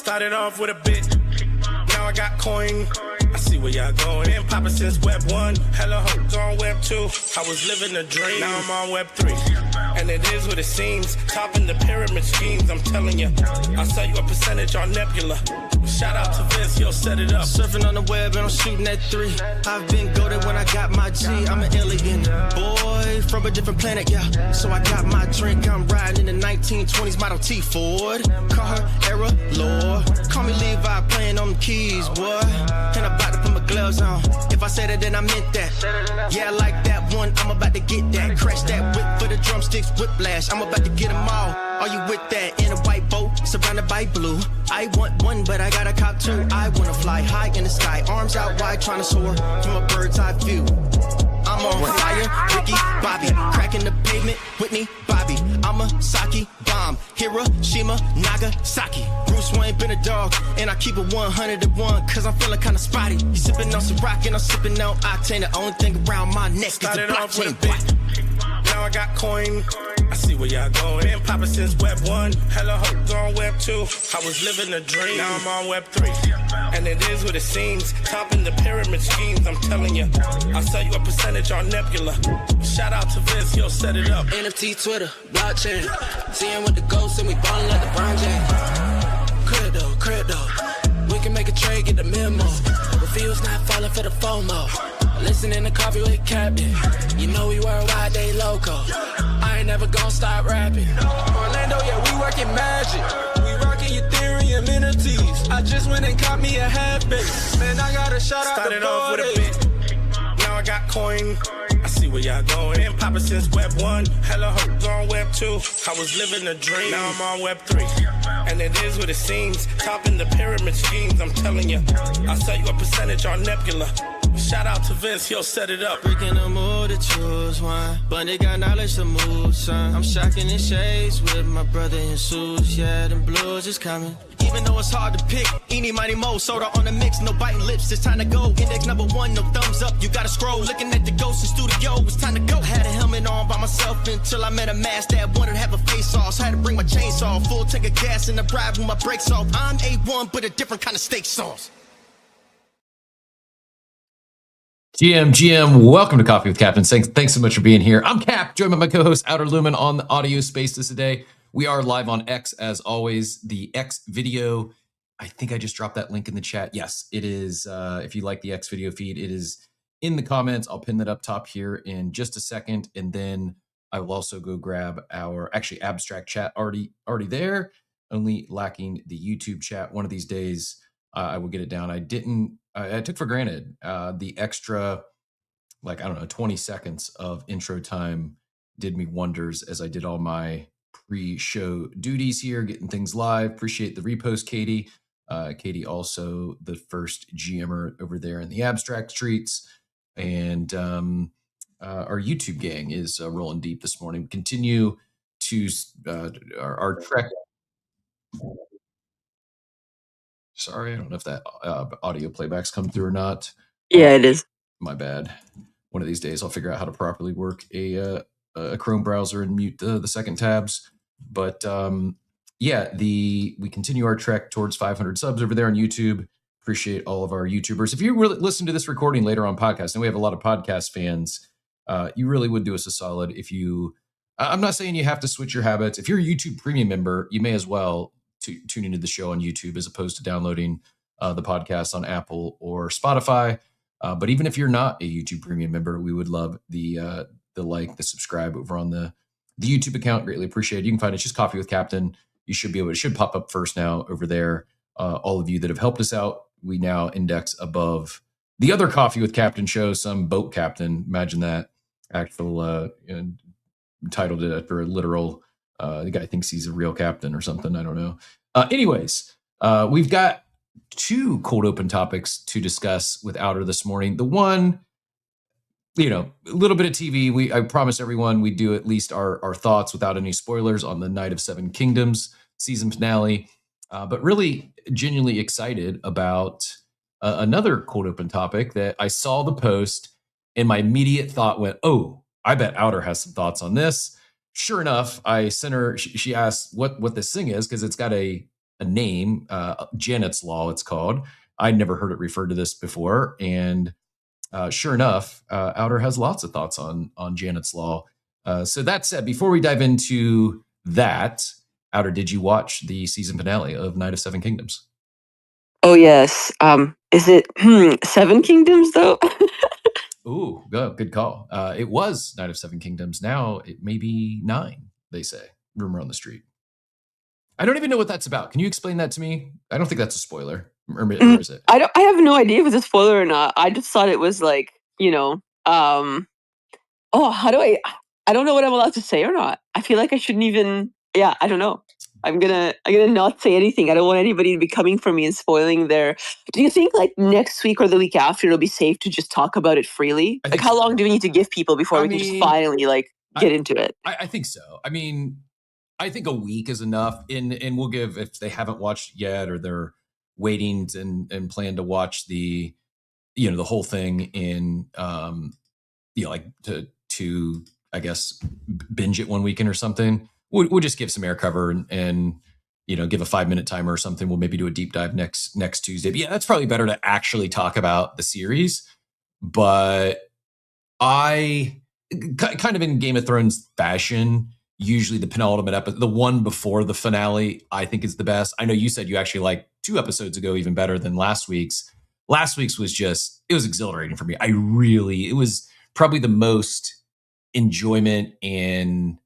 Started off with a bit, now I got coin. I see where y'all going. Been poppin' since Web 1, hella hoes on Web 2. I was living a dream, now I'm on Web 3. And it is what it seems, topping the pyramid schemes, I'm telling you. I'll sell you a percentage on Nebula. Shout out to Vince, he'll set it up. Surfing on the web and I'm shooting at 3. I've been goated when I got my G. I'm an alien boy from a different planet, yeah. So I got my drink, I'm riding in the 1920s Model T Ford. Call her Era Lord. Call me Levi, playing on the keys, boy. And I'm about to put my gloves on. If I said it, then I meant that. Yeah, I like that one, I'm about to get that. Crash that whip for the drumsticks, whiplash. I'm about to get them all. Are you with that? In a white boat, surrounded by blue. I want one, but I got a cop too. I wanna fly high in the sky, arms out wide, trying to soar from a bird's eye view. I'm on fire, Ricky, Bobby, cracking the pavement, Whitney, Bobby. I'm a Saki bomb, Hiroshima, Nagasaki. Bruce Wayne been a dog, and I keep it 101, cause I'm feeling kinda spotty. You sipping on some rock, and I'm sipping on octane. The only thing around my neck is the blockchain. Now I got coin. I see where y'all going. Been poppin' since Web 1, hella hoes on Web 2. I was living a dream, now I'm on Web 3. And it is what it seems, topping the pyramid schemes, I'm telling you. I'll sell you a percentage on Nebula. Shout out to Vince, he'll set it up. NFT, Twitter, blockchain. Seeing with the ghosts and we ballin' like LeBron James. Crypto. We can make a trade, get the memo. Refuse not falling for the FOMO. Listening to Coffee with Captain. You know we worldwide, they loco. I ain't never gonna stop rapping. Orlando, yeah, we working magic. We rocking Ethereum NFTs. I just went and caught me a half base. Man, I gotta shout out Started the off with a party. bit, now I got coin. I see where y'all going. Been poppin' since Web 1, hella hoes on Web 2. I was living a dream, now I'm on Web 3. And it is what it seems, topping the pyramid schemes, I'm telling you. I'll sell you a percentage on Nebula. Shout out to Vince, he'll set it up. Breaking the mood to choose one, but they got knowledge to move, son. I'm shocking in shades with my brother in suits. Yeah, them blues is coming. Even though it's hard to pick, eeny, miny, mo, soda on the mix, no biting lips, it's time to go. Index number 1, no thumbs up, you gotta scroll. Looking at the ghost in studio, it's time to go. Had a helmet on by myself until I met a mask that wanted to have a face off. So I had to bring my chainsaw, full tank of gas in the drive with my brakes off. I'm A1, but a different kind of steak sauce. GM, welcome to Coffee with Captain. Thanks so much for being here. I'm Cap, joined by my co-host Outer Lumen on the audio spaces today. We are live on X as always, the X video. I think I just dropped that link in the chat. Yes, it is. If you like the X video feed, it is in the comments. I'll pin that up top here in just a second. And then I will also go grab our abstract chat already there, only lacking the YouTube chat. One of these days, I will get it down. I took for granted the extra, 20 seconds of intro time did me wonders as I did all my pre-show duties here, getting things live. Appreciate the repost, Katie. Katie also the first GMer over there in the abstract streets. And our YouTube gang is rolling deep this morning. Continue to our trek. Sorry, I don't know if that audio playback's come through or not. Yeah, it is. My bad. One of these days, I'll figure out how to properly work a Chrome browser and mute the second tabs. But we continue our trek towards 500 subs over there on YouTube. Appreciate all of our YouTubers. If you really listen to this recording later on podcast, and we have a lot of podcast fans, you really would do us a solid if you. I'm not saying you have to switch your habits. If you're a YouTube Premium member, you may as well tune into the show on YouTube as opposed to downloading the podcast on Apple or Spotify. But even if you're not a YouTube Premium member, we would love the subscribe over on the YouTube account. Greatly appreciate it. You can find it just Coffee with Captain. You should be able. It should pop up first now over there. All of you that have helped us out, we now index above the other Coffee with Captain show. Some boat captain. Imagine that. Actual titled it after a literal. The guy thinks he's a real captain or something. I don't know. Anyways, we've got two cold open topics to discuss with Outer this morning. The one, a little bit of TV. I promised everyone we'd do at least our thoughts without any spoilers on the Night of Seven Kingdoms season finale. But really genuinely excited about another cold open topic that I saw the post and my immediate thought went, oh, I bet Outer has some thoughts on this. Sure enough, I sent her, she asked what this thing is because it's got a a name, Janet's Law, it's called. I'd never heard it referred to this before, and sure enough, Outer has lots of thoughts on Janet's Law. So that said, before we dive into that, Outer, did you watch the season finale of Night of Seven Kingdoms? Oh yes. Is it Seven Kingdoms though? Ooh, good call. It was Night of Seven Kingdoms. Now it may be 9, they say. Rumor on the street. I don't even know what that's about. Can you explain that to me? I don't think that's a spoiler. Or is it? I have no idea if it's a spoiler or not. I just thought it was like, how do I don't know what I'm allowed to say or not. I feel like I shouldn't even, I don't know. I'm gonna not say anything. I don't want anybody to be coming for me and spoiling their. Do you think like next week or the week after it'll be safe to just talk about it freely? Like how long do we need to give people before we can just finally get into it? I think so. I mean, I think a week is enough. And we'll give, if they haven't watched yet or they're waiting and plan to watch the whole thing in like to I guess binge it one weekend or something. We'll just give some air cover and give a 5-minute timer or something. We'll maybe do a deep dive next Tuesday. But yeah, that's probably better to actually talk about the series. But I kind of in Game of Thrones fashion, usually the penultimate episode, the one before the finale, I think is the best. I know you said you actually liked 2 episodes ago even better than last week's. Last week's was it was exhilarating for me. It was probably the most enjoyment and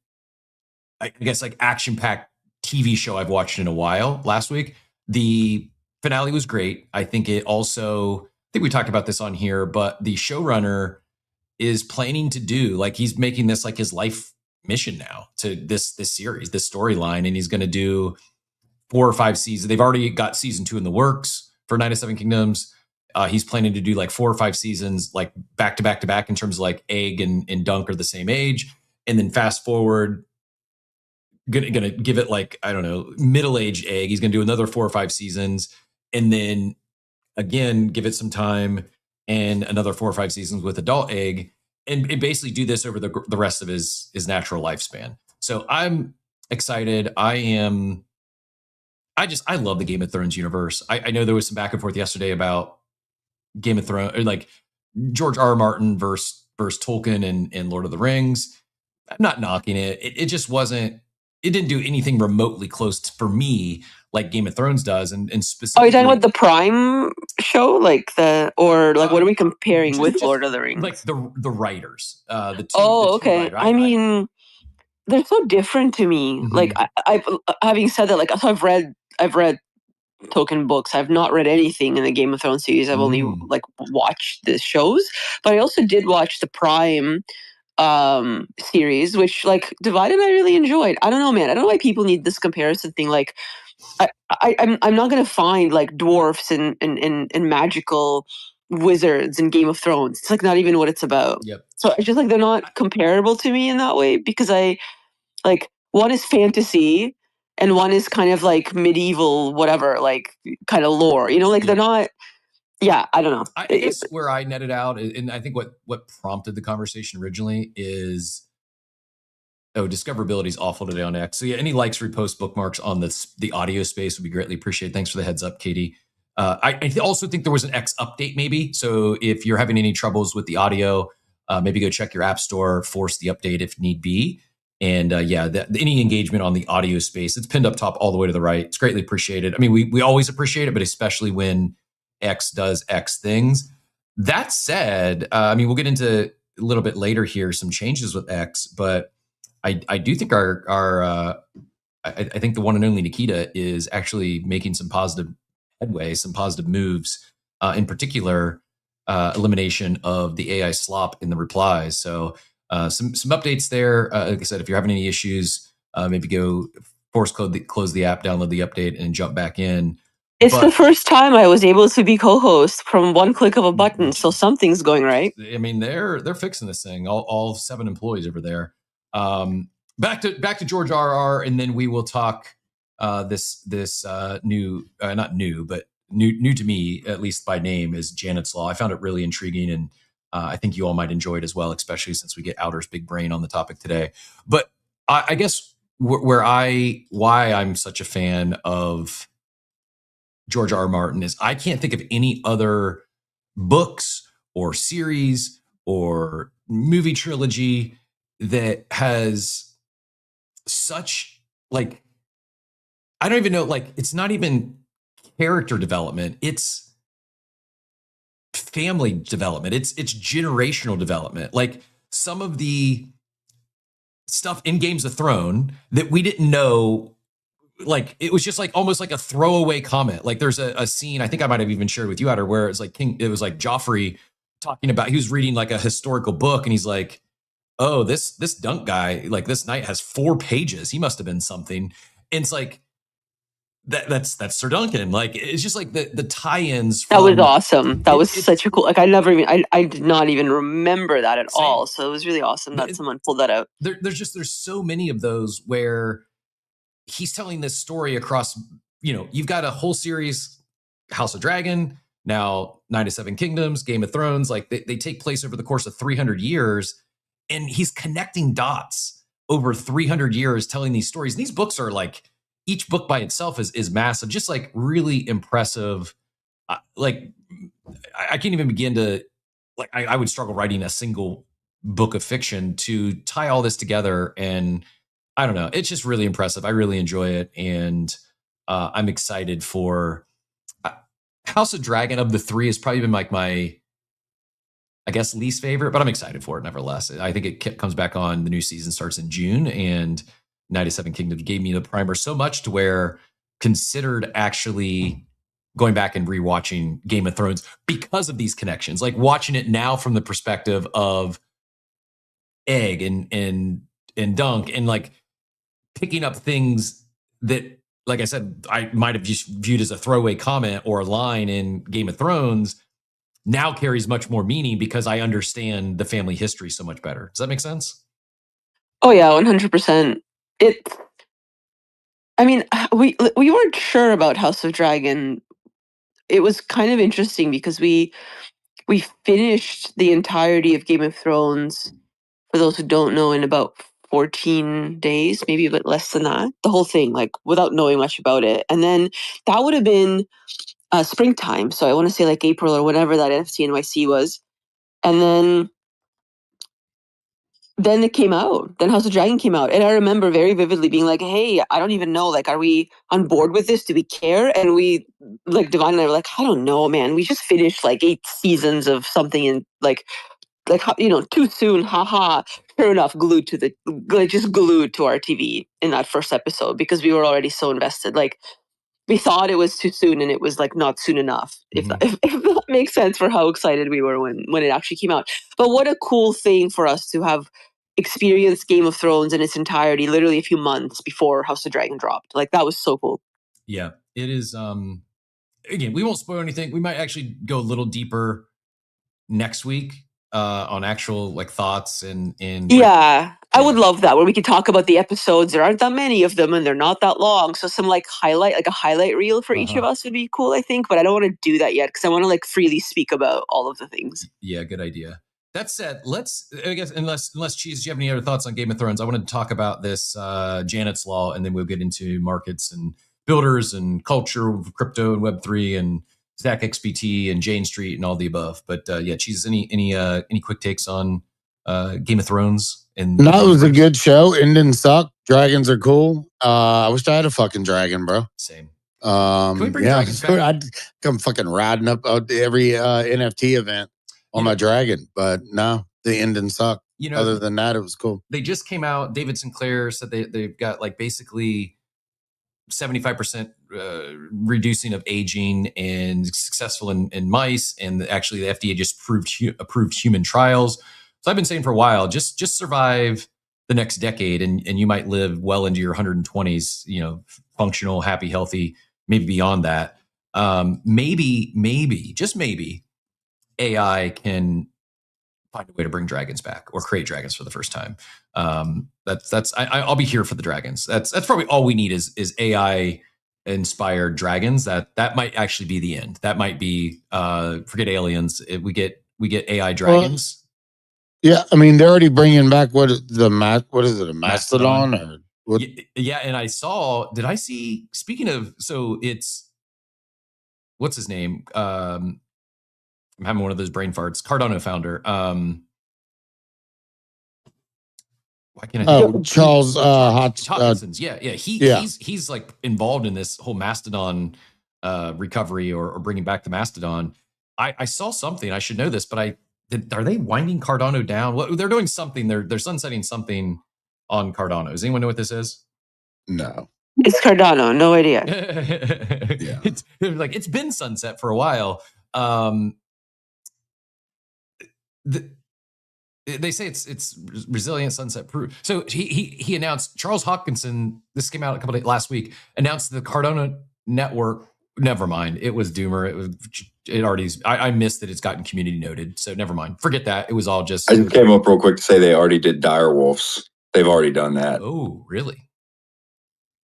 I guess like action-packed TV show I've watched in a while last week. The finale was great. I think we talked about this on here, but the showrunner is planning to do, like he's making this like his life mission now to this series, this storyline, and he's going to do 4 or 5 seasons. They've already got season 2 in the works for Night of Seven Kingdoms. He's planning to do like 4 or 5 seasons, like back to back to back in terms of like Egg and Dunk are the same age. And then fast forward, gonna give it like, I don't know, middle-aged Egg. He's gonna do another 4 or 5 seasons. And then again, give it some time and another 4 or 5 seasons with adult Egg and basically do this over the rest of his natural lifespan. So I'm excited. I love the Game of Thrones universe. I know there was some back and forth yesterday about Game of Thrones, or like George R. R. Martin versus Tolkien and Lord of the Rings. I'm not knocking it. It just wasn't. It didn't do anything remotely close to, for me, like Game of Thrones does, and specifically. Oh, you're talking about the Prime show, what are we comparing with Lord of the Rings? Like the writers, the two. Oh, okay. I mean, they're so different to me. Mm-hmm. Like I having said that, so I've read Tolkien books. I've not read anything in the Game of Thrones series. I've only watched the shows, but I also did watch the Prime series, which Divide and I really enjoyed. I don't know, man. I don't know why people need this comparison thing. Like, I'm not gonna find like dwarfs and magical wizards in Game of Thrones. It's like not even what it's about. Yep. So it's just like they're not comparable to me in that way because one is fantasy and one is kind of like medieval, whatever, kind of lore. They're not. Yeah, I don't know. I guess where I netted out, and I think what prompted the conversation originally is, discoverability is awful today on X. So yeah, any likes, reposts, bookmarks on the audio space would be greatly appreciated. Thanks for the heads up, Katie. I also think there was an X update maybe. So if you're having any troubles with the audio, maybe go check your app store, force the update if need be. And any engagement on the audio space, it's pinned up top all the way to the right. It's greatly appreciated. I mean, we always appreciate it, but especially when X does X things. That said, we'll get into a little bit later here some changes with X, but I do think I think the one and only Nikita is actually making some positive headway, some positive moves, in particular, elimination of the AI slop in the replies. So some updates there. Like I said, if you're having any issues, maybe go close the app, download the update, and jump back in. It's the first time I was able to be co-host from one click of a button, so something's going right. I mean, they're fixing this thing. All 7 employees over there. Back to George R.R. and then we will talk this new, not new, but new to me, at least by name, is Janet's Law. I found it really intriguing, and I think you all might enjoy it as well, especially since we get Outer's big brain on the topic today. But I guess why I'm such a fan of George R. R. Martin is I can't think of any other books or series or movie trilogy that has such like, I don't even know, like it's not even character development, it's family development, it's generational development. Like some of the stuff in Games of Thrones that we didn't know, like it was just like almost like a throwaway comment. Like there's a scene I think I might have even shared with you, Outer, where it's like it was like Joffrey talking about, he was reading like a historical book and he's like, oh, this dunk guy, like this knight has 4 pages, he must have been something. And it's like that's Sir Duncan. Like it's just like the tie-ins That was from awesome. That was such a cool, like I did not even remember that at all. So it was really awesome that someone pulled that out. There's so many of those where he's telling this story across, you've got a whole series, House of Dragon, now 97 Kingdoms, Game of Thrones, like they take place over the course of 300 years, and he's connecting dots over 300 years, telling these stories. And these books are like, each book by itself is massive, just like really impressive. Like I can't even begin to, like I would struggle writing a single book of fiction to tie all this together. And I don't know, it's just really impressive. I really enjoy it. And I'm excited for House of Dragon. Of the 3 has probably been like my, I guess, least favorite, but I'm excited for it nevertheless. I think it comes back on, the new season starts in June, and 97 Kingdoms gave me the primer so much to where considered actually going back and rewatching Game of Thrones because of these connections, like watching it now from the perspective of Egg and Dunk, and like picking up things that, like I said, I might have just viewed as a throwaway comment or a line in Game of Thrones, now carries much more meaning because I understand the family history so much better. Does that make sense? Oh yeah, 100%. I mean, we weren't sure about House of Dragon. It was kind of interesting because we finished the entirety of Game of Thrones, for those who don't know, in about 14 days, maybe a bit less than that. The whole thing, like without knowing much about it. And then that would have been springtime. So I want to say like April or whatever that NFT NYC was. And then it came out. Then House of Dragon came out. And I remember very vividly being like, hey, I don't even know. Like, are we on board with this? Do we care? And we, like, Divine and I were like, I don't know, man. We just finished like 8 seasons of something in like, too soon. Haha. Sure enough, glued to our TV in that first episode because we were already so invested. Like, we thought it was too soon and it was like not soon enough, if that makes sense, for how excited we were when it actually came out. But what a cool thing for us to have experienced Game of Thrones in its entirety literally a few months before House of Dragon dropped. Like, that was so cool. Yeah, it is. Again, we won't spoil anything. We might actually go a little deeper next week on actual like thoughts and yeah, I would love that, where we could talk about the episodes. There aren't that many of them and they're not that long, so some like a highlight reel for each of us would be cool, I think. But I don't want to do that yet because I want to like freely speak about all of the things. Yeah, good idea. That said, I guess, unless Cheese, do you have any other thoughts on Game of Thrones? I wanted to talk about this Janet's Law, and then we'll get into markets and builders and culture, crypto and Web3 and ZachXBT and Jane Street and all the above. But yeah, Cheese, any quick takes on Game of Thrones? No, it was a good show. It didn't suck. Dragons are cool. I wish I had a fucking dragon, bro. Same. Can we bring dragons back? I'd come fucking riding up every NFT event on my dragon, but no, the end didn't suck. Other than that, it was cool. They just came out. David Sinclair said they've got like basically 75% reducing of aging and successful in mice, and actually the FDA just approved human trials. So I've been saying for a while, just survive the next decade, and you might live well into your 120s. Functional, happy, healthy, maybe beyond that. Maybe, just maybe, AI can find a way to bring dragons back or create dragons for the first time. I'll be here for the dragons. That's probably all we need is AI inspired dragons. That might actually be the end. That might be forget aliens. We get AI dragons. Yeah, I mean, they're already bringing back what is it, a mastodon or what? Yeah, and I saw. Did I see? Speaking of, so it's what's his name? I'm having one of those brain farts. Cardano founder. Why can't I think? Charles Hawkinson's. He's like involved in this whole Mastodon recovery or bringing back the Mastodon. I saw something. I should know this, but are they winding Cardano down? Well, they're doing something. They're sunsetting something on Cardano. Does anyone know what this is? No. It's Cardano. No idea. Yeah. It's been sunset for a while. They say it's resilient, sunset proof. So he announced, Charles Hawkinson, this came out a couple days last week, announced the Cardano network. Never mind, it was Doomer. I missed that it's gotten community noted. So never mind, forget that. It was all just. I just came up real quick to say they already did direwolves. They've already done that. Oh, really?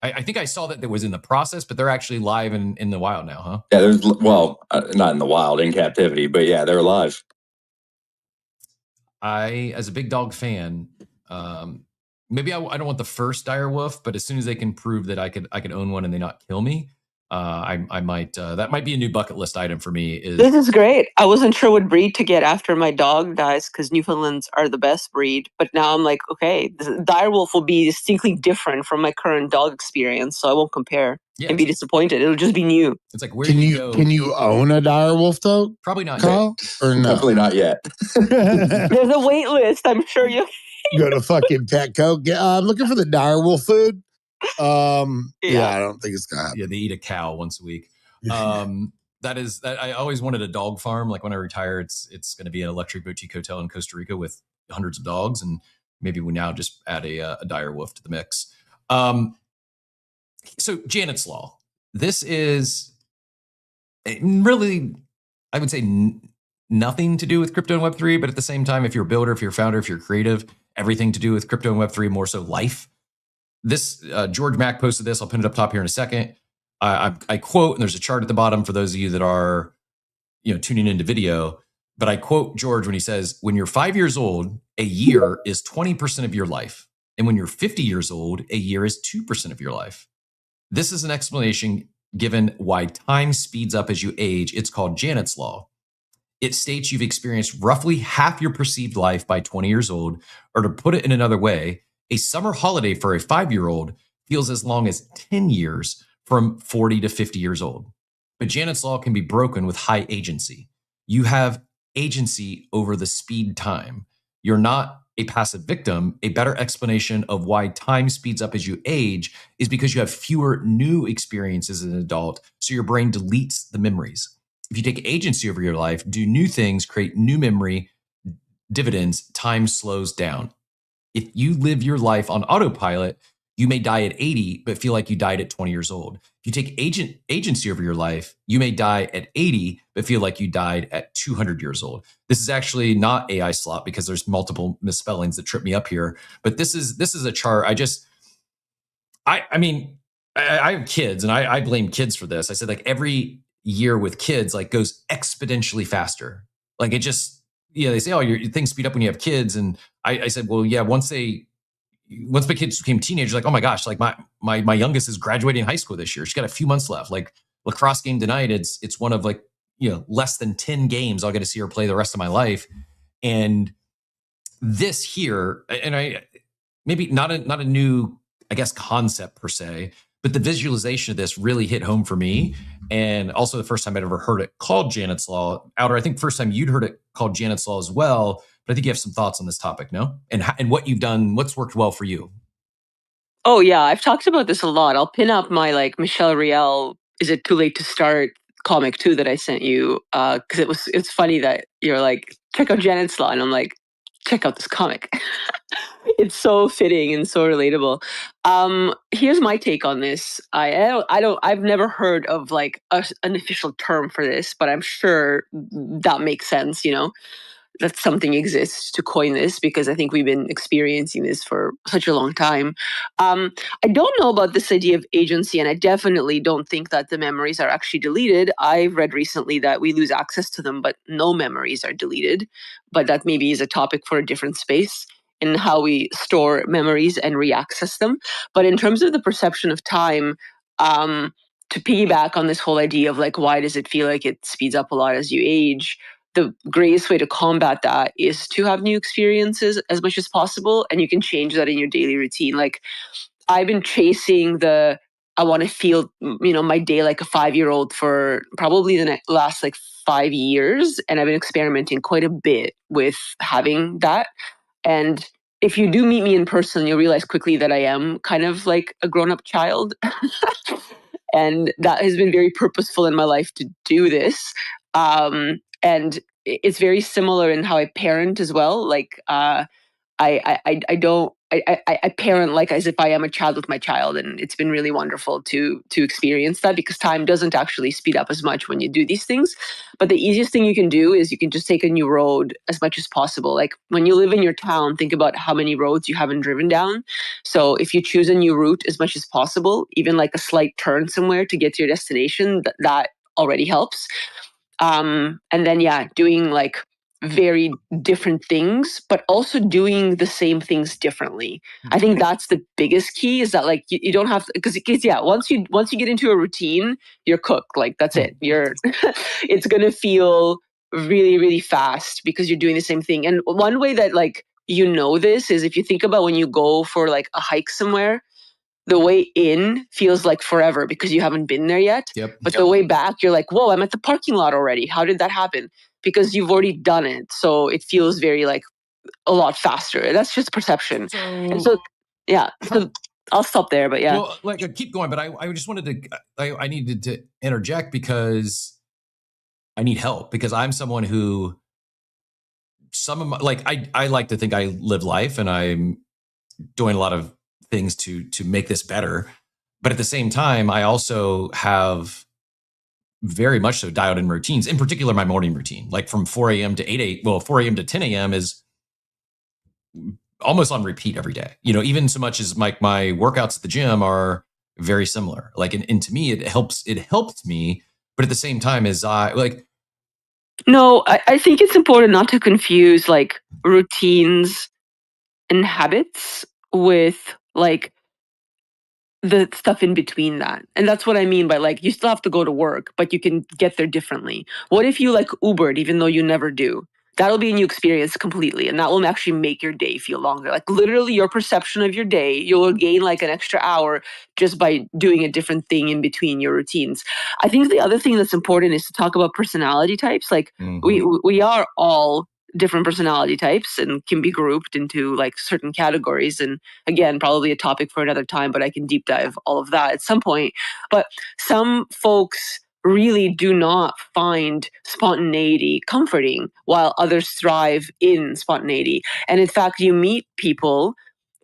I think I saw that was in the process, but they're actually live in the wild now, huh? Yeah, not in the wild, in captivity, but yeah, they're live. As a big dog fan, maybe I don't want the first direwolf, but as soon as they can prove that I could own one and they not kill me, I might. That might be a new bucket list item for me. This is great. I wasn't sure what breed to get after my dog dies because Newfoundlands are the best breed. But now I'm like, okay, the direwolf will be distinctly different from my current dog experience, so I won't compare and be disappointed. It'll just be new. It's like, where can do you go? Can you own a direwolf though? Probably not, Kyle, or no? Definitely not yet. There's a wait list. I'm sure you go to fucking Petco. I'm looking for the direwolf food. Yeah, I don't think it's gonna happen. Yeah, they eat a cow once a week. That I always wanted a dog farm. Like when I retire, it's going to be an electric boutique hotel in Costa Rica with hundreds of dogs, and maybe we now just add a direwolf to the mix. So Janet's Law. This is really, I would say, nothing to do with crypto and Web3, but at the same time, if you're a builder, if you're a founder, if you're creative, everything to do with crypto and Web3, more so life. This George Mack posted this. I'll pin it up top here in a second. I quote, and there's a chart at the bottom for those of you that are, tuning into video. But I quote George when he says, "When you're 5 years old, a year is 20% of your life, and when you're 50 years old, a year is 2% of your life." This is an explanation given why time speeds up as you age. It's called Janet's Law. It states you've experienced roughly half your perceived life by 20 years old, or to put it in another way, a summer holiday for a 5-year-old feels as long as 10 years from 40 to 50 years old. But Janet's Law can be broken with high agency. You have agency over the speed time. You're not a passive victim. A better explanation of why time speeds up as you age is because you have fewer new experiences as an adult, so your brain deletes the memories. If you take agency over your life, do new things, create new memory dividends, time slows down. If you live your life on autopilot, you may die at 80, but feel like you died at 20 years old. If you take agency over your life, you may die at 80, but feel like you died at 200 years old. This is actually not AI slop because there's multiple misspellings that trip me up here. But this is a chart. I have kids, and I blame kids for this. I said, like, every year with kids goes exponentially faster. Like, it just, they say, oh, your things speed up when you have kids. And I said, well, yeah, once my kids became teenagers, like, oh my gosh, like my youngest is graduating high school this year. She's got a few months left. Like, lacrosse game tonight, it's one of less than 10 games I'll get to see her play the rest of my life. And this here, and maybe not a new, I guess, concept per se, but the visualization of this really hit home for me. And also the first time I'd ever heard it called Janet's Law. Outer, I think first time you'd heard it called Janet's Law as well. But I think you have some thoughts on this topic, no? And what you've done, what's worked well for you? Oh yeah, I've talked about this a lot. I'll pin up my Michelle Riel, Is It Too Late to Start comic too that I sent you, because it's funny that you're like, check out Janet's Law, and I'm like, check out this comic. It's so fitting and so relatable. Here's my take on this. I've never heard of an official term for this, but I'm sure that makes sense, that something exists to coin this, because I think we've been experiencing this for such a long time. I don't know about this idea of agency, and I definitely don't think that the memories are actually deleted. I've read recently that we lose access to them, but no memories are deleted. But that maybe is a topic for a different space in how we store memories and reaccess them. But in terms of the perception of time, to piggyback on this whole idea of like, why does it feel like it speeds up a lot as you age? The greatest way to combat that is to have new experiences as much as possible. And you can change that in your daily routine. Like, I've been chasing I want to feel, my day like a 5-year-old for probably the last like 5 years. And I've been experimenting quite a bit with having that. And if you do meet me in person, you'll realize quickly that I am kind of like a grown-up child. And that has been very purposeful in my life to do this. And it's very similar in how I parent as well. Like, I parent like as if I am a child with my child, and it's been really wonderful to experience that, because time doesn't actually speed up as much when you do these things. But the easiest thing you can do is you can just take a new road as much as possible. Like when you live in your town, think about how many roads you haven't driven down. So if you choose a new route as much as possible, even like a slight turn somewhere to get to your destination, that already helps. And then doing like very different things, but also doing the same things differently. I think that's the biggest key, is that like you don't have to, because once you get into a routine, you're cooked. Like that's it. It's gonna feel really, really fast because you're doing the same thing. And one way that like this is if you think about when you go for like a hike somewhere, the way in feels like forever because you haven't been there yet. But the way back, you're like, whoa, I'm at the parking lot already. How did that happen? Because you've already done it. So it feels very like a lot faster. That's just perception. So I'll stop there, but Well, like keep going, but I just wanted to, I needed to interject because I need help, because I'm someone who I like to think I live life and I'm doing a lot of things to make this better. But at the same time, I also have very much so dialed in routines, in particular my morning routine, like from 4 a.m. to 4 a.m. to 10 a.m. is almost on repeat every day. Even so much as my workouts at the gym are very similar. Like, and to me, it helped me. But at the same time, No, I think it's important not to confuse like routines and habits with like the stuff in between that. And that's what I mean by like, you still have to go to work, but you can get there differently. What if you like Ubered, even though you never do? That'll be a new experience completely. And that will actually make your day feel longer. Like literally your perception of your day, you'll gain like an extra hour just by doing a different thing in between your routines. I think the other thing that's important is to talk about personality types. Like we are all different personality types and can be grouped into like certain categories. And again, probably a topic for another time, but I can deep dive all of that at some point. But some folks really do not find spontaneity comforting, while others thrive in spontaneity. And in fact, you meet people,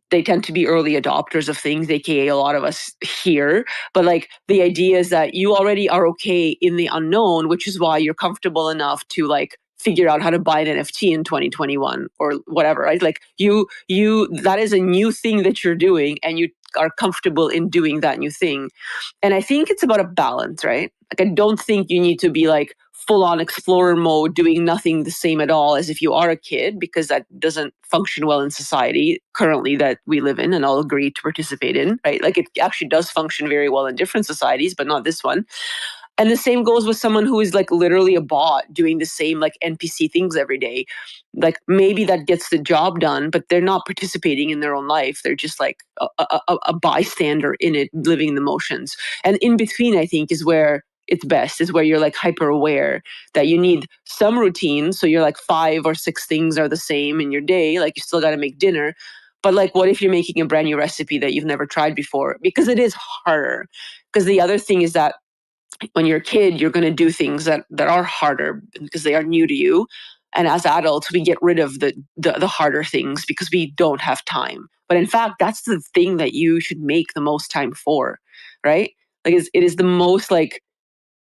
they tend to be early adopters of things, aka a lot of us here. But like the idea is that you already are okay in the unknown, which is why you're comfortable enough to like figure out how to buy an NFT in 2021 or whatever, right? Like you that is a new thing that you're doing, and you are comfortable in doing that new thing. And I think it's about a balance, right? Like I don't think you need to be like full on explorer mode, doing nothing the same at all as if you are a kid, because that doesn't function well in society currently that we live in and all agree to participate in, right? Like it actually does function very well in different societies, but not this one. And the same goes with someone who is like literally a bot doing the same like NPC things every day. Like maybe that gets the job done, but they're not participating in their own life. They're just like a bystander in it, living the motions. And in between, I think, is where it's best, is where you're like hyper aware that you need some routine. So you're like 5 or 6 things are the same in your day. Like you still got to make dinner. But like, what if you're making a brand new recipe that you've never tried before? Because it is harder. Because the other thing is that when you're a kid, you're going to do things that are harder because they are new to you. And as adults, we get rid of the harder things because we don't have time. But in fact, that's the thing that you should make the most time for, right? Like it is the most like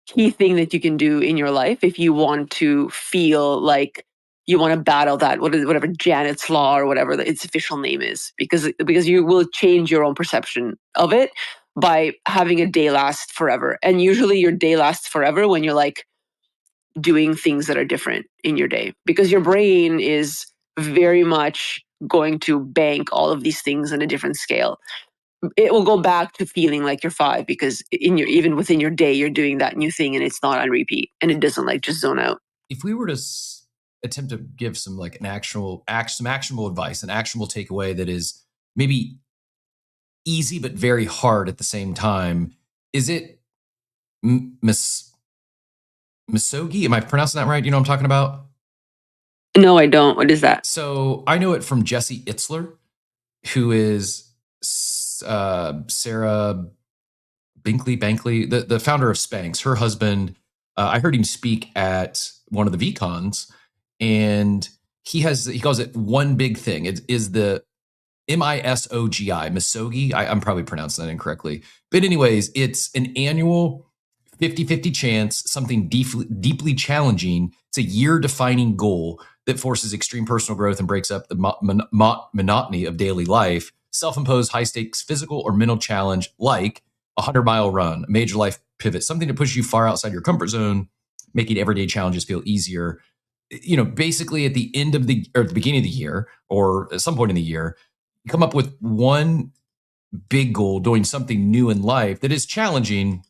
key thing that you can do in your life if you want to feel like you want to battle that, whatever Janet's law or whatever its official name is, because you will change your own perception of it by having a day last forever. And usually your day lasts forever when you're like doing things that are different in your day, because your brain is very much going to bank all of these things on a different scale. it will go back to feeling like you're 5 because even within your day, you're doing that new thing and it's not on repeat and it doesn't like just zone out. If we were to attempt to give some like some actionable advice, an actionable takeaway that is maybe easy but very hard at the same time, is it Misogi? Am I pronouncing that right? You know what I'm talking about? No, I don't. What is that? So I know it from Jesse Itzler, who is Sarah Bankley, the founder of Spanx. Her husband, I heard him speak at one of the VCons, and he calls it one big thing. It is the Misogi. I'm probably pronouncing that incorrectly. But anyways, it's an annual 50-50 chance, something deeply challenging. It's a year-defining goal that forces extreme personal growth and breaks up the monotony of daily life. Self-imposed high-stakes physical or mental challenge like a 100-mile run, a major life pivot, something to push you far outside your comfort zone, making everyday challenges feel easier. You know, basically at the end of the beginning of the year or at some point in the year, you come up with one big goal, doing something new in life that is challenging,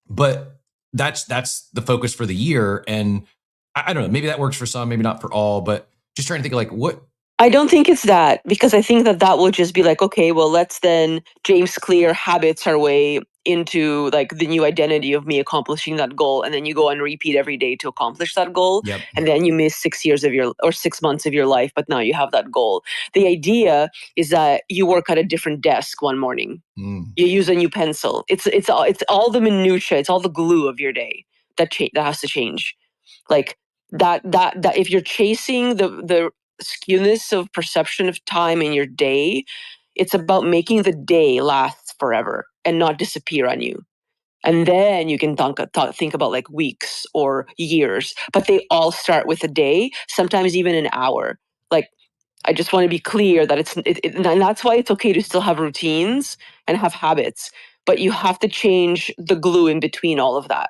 but that's the focus for the year. And I don't know, maybe that works for some, maybe not for all, but just trying to think of like what. I don't think it's that, because I think that will just be like, okay, well, let's then James Clear habits our way into like the new identity of me accomplishing that goal, and then you go and repeat every day to accomplish that goal. Yep. And then you miss 6 years of 6 months of your life, but now you have that goal. The idea is that you work at a different desk one morning. You use a new pencil. It's all the minutia, it's all the glue of your day that has to change. Like that if you're chasing the skewness of perception of time in your day, it's about making the day last forever and not disappear on you. And then you can think about like weeks or years, but they all start with a day, sometimes even an hour. Like, I just want to be clear that and that's why it's okay to still have routines and have habits, but you have to change the glue in between all of that.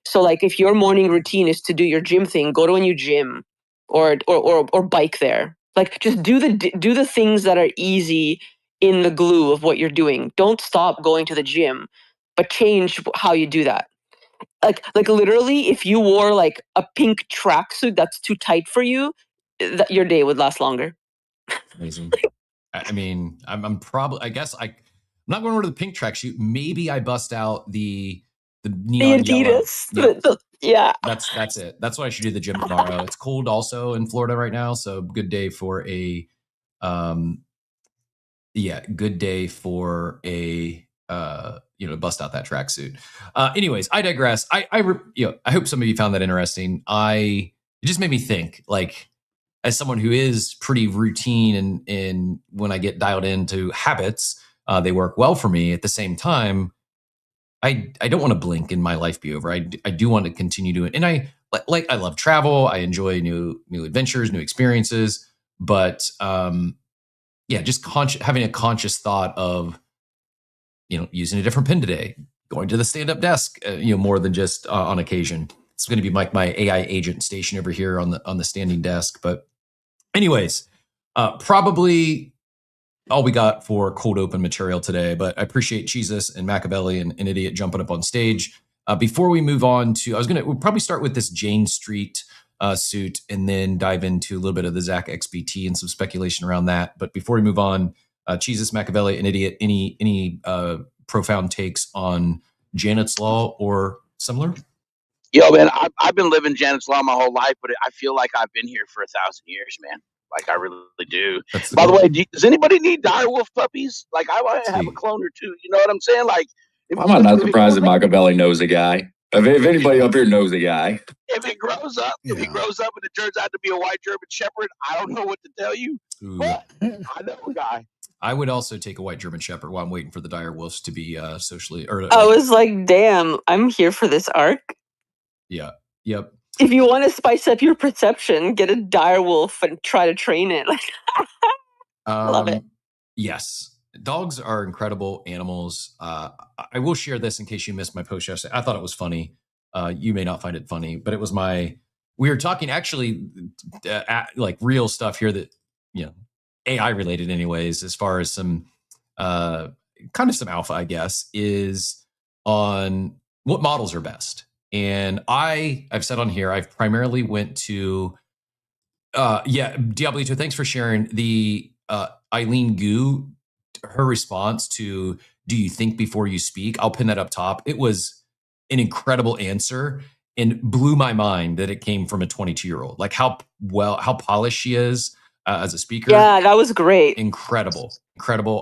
So like if your morning routine is to do your gym thing, go to a new gym or bike there. Like just do the things that are easy in the glue of what you're doing. Don't stop going to the gym, but change how you do that. Like literally, if you wore like a pink tracksuit that's too tight for you, your day would last longer. Amazing. I mean, I'm probably, I guess I'm not going over to the pink tracksuit. Maybe I bust out the neon Adidas. yellow. Yeah. That's it. That's what I should do the gym tomorrow. It's cold also in Florida right now, so good day for a bust out that tracksuit. Anyways, I digress. I hope some of you found that interesting. It just made me think, like, as someone who is pretty routine and when I get dialed into habits, they work well for me. At the same time, I don't want to blink and my life be over. I do want to continue doing it. And I love travel. I enjoy new adventures, new experiences. But just having a conscious thought of, using a different pen today, going to the stand-up desk, more than just on occasion. It's going to be like my AI agent station over here on the standing desk. But anyways, probably all we got for cold open material today, but I appreciate Jesus and Machiavelli and an idiot jumping up on stage. Before we move on to, we'll probably start with this Jane Street suit and then dive into a little bit of the ZachXBT and some speculation around that. But before we move on, Jesus, Machiavelli, and idiot, any profound takes on Janet's Law or similar? Yo, man, I've been living Janet's Law my whole life, but I feel like I've been here for 1,000 years, man. Like, I really do. By the way, does anybody need direwolf puppies? Like, I want to have a clone or two. You know what I'm saying? Like, I'm not surprised that Machiavelli knows a guy. If anybody up here knows a guy. If he grows up and it turns out to be a white German Shepherd, I don't know what to tell you. But I know a guy. I would also take a white German Shepherd while I'm waiting for the dire wolves to be socially. I was like, damn, I'm here for this arc. Yeah. Yep. If you want to spice up your perception, get a dire wolf and try to train it. Love it. Yes. Dogs are incredible animals. I will share this in case you missed my post yesterday. I thought it was funny. You may not find it funny, but it was we were talking actually like real stuff here that, AI related anyways, as far as some kind of some alpha, I guess, is on what models are best. And I've said on here, I've primarily went to, Diablito, thanks for sharing the Eileen Gu, her response to, do you think before you speak? I'll pin that up top. It was an incredible answer and blew my mind that it came from a 22-year-old. Like how polished she is as a speaker. Yeah, that was great. Incredible.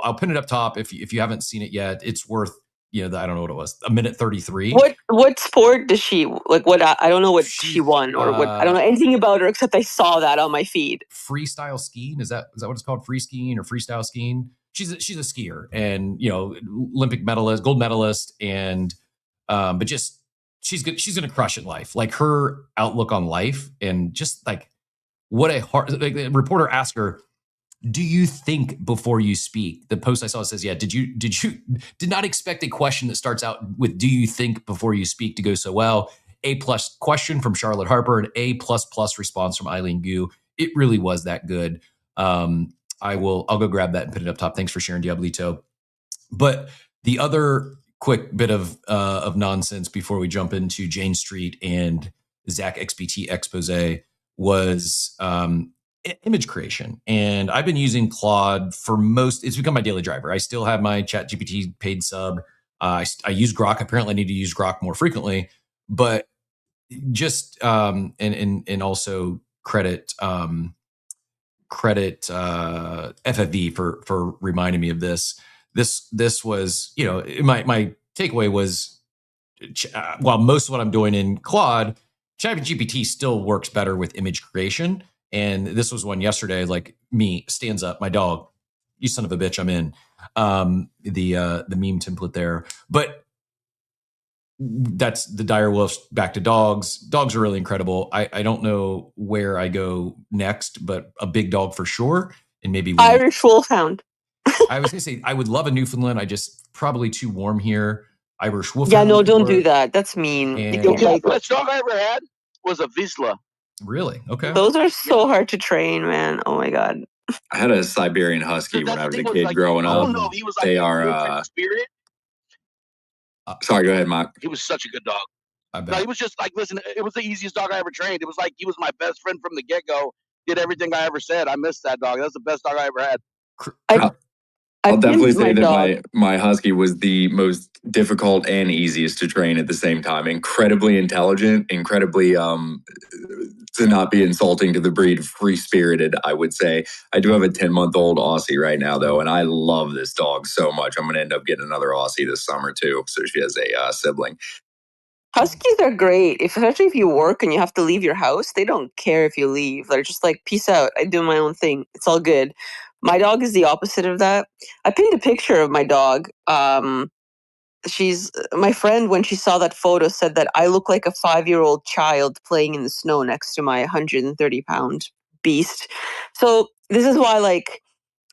I'll pin it up top if you haven't seen it yet. It's worth, I don't know what it was, a minute 33. What sport does she like? What I don't know what she won or what. I don't know anything about her except I saw that on my feed. Freestyle skiing, is that what it's called? Free skiing or freestyle skiing? She's a skier and Olympic medalist, gold medalist, and but just she's good. She's gonna crush in life. Like her outlook on life and just like what a hard. Like the reporter asked her, do you think before you speak? The post I saw says, yeah, did not expect a question that starts out with, do you think before you speak to go so well? A+ question from Charlotte Harper, and A++ response from Eileen Gu. It really was that good. I'll go grab that and put it up top. Thanks for sharing, Diablito. But the other quick bit of nonsense before we jump into Jane Street and ZachXBT expose was image creation. And I've been using Claude it's become my daily driver. I still have my ChatGPT paid sub. I use Grok. Apparently I need to use Grok more frequently, but just, and also credit FFV for reminding me of this. This was, my takeaway was, while most of what I'm doing in Claude, ChatGPT still works better with image creation. And this was one yesterday, like me, stands up, my dog, you son of a bitch, I'm in. The meme template there. But that's the dire wolves back to dogs. Dogs are really incredible. I don't know where I go next, but a big dog for sure. And maybe Irish Wolfhound. I was gonna say I would love a Newfoundland. I just probably too warm here. Irish Wolfhound. Yeah, no, don't do that. That's mean. The best dog I ever had was a Vizsla. Really? Okay. Those are so hard to train, man. Oh my God. I had a Siberian Husky when I was a kid growing up. Oh no, he was like they are spirit. Sorry, go ahead, Mark. He was such a good dog. No, he was just like, listen, it was the easiest dog I ever trained. It was like he was my best friend from the get-go. Did everything I ever said. I missed that dog. That's the best dog I ever had. I'll definitely say that my Husky was the most difficult and easiest to train at the same time. Incredibly intelligent, incredibly, to not be insulting to the breed, free-spirited, I would say. I do have a 10-month-old Aussie right now, though, and I love this dog so much. I'm going to end up getting another Aussie this summer, too, so she has a sibling. Huskies are great, especially if you work and you have to leave your house. They don't care if you leave. They're just like, peace out. I do my own thing. It's all good. My dog is the opposite of that. I pinned a picture of my dog. My friend, when she saw that photo, said that I look like a 5-year-old child playing in the snow next to my 130-pound beast. So this is why, like,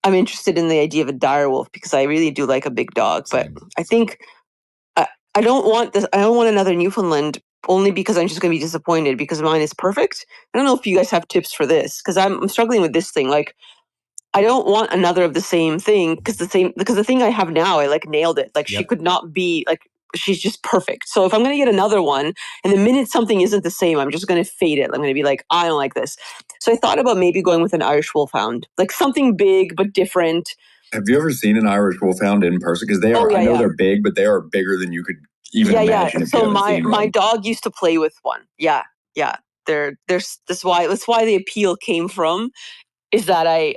I'm interested in the idea of a direwolf, because I really do like a big dog. But I think I don't want this. I don't want another Newfoundland, only because I'm just going to be disappointed because mine is perfect. I don't know if you guys have tips for this, because I'm struggling with this thing. Like, I don't want another of the same thing because the thing I have now, I like nailed it. Like, she could not be like, she's just perfect. So if I'm going to get another one, and the minute something isn't the same, I'm just going to fade it. I'm going to be like, I don't like this. So I thought about maybe going with an Irish Wolfhound, like something big but different. Have you ever seen an Irish Wolfhound in person? Because they are, I know they're big, but they are bigger than you could even imagine. If so you seen my one. dog used to play with one. Yeah. That's why the appeal came from. Is that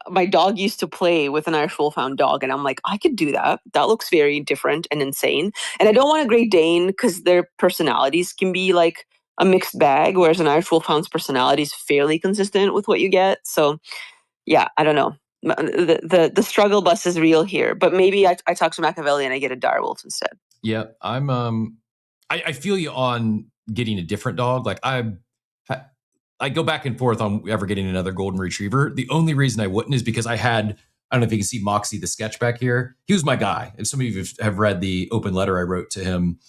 my dog used to play with an Irish Wolfhound dog, and I'm like, I could do that. That looks very different and insane. And I don't want a Great Dane because their personalities can be like a mixed bag, whereas an Irish Wolfhound's personality is fairly consistent with what you get. So, yeah, I don't know. The struggle bus is real here, but maybe I talk to Machiavelli and I get a direwolf instead. Yeah, I feel you on getting a different dog. Like I go back and forth on ever getting another golden retriever. The only reason I wouldn't is because I don't know if you can see Moxie, the sketch back here. He was my guy. If some of you have read the open letter I wrote to him,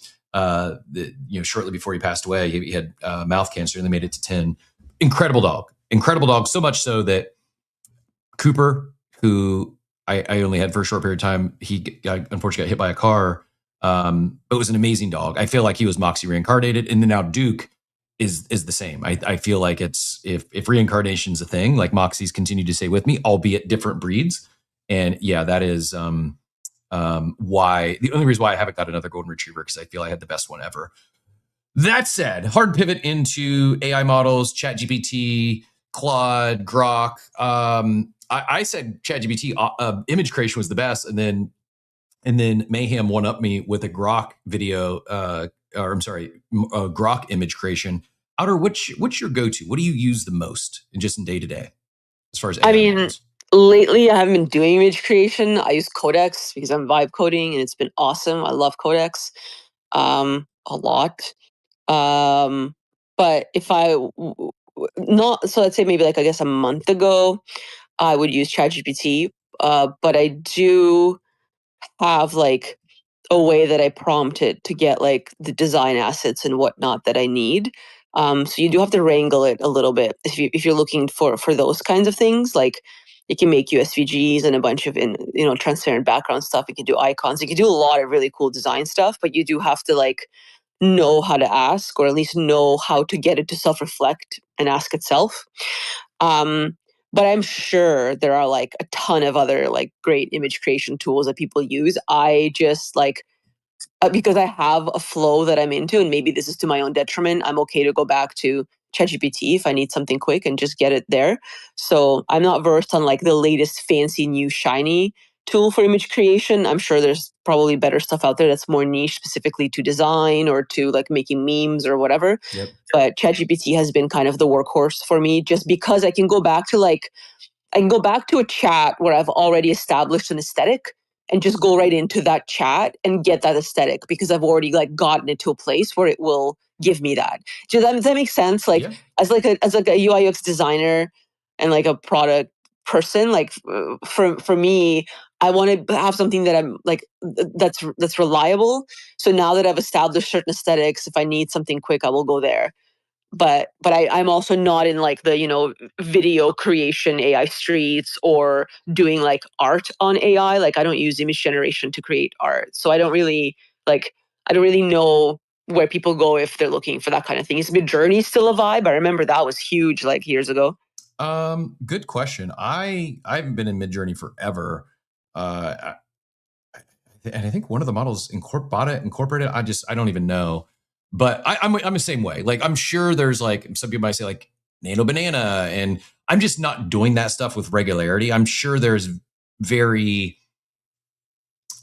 shortly before he passed away, he had mouth cancer and they made it to 10. Incredible dog. So much so that Cooper, who I only had for a short period of time. He unfortunately got hit by a car, but it was an amazing dog. I feel like he was Moxie reincarnated, and then now Duke is the same. I feel like it's if reincarnation's a thing, like Moxie's continue to stay with me, albeit different breeds. And yeah, that is why the only reason why I haven't got another golden retriever, because I feel I had the best one ever. That said, hard pivot into AI models, ChatGPT, Claude, Grok. I said ChatGPT image creation was the best, and then Mayhem one up me with a Grok video, Grok image creation. Outer, what's your go-to? What do you use the most, just in day to day, as far as AI models? Lately I haven't been doing image creation. I use Codex because I'm vibe coding, and it's been awesome. I love Codex a lot. But if not, so let's say maybe like I guess a month ago, I would use ChatGPT. But I do have like a way that I prompt it to get like the design assets and whatnot that I need. So you do have to wrangle it a little bit if you're looking for those kinds of things. Like it can make you SVGs and a bunch of transparent background stuff. It can do icons. It can do a lot of really cool design stuff. But you do have to like know how to ask, or at least know how to get it to self-reflect and ask itself. But I'm sure there are like a ton of other like great image creation tools that people use. I just like, because I have a flow that I'm into, and maybe this is to my own detriment, I'm okay to go back to ChatGPT if I need something quick and just get it there. So I'm not versed on like the latest fancy new shiny tool for image creation. I'm sure there's probably better stuff out there that's more niche, specifically to design or to like making memes or whatever. Yep. But ChatGPT has been kind of the workhorse for me, just because I can go back to a chat where I've already established an aesthetic and just go right into that chat and get that aesthetic, because I've already like gotten it to a place where it will give me that. Does that make sense? Like, yeah. as a UI UX designer and like a product person, like for me, I want to have something that I'm like that's reliable. So now that I've established certain aesthetics, if I need something quick, I will go there. But I'm also not in like the video creation AI streets, or doing like art on AI. Like I don't use image generation to create art, so I don't really know where people go if they're looking for that kind of thing. Is Midjourney still a vibe? I remember that was huge like years ago. Good question. I haven't been in Midjourney forever. And I think one of the models incorporated. I don't even know. But I'm the same way. Like I'm sure there's like some people might say like Nano Banana, and I'm just not doing that stuff with regularity. I'm sure there's very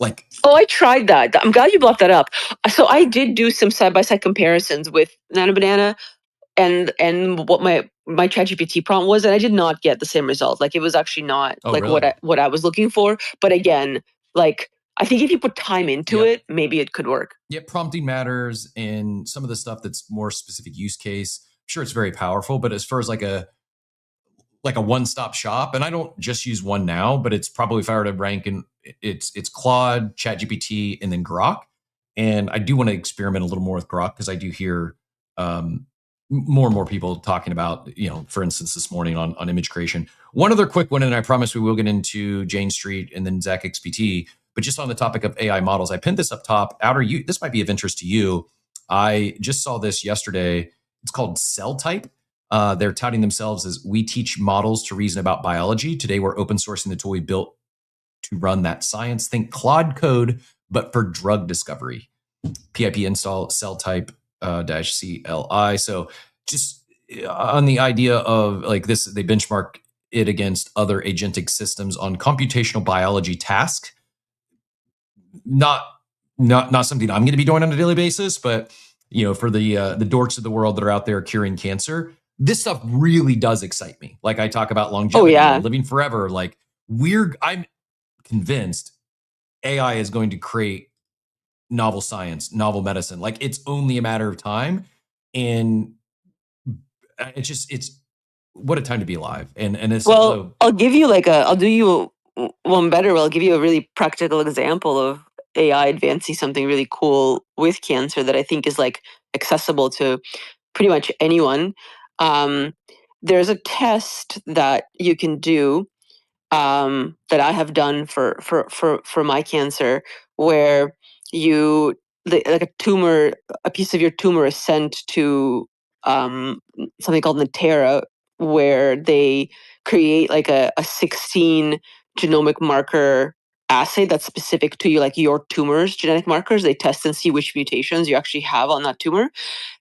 like. Oh, I tried that. I'm glad you brought that up. So I did do some side by side comparisons with Nano Banana and what my ChatGPT prompt was, and I did not get the same result. Like it was actually not really? what I was looking for. But again, like I think if you put time into it, maybe it could work. Yeah, prompting matters, and some of the stuff that's more specific use case. I'm sure it's very powerful, but as far as like a one-stop shop, and I don't just use one now, but it's probably, if I were to rank, in it's Claude, ChatGPT, and then Grok. And I do want to experiment a little more with Grok, because I do hear more and more people talking about, for instance, this morning on image creation. One other quick one, and I promise we will get into Jane Street and then ZachXBT. But just on the topic of AI models, I pinned this up top. Outer, this might be of interest to you. I just saw this yesterday. It's called Cell Type. They're touting themselves as, we teach models to reason about biology. Today, we're open sourcing the tool we built to run that science. Think Claude Code, but for drug discovery. PIP install Cell Type -CLI. So just on the idea of like this, they benchmark it against other agentic systems on computational biology tasks. Not something I'm going to be doing on a daily basis, but for the dorks of the world that are out there curing cancer, this stuff really does excite me. Like I talk about longevity, living forever. Like I'm convinced AI is going to create novel science, novel medicine. Like it's only a matter of time, and it's what a time to be alive. And it's I'll give you I'll do you one better. I'll give you a really practical example of AI advancing something really cool with cancer that I think is like accessible to pretty much anyone. There's a test that you can do that I have done for my cancer, where like a piece of your tumor is sent to something called the Terra, where they create like a 16 genomic marker assay that's specific to you, like your tumor's genetic markers. They test and see which mutations you actually have on that tumor.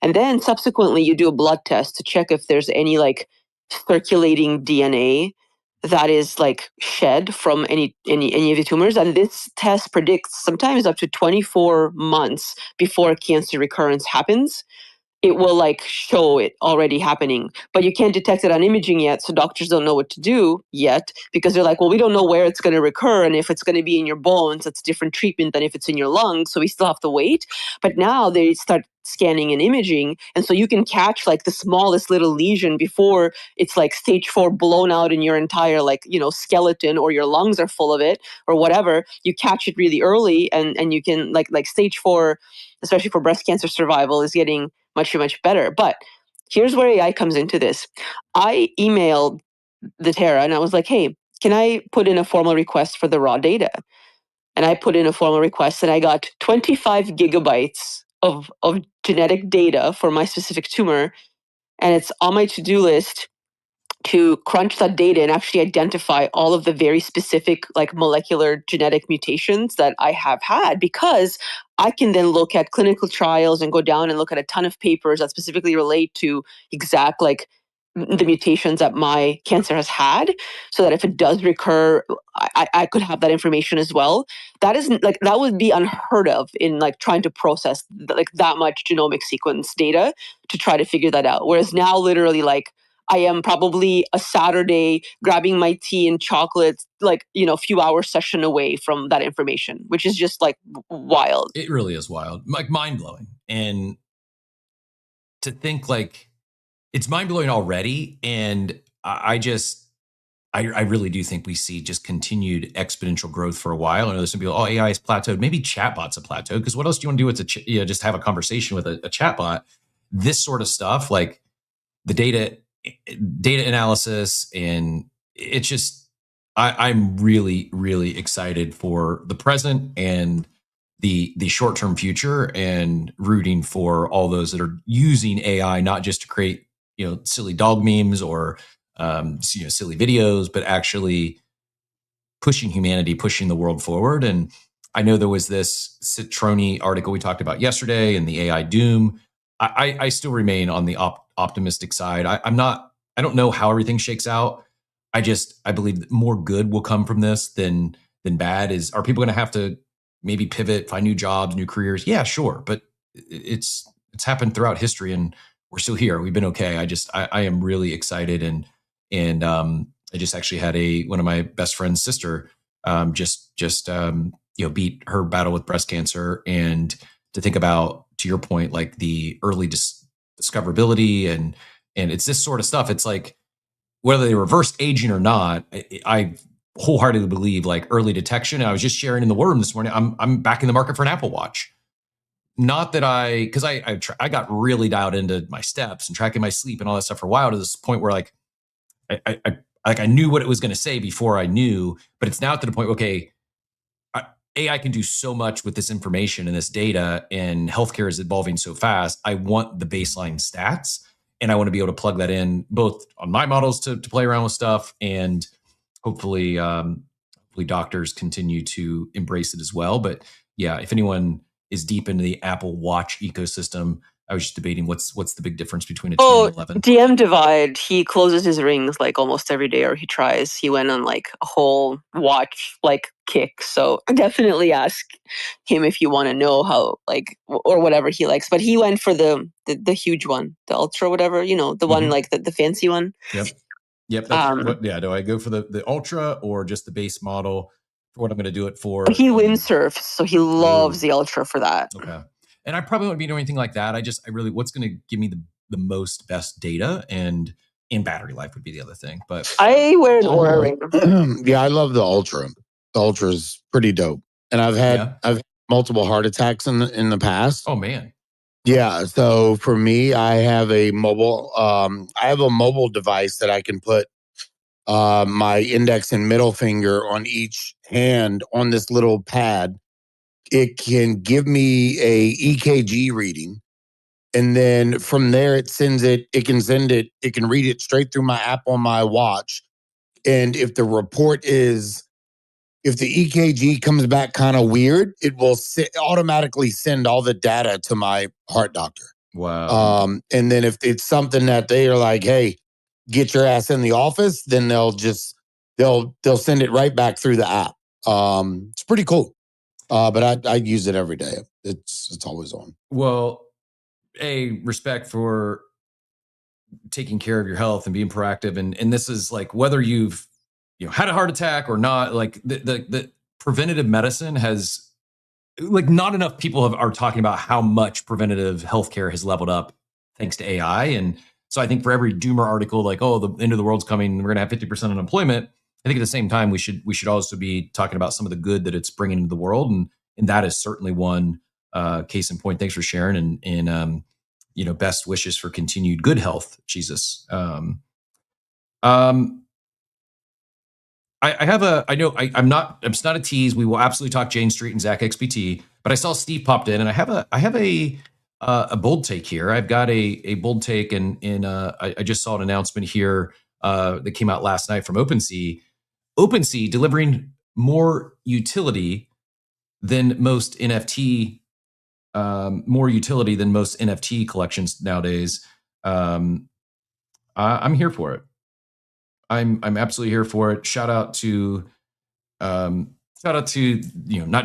And then subsequently you do a blood test to check if there's any like circulating DNA that is like shed from any of the tumors. And this test predicts sometimes up to 24 months before cancer recurrence happens. It will like show it already happening, but you can't detect it on imaging yet. So doctors don't know what to do yet, because they're like, well, we don't know where it's going to recur. And if it's going to be in your bones, that's different treatment than if it's in your lungs. So we still have to wait. But now they start scanning and imaging. And so you can catch like the smallest little lesion before it's like stage 4 blown out in your entire like, skeleton, or your lungs are full of it or whatever. You catch it really early, and you can like stage 4, especially for breast cancer survival, is getting much, much better. But here's where AI comes into this. I emailed the Terra and I was like, hey, can I put in a formal request for the raw data? And I put in a formal request and I got 25 gigabytes of genetic data for my specific tumor. And it's on my to-do list to crunch that data and actually identify all of the very specific like molecular genetic mutations that I have had, because I can then look at clinical trials and go down and look at a ton of papers that specifically relate to exact like the mutations that my cancer has had, so that if it does recur, I could have that information as well. That isn't like, that would be unheard of in like trying to process like that much genomic sequence data to try to figure that out. Whereas now literally like I am probably a Saturday grabbing my tea and chocolates, like, few hour session away from that information, which is just like wild. It really is wild, like mind blowing. And to think like it's mind blowing already. And I really do think we see just continued exponential growth for a while. I know there's some people, AI is plateaued. Maybe chatbots have plateaued, because what else do you want to do with just have a conversation with a chatbot? This sort of stuff, like the data analysis, and it's just I'm really, really excited for the present and the short-term future, and rooting for all those that are using AI not just to create silly dog memes or silly videos, but actually pushing humanity, pushing the world forward. And I know there was this Citroni article we talked about yesterday, and the AI doom. I still remain on the optimistic side. I don't know how everything shakes out. I believe that more good will come from this than bad. Are people going to have to maybe pivot, find new jobs, new careers? Yeah, sure. But it's happened throughout history, and we're still here. We've been okay. I am really excited. And I just actually had one of my best friend's sister beat her battle with breast cancer. And to think about, to your point, like the early discoverability and it's this sort of stuff. It's like, whether they reverse aging or not, I wholeheartedly believe like early detection. I was just sharing in the war room this morning, I'm back in the market for an Apple Watch. Not that because I got really dialed into my steps and tracking my sleep and all that stuff for a while, to this point where like I knew what it was going to say before I knew, but it's now to the point, okay, AI can do so much with this information and this data, and healthcare is evolving so fast. I want the baseline stats, and I want to be able to plug that in both on my models to play around with stuff, and hopefully doctors continue to embrace it as well. But yeah, if anyone is deep into the Apple Watch ecosystem, I was just debating what's the big difference between a 10 and 11. DM Divide, he closes his rings like almost every day, or he tries. He went on like a whole watch like kick. So definitely ask him if you want to know how, like, or whatever he likes. But he went for the huge one, the Ultra, whatever, the one like the fancy one. Yep. That's do I go for the Ultra or just the base model for what I'm going to do it for? He windsurfs, so he loves the Ultra for that. Okay. And I probably won't be doing anything like that. I really, what's going to give me the most best data, and battery life would be the other thing. But I wear an Oura Ring. Yeah, I love the Ultra. The Ultra is pretty dope. And I've had multiple heart attacks in the past. Oh man. Yeah. So for me, I have a mobile device that I can put my index and middle finger on each hand on this little pad. It can give me a EKG reading. And then from there, it can read it straight through my app on my watch. And if the EKG comes back kind of weird, it will automatically send all the data to my heart doctor. Wow. And then if it's something that they are like, hey, get your ass in the office, then they'll send it right back through the app. It's pretty cool. But I use it every day. It's always on. Well, respect for taking care of your health and being proactive. And this is like, whether you've had a heart attack or not, like the preventative medicine has, like, not enough people are talking about how much preventative healthcare has leveled up thanks to AI. And so I think for every doomer article, like, oh, the end of the world's coming, we're going to have 50% unemployment, I think at the same time, we should also be talking about some of the good that it's bringing into the world. And that is certainly one case in point. Thanks for sharing. And best wishes for continued good health. Jesus. I'm not a tease. We will absolutely talk Jane Street and ZachXBT, but I saw Steve popped in, and I have a bold take here. I've got a bold take, and I just saw an announcement here that came out last night from OpenSea. OpenSea delivering more utility than most NFT collections nowadays. I'm here for it. I'm absolutely here for it. Shout out to not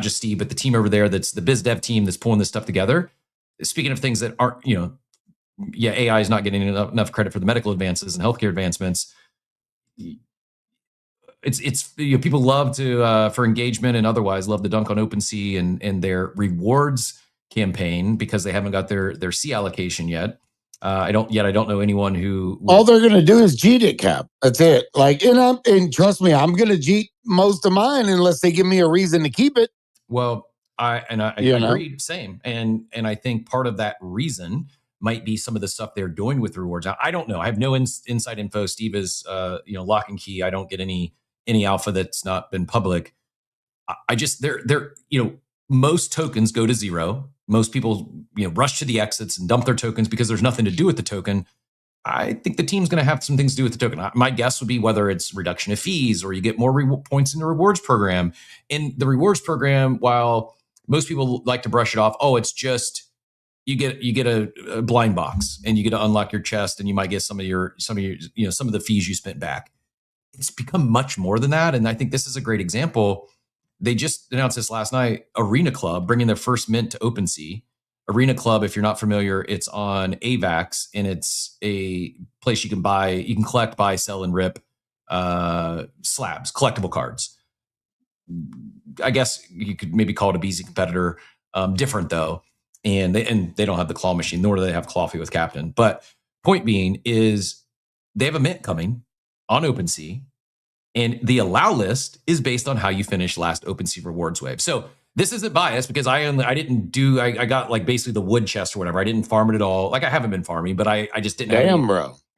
just Steve, but the team over there. That's the biz dev team that's pulling this stuff together. Speaking of things that aren't, AI is not getting enough credit for the medical advances and healthcare advancements. It's people love to for engagement and otherwise love to dunk on OpenSea and their rewards campaign because they haven't got their C allocation yet. I don't know anyone who. All they're going to do is cheat it, Cap. That's it. Like, and trust me, I'm going to cheat most of mine unless they give me a reason to keep it. Well, I agree. Same. And I think part of that reason might be some of the stuff they're doing with rewards. I don't know. I have no inside info. Steve is, lock and key. I don't get any alpha that's not been public. I just, they're most tokens go to zero. Most people, rush to the exits and dump their tokens because there's nothing to do with the token. I think the team's going to have some things to do with the token. My guess would be whether it's reduction of fees or you get more points in the rewards program. In the rewards program, while most people like to brush it off, it's just you get a blind box and you get to unlock your chest and you might get some of the fees you spent back. It's become much more than that, and I think this is a great example. They just announced this last night, Arena Club, bringing their first mint to OpenSea. Arena Club, if you're not familiar, it's on AVAX, and it's a place you can collect, buy, sell, and rip slabs, collectible cards. I guess you could maybe call it a BZ competitor. Different, though. And they don't have the claw machine, nor do they have Clawfee with Captain. But point being is they have a mint coming on OpenSea. And the allow list is based on how you finish last OpenSea rewards wave. So this isn't biased because I got like basically the wood chest or whatever. I didn't farm it at all. Like I haven't been farming, but I just didn't I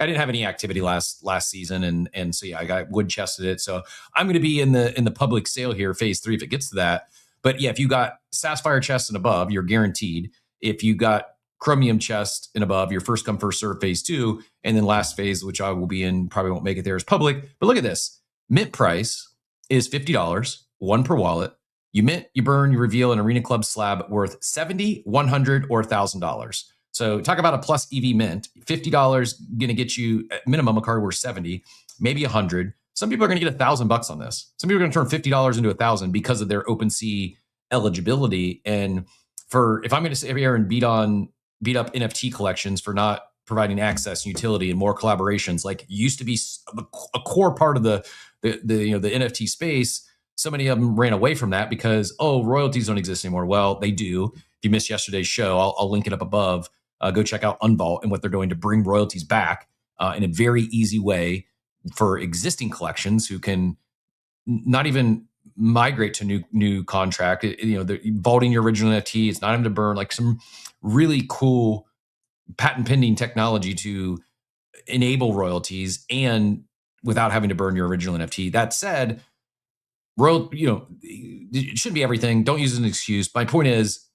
didn't have any activity last season. And so yeah, I got wood chested it. So I'm going to be in the public sale here, phase 3, if it gets to that. But yeah, if you got Sapphire chest and above, you're guaranteed. If you got Chromium chest and above, your first come, first serve phase 2. And then last phase, which I will be in, probably won't make it there, is public. But look at this. Mint price is $50, one per wallet. You mint, you burn, you reveal an Arena Club slab worth $70, $100, or $1,000. So talk about a plus EV mint. $50 going to get you at minimum a card worth $70, maybe $100. Some people are going to get $1,000 on this. Some people are going to turn $50 into $1,000 because of their OpenSea eligibility. And if I'm going to sit here and beat up NFT collections for not providing access and utility and more collaborations, like used to be a core part of the NFT space, so many of them ran away from that because royalties don't exist anymore. Well, they do. If you missed yesterday's show, I'll link it up above. Go check out Unvault and what they're doing to bring royalties back in a very easy way for existing collections who can not even migrate to new contract. They're vaulting your original NFT. It's not having to burn, like some really cool patent pending technology to enable royalties and without having to burn your original NFT. That said, it shouldn't be everything. Don't use it as an excuse. My point is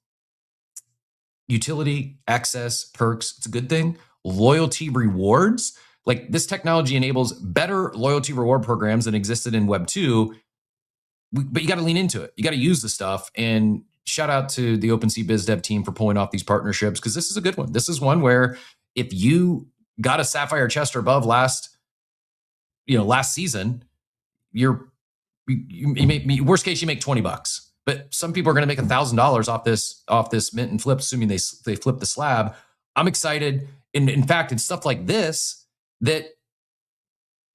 utility, access, perks, it's a good thing. Loyalty rewards, like this technology enables better loyalty reward programs than existed in Web 2, but you got to lean into it. You got to use the stuff. And shout out to the OpenSea Biz Dev team for pulling off these partnerships, because this is a good one. This is one where if you got a Sapphire chest or above last season, you worst case, you make $20. But some people are going to make $1,000 off this mint and flip, assuming they flip the slab. I'm excited. And in fact, it's stuff like this that,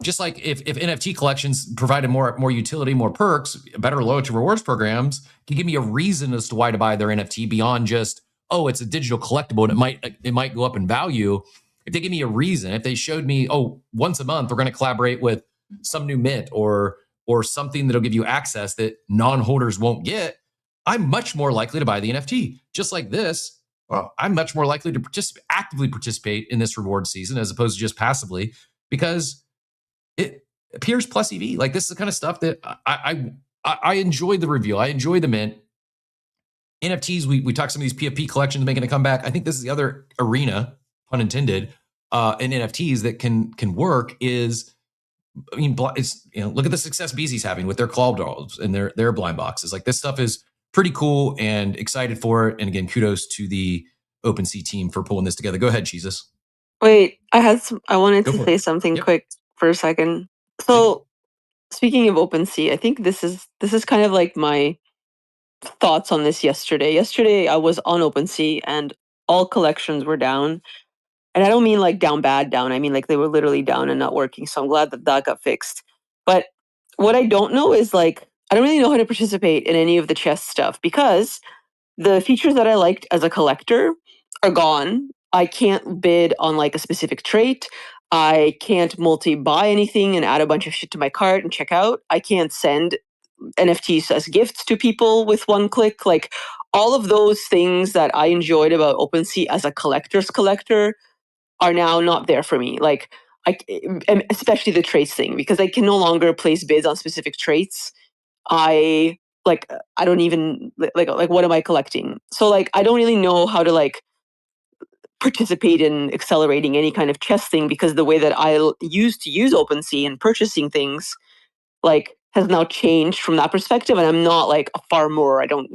just like if NFT collections provided more utility, more perks, better loyalty rewards programs, can give me a reason as to why to buy their NFT beyond just, oh, it's a digital collectible and it might go up in value. If they give me a reason, if they showed me, oh, once a month we're going to collaborate with some new mint or something that'll give you access that non-holders won't get, I'm much more likely to buy the NFT. Just like this, I'm much more likely to actively participate in this reward season as opposed to just passively, because it appears plus EV. Like, this is the kind of stuff that I enjoyed the reveal. I enjoyed the mint. NFTs, we talked some of these PFP collections making a comeback. I think this is the other arena, pun intended, in NFTs that can work is, look at the success Beezy's having with their claw dolls and their blind boxes. Like, this stuff is pretty cool and excited for it. And again, kudos to the OpenSea team for pulling this together. Go ahead, Jesus. Wait, I wanted to say something quick for a second. So, speaking of OpenSea, I think this is kind of like my thoughts on this yesterday. Yesterday, I was on OpenSea and all collections were down. And I don't mean like down bad down. I mean like they were literally down and not working. So I'm glad that got fixed. But what I don't know is, like, I don't really know how to participate in any of the chest stuff, because the features that I liked as a collector are gone. I can't bid on like a specific trait. I can't multi-buy anything and add a bunch of shit to my cart and check out. I can't send NFTs as gifts to people with one click. Like, all of those things that I enjoyed about OpenSea as a collector's collector are now not there for me. Like, especially the traits thing, because I can no longer place bids on specific traits. I don't even like what am I collecting? So like, I don't really know how to like participate in accelerating any kind of chess thing, because the way that I used to use OpenSea and purchasing things like has now changed from that perspective, and I'm not like a farmer. I'm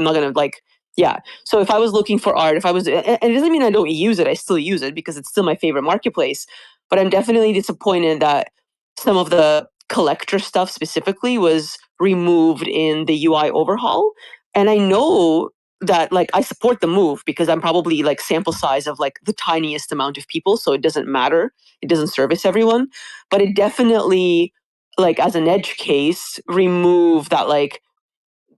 not gonna like, yeah. So if I was looking for art, and it doesn't mean I don't use it, I still use it because it's still my favorite marketplace. But I'm definitely disappointed that some of the collector stuff specifically was removed in the UI overhaul. And I know that like I support the move because I'm probably like sample size of like the tiniest amount of people, so it doesn't matter. It doesn't service everyone, but it definitely, like, as an edge case, remove that like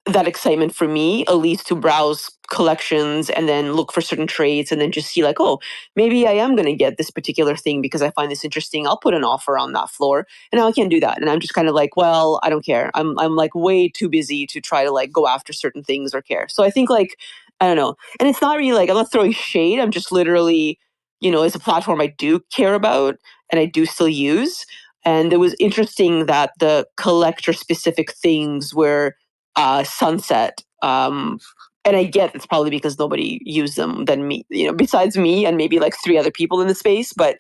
that excitement for me, at least to browse collections and then look for certain traits and then just see like, oh, maybe I am going to get this particular thing because I find this interesting. I'll put an offer on that floor. And now I can't do that. And I'm just kind of like, well, I don't care. I'm like way too busy to try to like go after certain things or care. So I think like, I don't know. And it's not really like, I'm not throwing shade. I'm just literally, it's a platform I do care about and I do still use. And it was interesting that the collector specific things were sunset. And I get it's probably because nobody used them than me, besides me and maybe like 3 other people in the space. But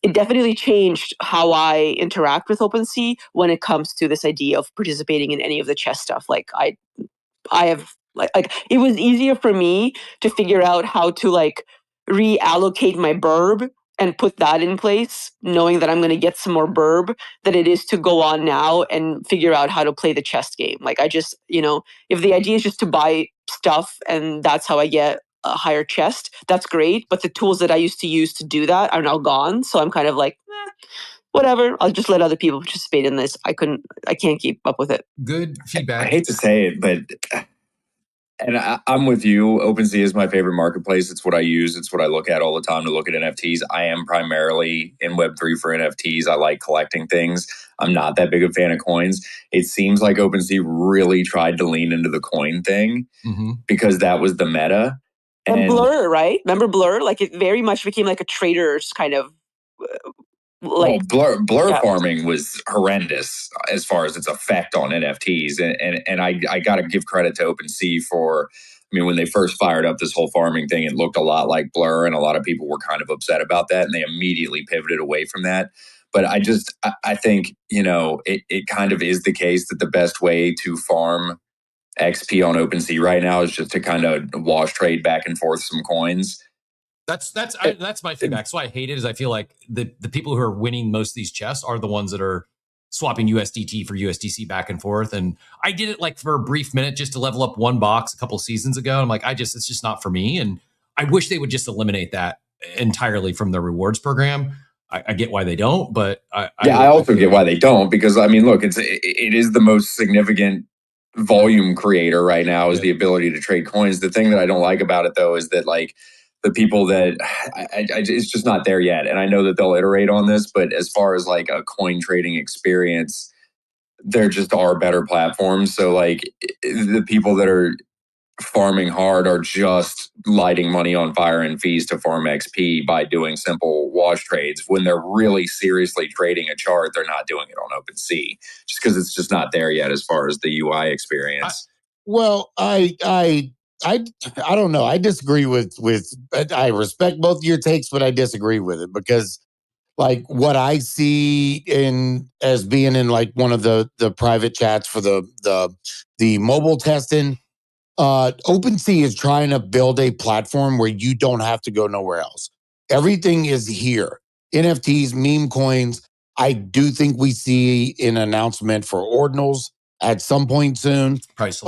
it definitely changed how I interact with OpenSea when it comes to this idea of participating in any of the chess stuff. Like I have like it was easier for me to figure out how to like reallocate my burb and put that in place, knowing that I'm going to get some more burb, than it is to go on now and figure out how to play the chess game. Like I just, if the idea is just to buy stuff and that's how I get a higher chest, that's great. But the tools that I used to use to do that are now gone. So I'm kind of like, whatever. I'll just let other people participate in this. I can't keep up with it. Good feedback. I hate to say it, but and I'm with you. OpenSea is my favorite marketplace. It's what I use. It's what I look at all the time to look at NFTs. I am primarily in Web3 for NFTs. I like collecting things. I'm not that big a fan of coins. It seems like OpenSea really tried to lean into the coin thing because that was the meta. And Blur, right? Remember Blur? Like it very much became like a trader's kind of Like, blur yeah. farming was horrendous as far as its effect on NFTs, and I got to give credit to OpenSea for. I mean, when they first fired up this whole farming thing, it looked a lot like Blur, and a lot of people were kind of upset about that, and they immediately pivoted away from that. But I think, it kind of is the case that the best way to farm XP on OpenSea right now is just to kind of wash trade back and forth some coins. That's my feedback. So I hate it. Is I feel like the people who are winning most of these chests are the ones that are swapping USDT for USDC back and forth. And I did it like for a brief minute just to level up one box a couple seasons ago. I'm like, it's just not for me. And I wish they would just eliminate that entirely from the rewards program. I get why they don't, but I also get why they don't, because I mean, look, it is the most significant volume creator right now is the ability to trade coins. The thing that I don't like about it though is that like the people that it's just not there yet. And I know that they'll iterate on this, but as far as like a coin trading experience, there just are better platforms. So like the people that are farming hard are just lighting money on fire and fees to farm XP by doing simple wash trades. When they're really seriously trading a chart, they're not doing it on OpenSea just because it's just not there yet as far as the UI experience. I don't know. I disagree with I respect both of your takes, but I disagree with it because like what I see as being in like one of the private chats for the mobile testing, OpenSea is trying to build a platform where you don't have to go nowhere else. Everything is here. NFTs, meme coins. I do think we see an announcement for ordinals at some point soon. Price.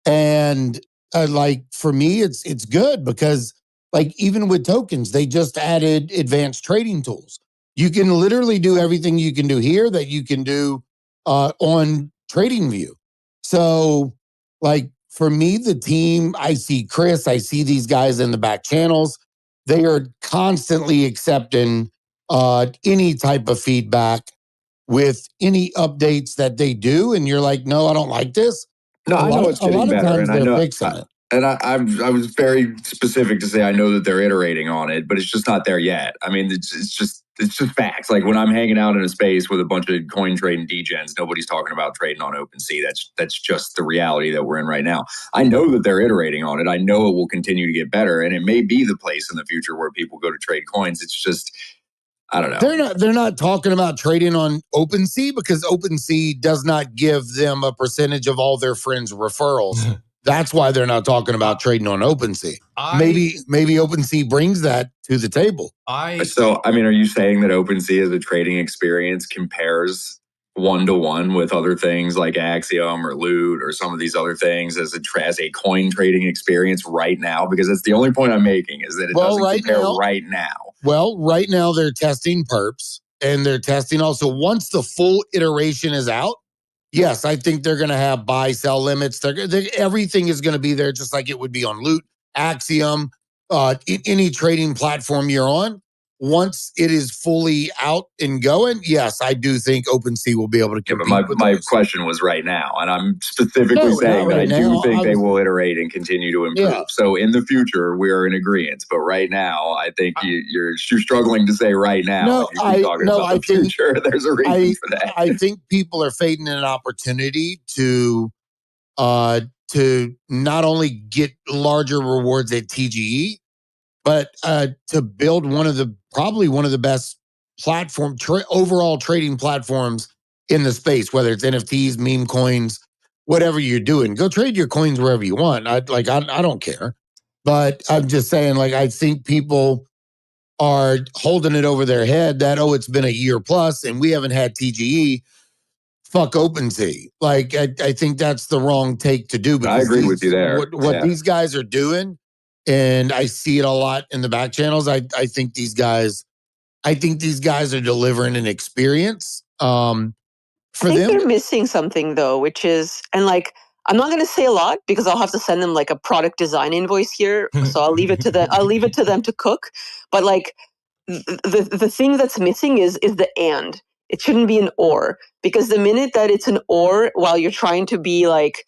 And like for me, it's good because like even with tokens, they just added advanced trading tools. You can literally do everything you can do here that you can do on TradingView. So like for me, the team, I see Chris, I see these guys in the back channels. They are constantly accepting any type of feedback with any updates that they do. And you're like, no, I don't like this. No, I know it's getting better, and I know fixing it. And I was very specific to say I know that they're iterating on it, but it's just not there yet. I mean, it's just facts. Like when I'm hanging out in a space with a bunch of coin trading degens, nobody's talking about trading on OpenSea. That's just the reality that we're in right now. I know that they're iterating on it. I know it will continue to get better, and it may be the place in the future where people go to trade coins. It's just, I don't know. They're not talking about trading on OpenSea because OpenSea does not give them a percentage of all their friends' referrals. That's why they're not talking about trading on OpenSea. Maybe OpenSea brings that to the table. So, I mean, are you saying that OpenSea as a trading experience compares one-to-one with other things like Axiom or Loot or some of these other things as a coin trading experience right now? Because that's the only point I'm making is that it doesn't compare right now. Well, right now they're testing perps and they're testing also once the full iteration is out. Yes, I think they're going to have buy, sell limits. Everything is going to be there just like it would be on Loot, Axiom, any trading platform you're on. Once it is fully out and going, yes, I do think OpenSea will be able to compete. Yeah, but my question was right now, and I'm specifically saying that I do think they will iterate and continue to improve. Yeah. So in the future, we are in agreement. But right now, I think you're struggling to say right now. No, I think there's a reason for that. I think people are fading an opportunity to not only get larger rewards at TGE, but to build probably one of the best overall trading platforms in the space, whether it's NFTs, meme coins, whatever you're doing. Go trade your coins wherever you want. I don't care. But I'm just saying, like, I think people are holding it over their head that, it's been a year plus and we haven't had TGE. Fuck OpenSea. Like, I think that's the wrong take to do. I agree with you there. What these guys are doing, and I see it a lot in the back channels. I think these guys are delivering an experience. I think they're missing something though, which is, and like, I'm not going to say a lot because I'll have to send them like a product design invoice here. So I'll leave it to them. I'll leave it to them to cook. But like the thing that's missing is the and. It shouldn't be an or, because the minute that it's an or, while you're trying to be like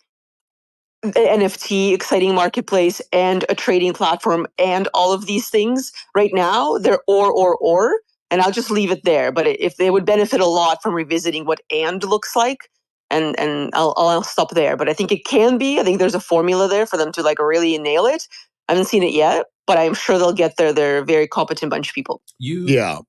an NFT, exciting marketplace, and a trading platform, and all of these things, right now they're or. and I'll just leave it there. But if they would benefit a lot from revisiting what and looks like, and I'll stop there. But I think it can be. I think there's a formula there for them to like really nail it. I haven't seen it yet, but I'm sure they'll get there. They're a very competent bunch of people. You forgot.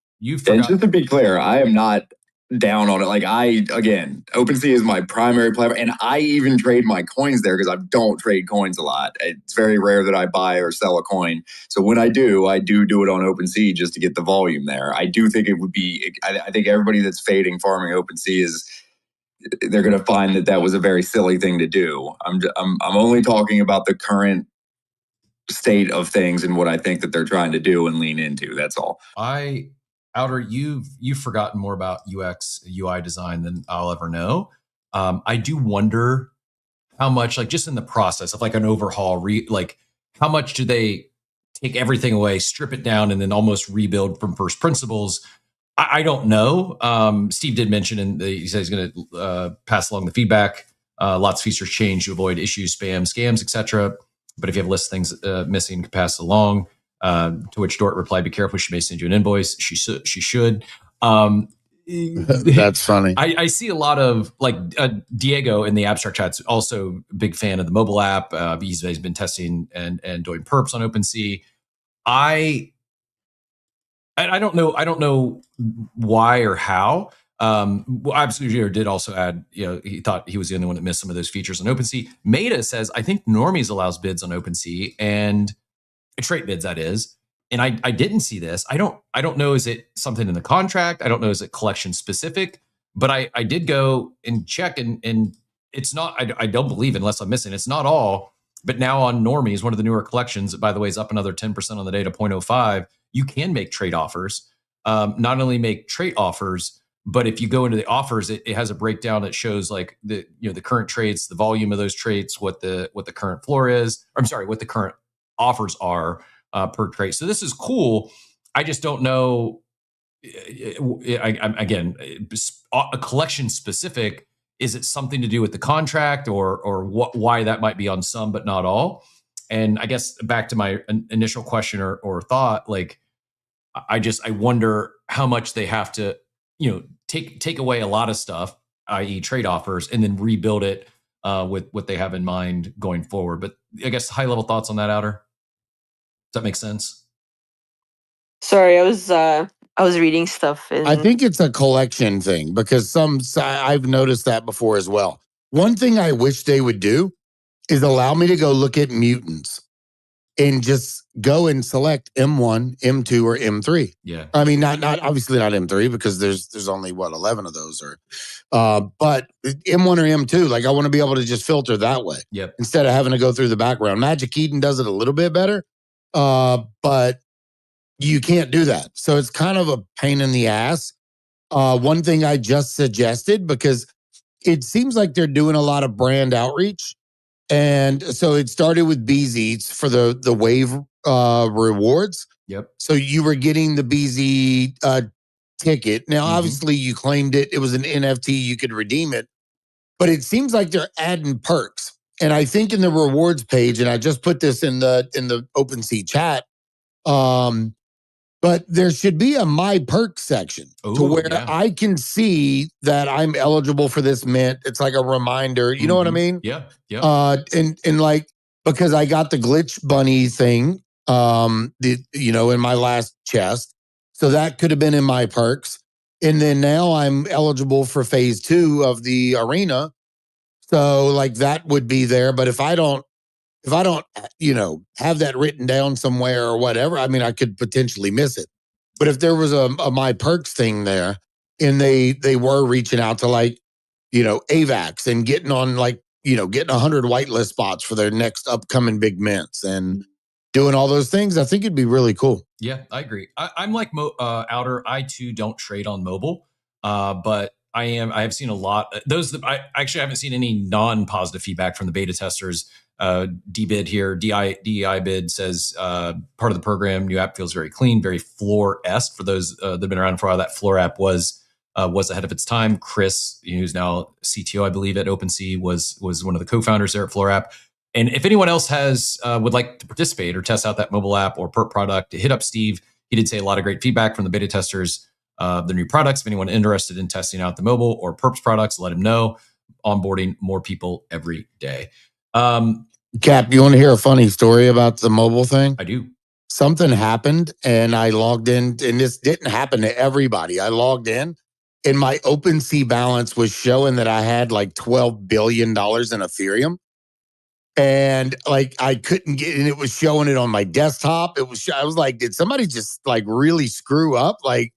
And just to be clear, I am not down on it. Like OpenSea is my primary platform, and I even trade my coins there because I don't trade coins a lot. It's very rare that I buy or sell a coin. So when I do it on OpenSea just to get the volume there. I do think it would be. I think everybody that's fading farming OpenSea they're going to find that was a very silly thing to do. I'm only talking about the current state of things and what I think that they're trying to do and lean into. That's all. Outer, you've forgotten more about UX UI design than I'll ever know. I do wonder how much, like just in the process of like an overhaul, like how much do they take everything away, strip it down, and then almost rebuild from first principles? I don't know. Steve did mention, he said he's going to pass along the feedback. Lots of features change to avoid issues, spam, scams, etc. But if you have a list of things missing, you can pass it along. To which Dort replied, "Be careful. She may send you an invoice. She should." That's funny. I see a lot of like Diego in the abstract chat's also a big fan of the mobile app. He's been testing and doing perps on OpenSea. I don't know. I don't know why or how. Absolutely did also add, he thought he was the only one that missed some of those features on OpenSea. Meta says, I think Normies allows bids on OpenSea and trait bids, that is. And I didn't see this. I don't know. Is it something in the contract? I don't know. Is it collection specific? But I did go and check and it's not, I don't believe, unless I'm missing, it's not all. But now on Normies, one of the newer collections, by the way, is up another 10% on the day to 0.05. You can make trait offers. Not only make trait offers, but if you go into the offers, it has a breakdown that shows like the current traits, the volume of those traits, what the current floor is. Or, I'm sorry, what the current offers are per trait. So this is cool. I just don't know. Again, a collection specific. Is it something to do with the contract or why that might be on some but not all? And I guess back to my initial question or thought, like I wonder how much they have to, take away a lot of stuff, i.e. trade offers, and then rebuild it with what they have in mind going forward. But I guess high level thoughts on that, Outer? Does that make sense? Sorry, I was reading stuff. I think it's a collection thing because I've noticed that before as well. One thing I wish they would do is allow me to go look at mutants and just go and select M1, M2, or M3. Yeah. I mean, not obviously not M3 because there's only 11 of those but M1 or M2, like I want to be able to just filter that way. Yep. Instead of having to go through the background. Magic Eden does it a little bit better. But you can't do that. So it's kind of a pain in the ass. One thing I just suggested, because it seems like they're doing a lot of brand outreach. And so it started with BZ for the wave rewards. Yep. So you were getting the BZ ticket. Now, obviously you claimed it. It was an NFT. You could redeem it. But it seems like they're adding perks. And I think in the rewards page, and I just put this in the OpenSea chat, but there should be a My Perks section to where I can see that I'm eligible for this mint. It's like a reminder. You know what I mean? Yeah. Yeah. And like, because I got the glitch bunny thing, in my last chest. So that could have been in My Perks. And then now I'm eligible for phase 2 of the arena. So like that would be there. But if I don't, have that written down somewhere or whatever, I mean, I could potentially miss it. But if there was a My Perks thing there and they were reaching out to like, AVAX and getting on like, getting 100 whitelist spots for their next upcoming big mints and doing all those things, I think it'd be really cool. Yeah, I agree. I'm like Outer. I too don't trade on mobile, but I have seen a lot. Those that I actually haven't seen any non-positive feedback from the beta testers. DBid here, DEI bid says part of the program, new app feels very clean, very floor-esque. For those that have been around for a while, that floor app was ahead of its time. Chris, who's now CTO, I believe, at OpenSea, was one of the co-founders there at Floor App. And if anyone else would like to participate or test out that mobile app or perp product, hit up Steve. He did say a lot of great feedback from the beta testers. their new products. If anyone interested in testing out the mobile or perps products, let them know. Onboarding more people every day. Cap, you want to hear a funny story about the mobile thing? I do. Something happened and I logged in, and this didn't happen to everybody. I logged in and my OpenSea balance was showing that I had like $12 billion in Ethereum. And like I couldn't get, and it was showing it on my desktop. I was like, did somebody just like really screw up? Like,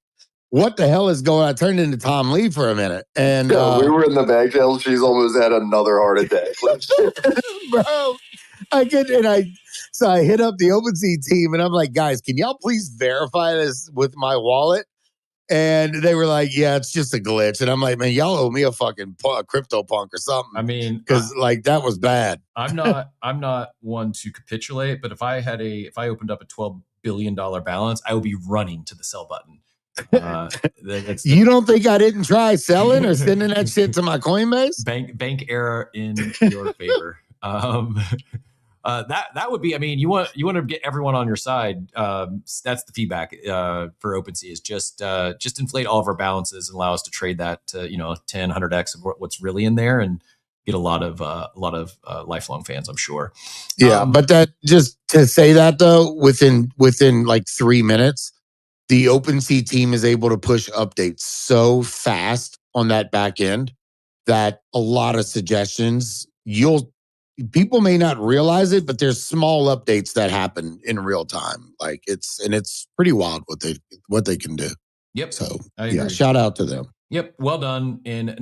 what the hell is going on? I turned into Tom Lee for a minute. And we were in the back channel. She's almost had another heart attack. Bro, so I hit up the OpenSea team and I'm like, guys, can y'all please verify this with my wallet? And they were like, yeah, it's just a glitch. And I'm like, man, y'all owe me a fucking crypto punk or something. I mean, because like that was bad. I'm not one to capitulate, but if I opened up a $12 billion balance, I would be running to the sell button. You don't think I didn't try selling or sending that shit to my Coinbase? Bank error in your favor. That would be. I mean, you want to get everyone on your side. That's the feedback for OpenSea is just inflate all of our balances and allow us to trade that to 10, 100x of what's really in there and get a lot of lifelong fans, I'm sure. Yeah, but that just to say that though, within like 3 minutes, the OpenSea team is able to push updates so fast on that back end that a lot of suggestions people may not realize it, but there's small updates that happen in real time. Like it's pretty wild what they can do. Yep. So yeah, shout out to them. Yep. Well done. And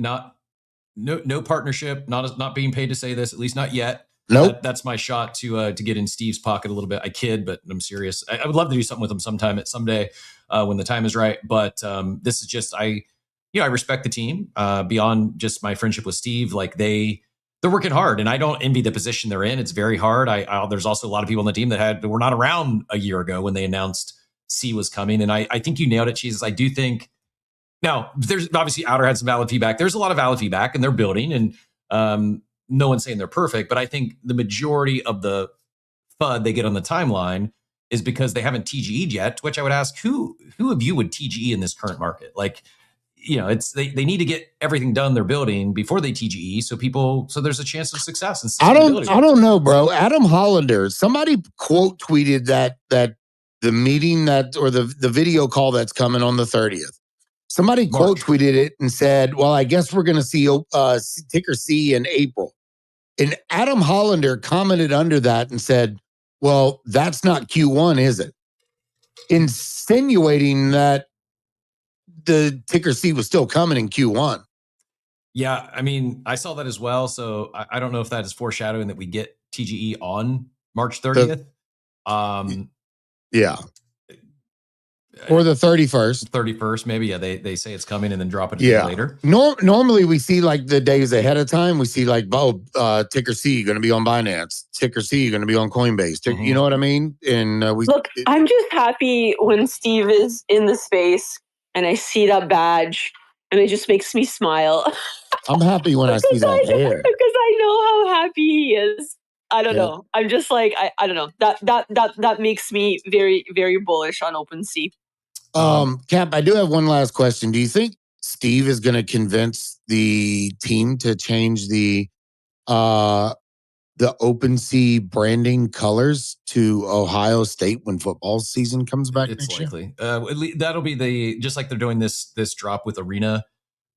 no partnership, not being paid to say this, at least not yet. Nope. That's my shot to get in Steve's pocket a little bit. I kid, but I'm serious. I would love to do something with him someday when the time is right. But this is just I respect the team beyond just my friendship with Steve. Like they're working hard, and I don't envy the position they're in. It's very hard. There's also a lot of people on the team that were not around a year ago when they announced C was coming, and I think you nailed it, Jesus. I do think. Now, there's obviously Outer had some valid feedback. There's a lot of valid feedback, and they're building, and no one's saying they're perfect, but I think the majority of the FUD they get on the timeline is because they haven't TGE'd yet, which I would ask, who of you would TGE in this current market? Like, it's they need to get everything done they're building before they TGE, so there's a chance of success. And I don't know, bro. Adam Hollander, somebody quote tweeted that the meeting or the video call that's coming on the 30th. Somebody quote tweeted it and said, well, I guess we're going to see ticker C in April. And Adam Hollander commented under that and said, well, that's not Q1, is it? Insinuating that the ticker C was still coming in Q1. Yeah, I mean, I saw that as well. So I don't know if that is foreshadowing that we get TGE on March 30th. Yeah. Or the 31st. 31st, maybe. Yeah, they say it's coming and then drop it a day later. Normally we see like the days ahead of time. We see like, ticker C going to be on Binance. Ticker C going to be on Coinbase. You know what I mean? And look, I'm just happy when Steve is in the space and I see that badge and it just makes me smile. I'm happy when I see that hair. Because I know how happy he is. I don't know. I'm just like, I don't know. That makes me very, very bullish on OpenSea. Cap, I do have one last question. Do you think Steve is going to convince the team to change the OpenSea branding colors to Ohio State when football season comes back? It's likely. That'll be just like they're doing this drop with Arena.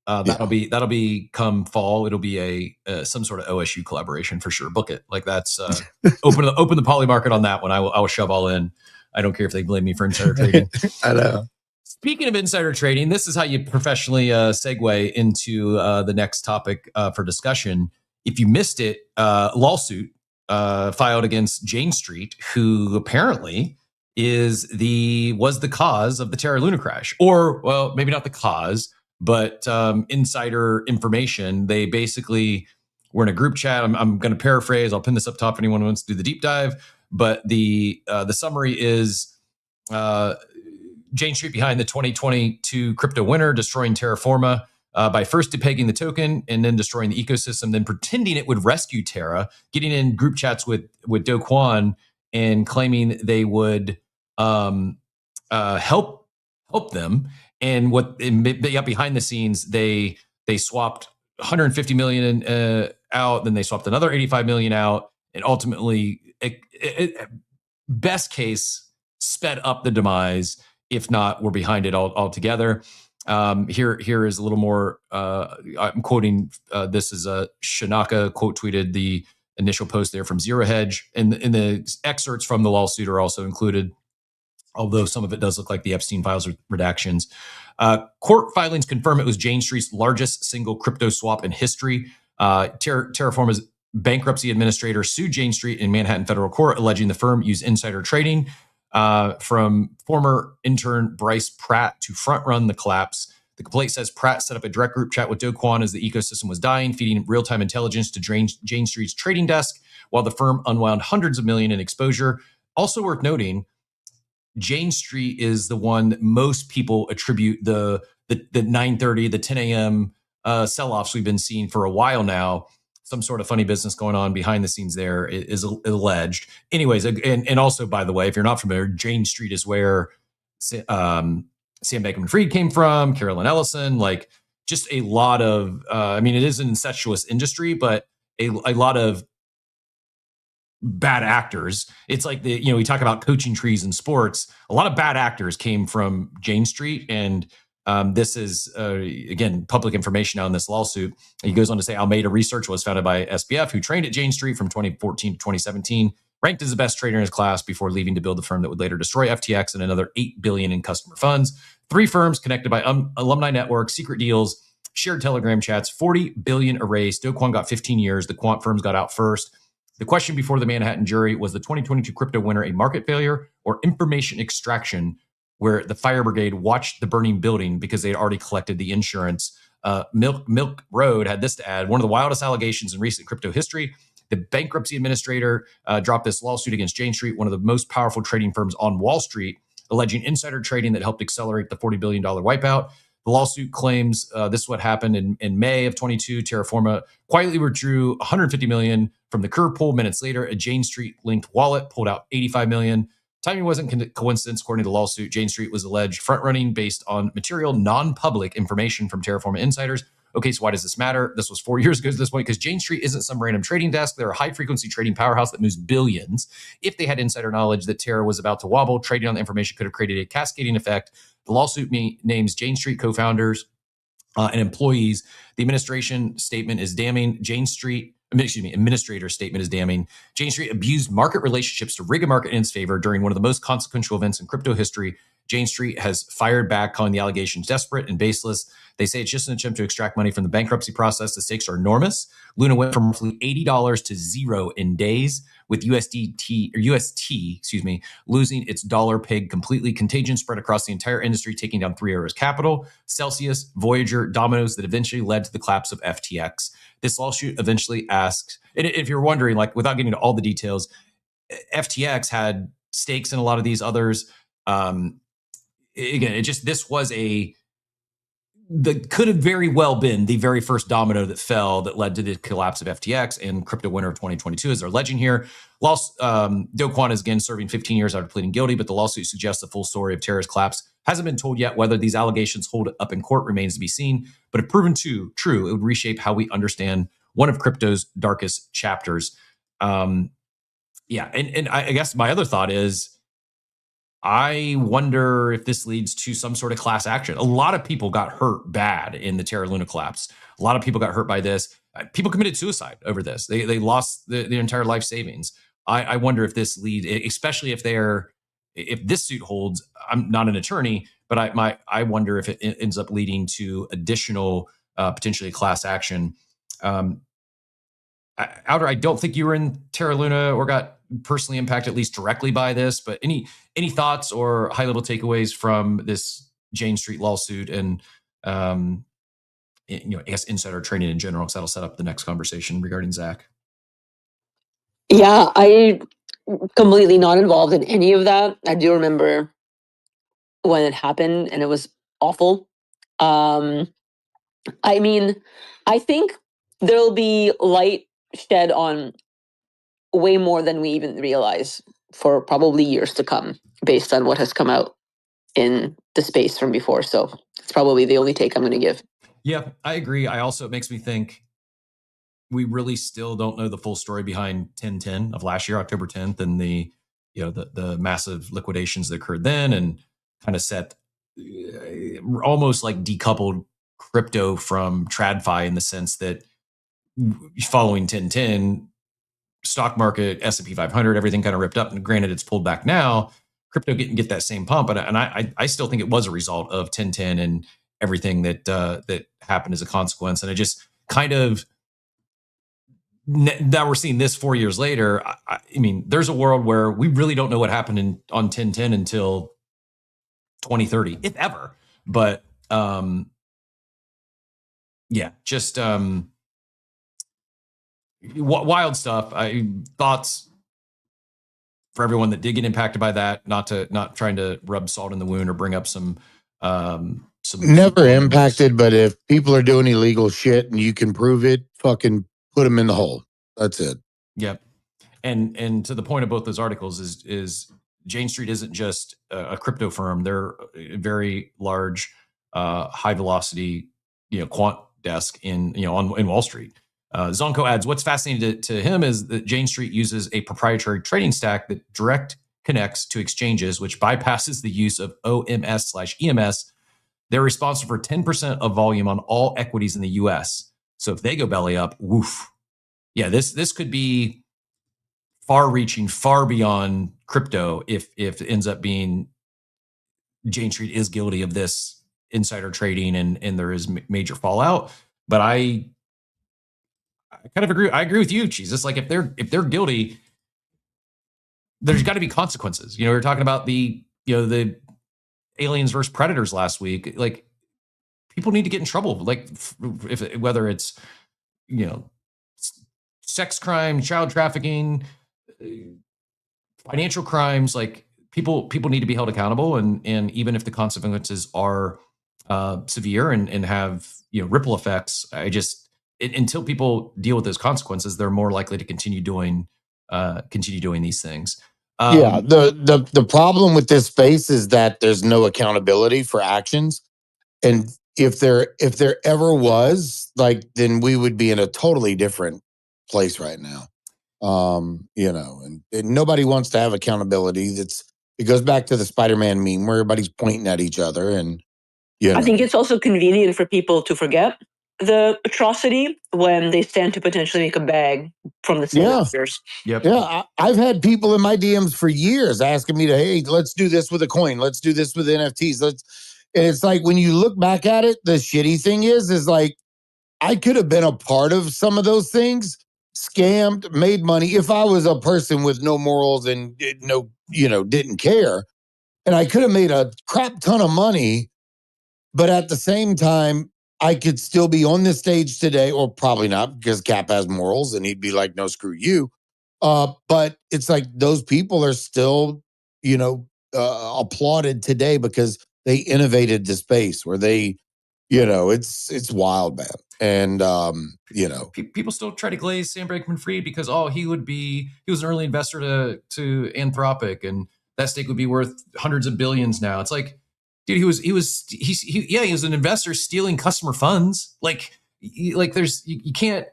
That'll be come fall. It'll be some sort of OSU collaboration for sure. Book it. Like that's open the poly market on that one. I will shove all in. I don't care if they blame me for insider trading. I know. Speaking of insider trading, this is how you professionally segue into the next topic for discussion. If you missed it, lawsuit filed against Jane Street, who apparently was the cause of the Terra Luna crash, or well, maybe not the cause, but insider information. They basically were in a group chat. I'm going to paraphrase. I'll pin this up top if anyone wants to do the deep dive. But the summary is Jane Street behind the 2022 crypto winter, destroying Terraforma by first depegging the token and then destroying the ecosystem, then pretending it would rescue Terra, getting in group chats with Do Kwon and claiming they would help help them. And behind the scenes, they swapped 150 million out, then they swapped another 85 million out, and ultimately, best case, sped up the demise. If not, we're behind it altogether. Here is a little more. I'm quoting. This is a Shinaka quote tweeted the initial post there from Zero Hedge, and the excerpts from the lawsuit are also included, although some of it does look like the Epstein files redactions. Court filings confirm it was Jane Street's largest single crypto swap in history. Terraforma's bankruptcy administrator sued Jane Street in Manhattan federal court, alleging the firm used insider trading from former intern Bryce Pratt to front-run the collapse. The complaint says Pratt set up a direct group chat with Do Kwon as the ecosystem was dying, feeding real-time intelligence to Jane Street's trading desk, while the firm unwound hundreds of millions in exposure. Also worth noting, Jane Street is the one that most people attribute the 9:30, the 10 a.m. Sell-offs we've been seeing for a while now. Some sort of funny business going on behind the scenes there is alleged. Anyways, and also, by the way, if you're not familiar, Jane Street is where Sam Bankman-Fried came from, Carolyn Ellison, like just a lot of, it is an incestuous industry, but a lot of bad actors. It's like we talk about coaching trees in sports. A lot of bad actors came from Jane Street, and this is again public information on this lawsuit. He goes on to say Almeida Research was founded by SBF, who trained at Jane Street from 2014 to 2017, ranked as the best trader in his class before leaving to build the firm that would later destroy FTX and another $8 billion in customer funds. 3 firms connected by alumni networks, secret deals, shared Telegram chats, 40 billion erased. Do Kwon got 15 years. The quant firms got out first. The question before the Manhattan jury was the 2022 crypto winner a market failure or information extraction, where the fire brigade watched the burning building because they had already collected the insurance. Milk Road had this to add: one of the wildest allegations in recent crypto history. The bankruptcy administrator dropped this lawsuit against Jane Street, one of the most powerful trading firms on Wall Street, alleging insider trading that helped accelerate the $40 billion wipeout. The lawsuit claims this is what happened in May of 22. Terraforma quietly withdrew 150 million from the curve pool. Minutes later, a Jane Street linked wallet pulled out 85 million. Timing wasn't coincidence. According to the lawsuit, Jane Street was alleged front-running based on material non-public information from Terraforma insiders. Okay, so why does this matter? This was 4 years ago to this point, because Jane Street isn't some random trading desk. They're a high-frequency trading powerhouse that moves billions. If they had insider knowledge that Terra was about to wobble, trading on the information could have created a cascading effect. The lawsuit names Jane Street co-founders and employees. The administration statement is damning. Administrator's statement is damning. Jane Street abused market relationships to rig a market in its favor during one of the most consequential events in crypto history. Jane Street has fired back, calling the allegations desperate and baseless. They say it's just an attempt to extract money from the bankruptcy process. The stakes are enormous. Luna went from roughly $80 to zero in days, with UST losing its dollar peg completely. Contagion spread across the entire industry, taking down 3 areas: Capital, Celsius, Voyager, Domino's, that eventually led to the collapse of FTX. This lawsuit eventually asks, and if you're wondering, like, without getting into all the details, FTX had stakes in a lot of these others. Again, that could have very well been the very first domino that fell that led to the collapse of FTX and crypto winter of 2022, as they're alleging here. Do Kwon is again serving 15 years after pleading guilty, but the lawsuit suggests the full story of Terra's collapse hasn't been told yet. Whether these allegations hold up in court remains to be seen, but if proven true, it would reshape how we understand one of crypto's darkest chapters. And I guess my other thought is, I wonder if this leads to some sort of class action. A lot of people got hurt bad in the Terra Luna collapse. A lot of people got hurt by this. People committed suicide over this. They lost their entire life savings. I wonder if this leads, especially if this suit holds. I'm not an attorney, but I wonder if it ends up leading to additional potentially class action. Outer, I don't think you were in Terra Luna or got personally impacted, at least directly, by this, but any thoughts or high level takeaways from this Jane Street lawsuit and I guess insider trading in general, because that'll set up the next conversation regarding Zach. Yeah, I completely not involved in any of that. I do remember when it happened, and it was awful. I think there'll be light shed on way more than we even realize for probably years to come, based on what has come out. in the space from before. So it's probably the only take I'm going to give. Yeah, I agree. It makes me think we really still don't know the full story behind 10/10 of last year, October 10th, and the massive liquidations that occurred then, and kind of set almost like decoupled crypto from TradFi in the sense that following 10/10, stock market, S&P 500, everything kind of ripped up. And granted, it's pulled back now. Crypto didn't get that same pump, and I still think it was a result of 10/10 and everything that happened as a consequence. And I just kind of, now we're seeing this 4 years later. I mean, there's a world where we really don't know what happened on 10/10 until 2030, if ever. But yeah, just wild stuff. Thoughts for everyone that did get impacted by that. Not trying to rub salt in the wound or bring up some never impacted, but if people are doing illegal shit and you can prove it, fucking put them in the hole. That's it. Yep. And to the point of both those articles is Jane Street isn't just a crypto firm. They're a very large, high velocity, quant desk in Wall Street. Zonko adds, what's fascinating to him is that Jane Street uses a proprietary trading stack that direct connects to exchanges, which bypasses the use of OMS/EMS. They're responsible for 10% of volume on all equities in the US. So if they go belly up, woof. Yeah, this could be far-reaching, far beyond crypto if it ends up being Jane Street is guilty of this insider trading and there is major fallout. But I kind of agree. I agree with you, Jesus. Like if they're guilty, there's got to be consequences. We were talking about the aliens versus predators last week. Like people need to get in trouble. Like whether it's sex crime, child trafficking, financial crimes, like people need to be held accountable, and even if the consequences are severe and have ripple effects, until people deal with those consequences, they're more likely to continue doing these things. Yeah, the problem with this space is that there's no accountability for actions, and if there ever was, like, then we would be in a totally different place right now. And nobody wants to have accountability. It goes back to the Spider-Man meme where everybody's pointing at each other, and I think it's also convenient for people to forget the atrocity when they stand to potentially make a bag from the same actors. Yep. Yeah, I've had people in my DMs for years asking me to, hey, let's do this with a coin. Let's do this with NFTs. And it's like, when you look back at it, the shitty thing is like, I could have been a part of some of those things, scammed, made money if I was a person with no morals and didn't care. And I could have made a crap ton of money, but at the same time, I could still be on this stage today, or probably not, because Cap has morals and he'd be like, no, screw you. But it's like those people are still, applauded today because they innovated the space where they, it's wild, man. And, people still try to glaze Sam Bankman-Fried because, he was an early investor to Anthropic, and that stake would be worth hundreds of billions now. It's like, dude, he was an investor stealing customer funds. Like there's, you can't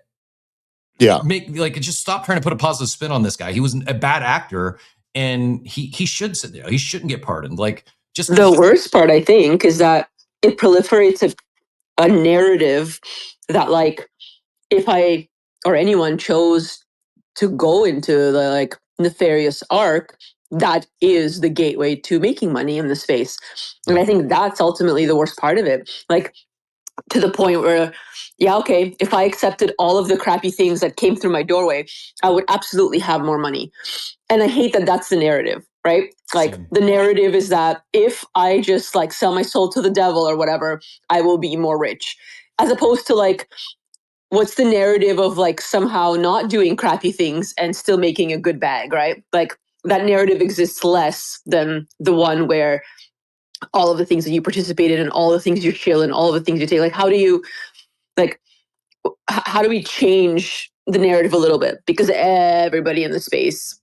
just stop trying to put a positive spin on this guy. He was a bad actor, and he should sit there. He shouldn't get pardoned. Like, just the worst part, I think, is that it proliferates a narrative that, like, if I or anyone chose to go into the nefarious arc, that is the gateway to making money in the space. And I think that's ultimately the worst part of it. Like, to the point where, if I accepted all of the crappy things that came through my doorway, I would absolutely have more money. And I hate that that's the narrative, right? Like, the narrative is that if I just sell my soul to the devil or whatever, I will be more rich. As opposed to what's the narrative of somehow not doing crappy things and still making a good bag, right? Like, that narrative exists less than the one where all of the things that you participated in, all the things you chill and all the things you take. Like, how do we change the narrative a little bit? Because everybody in the space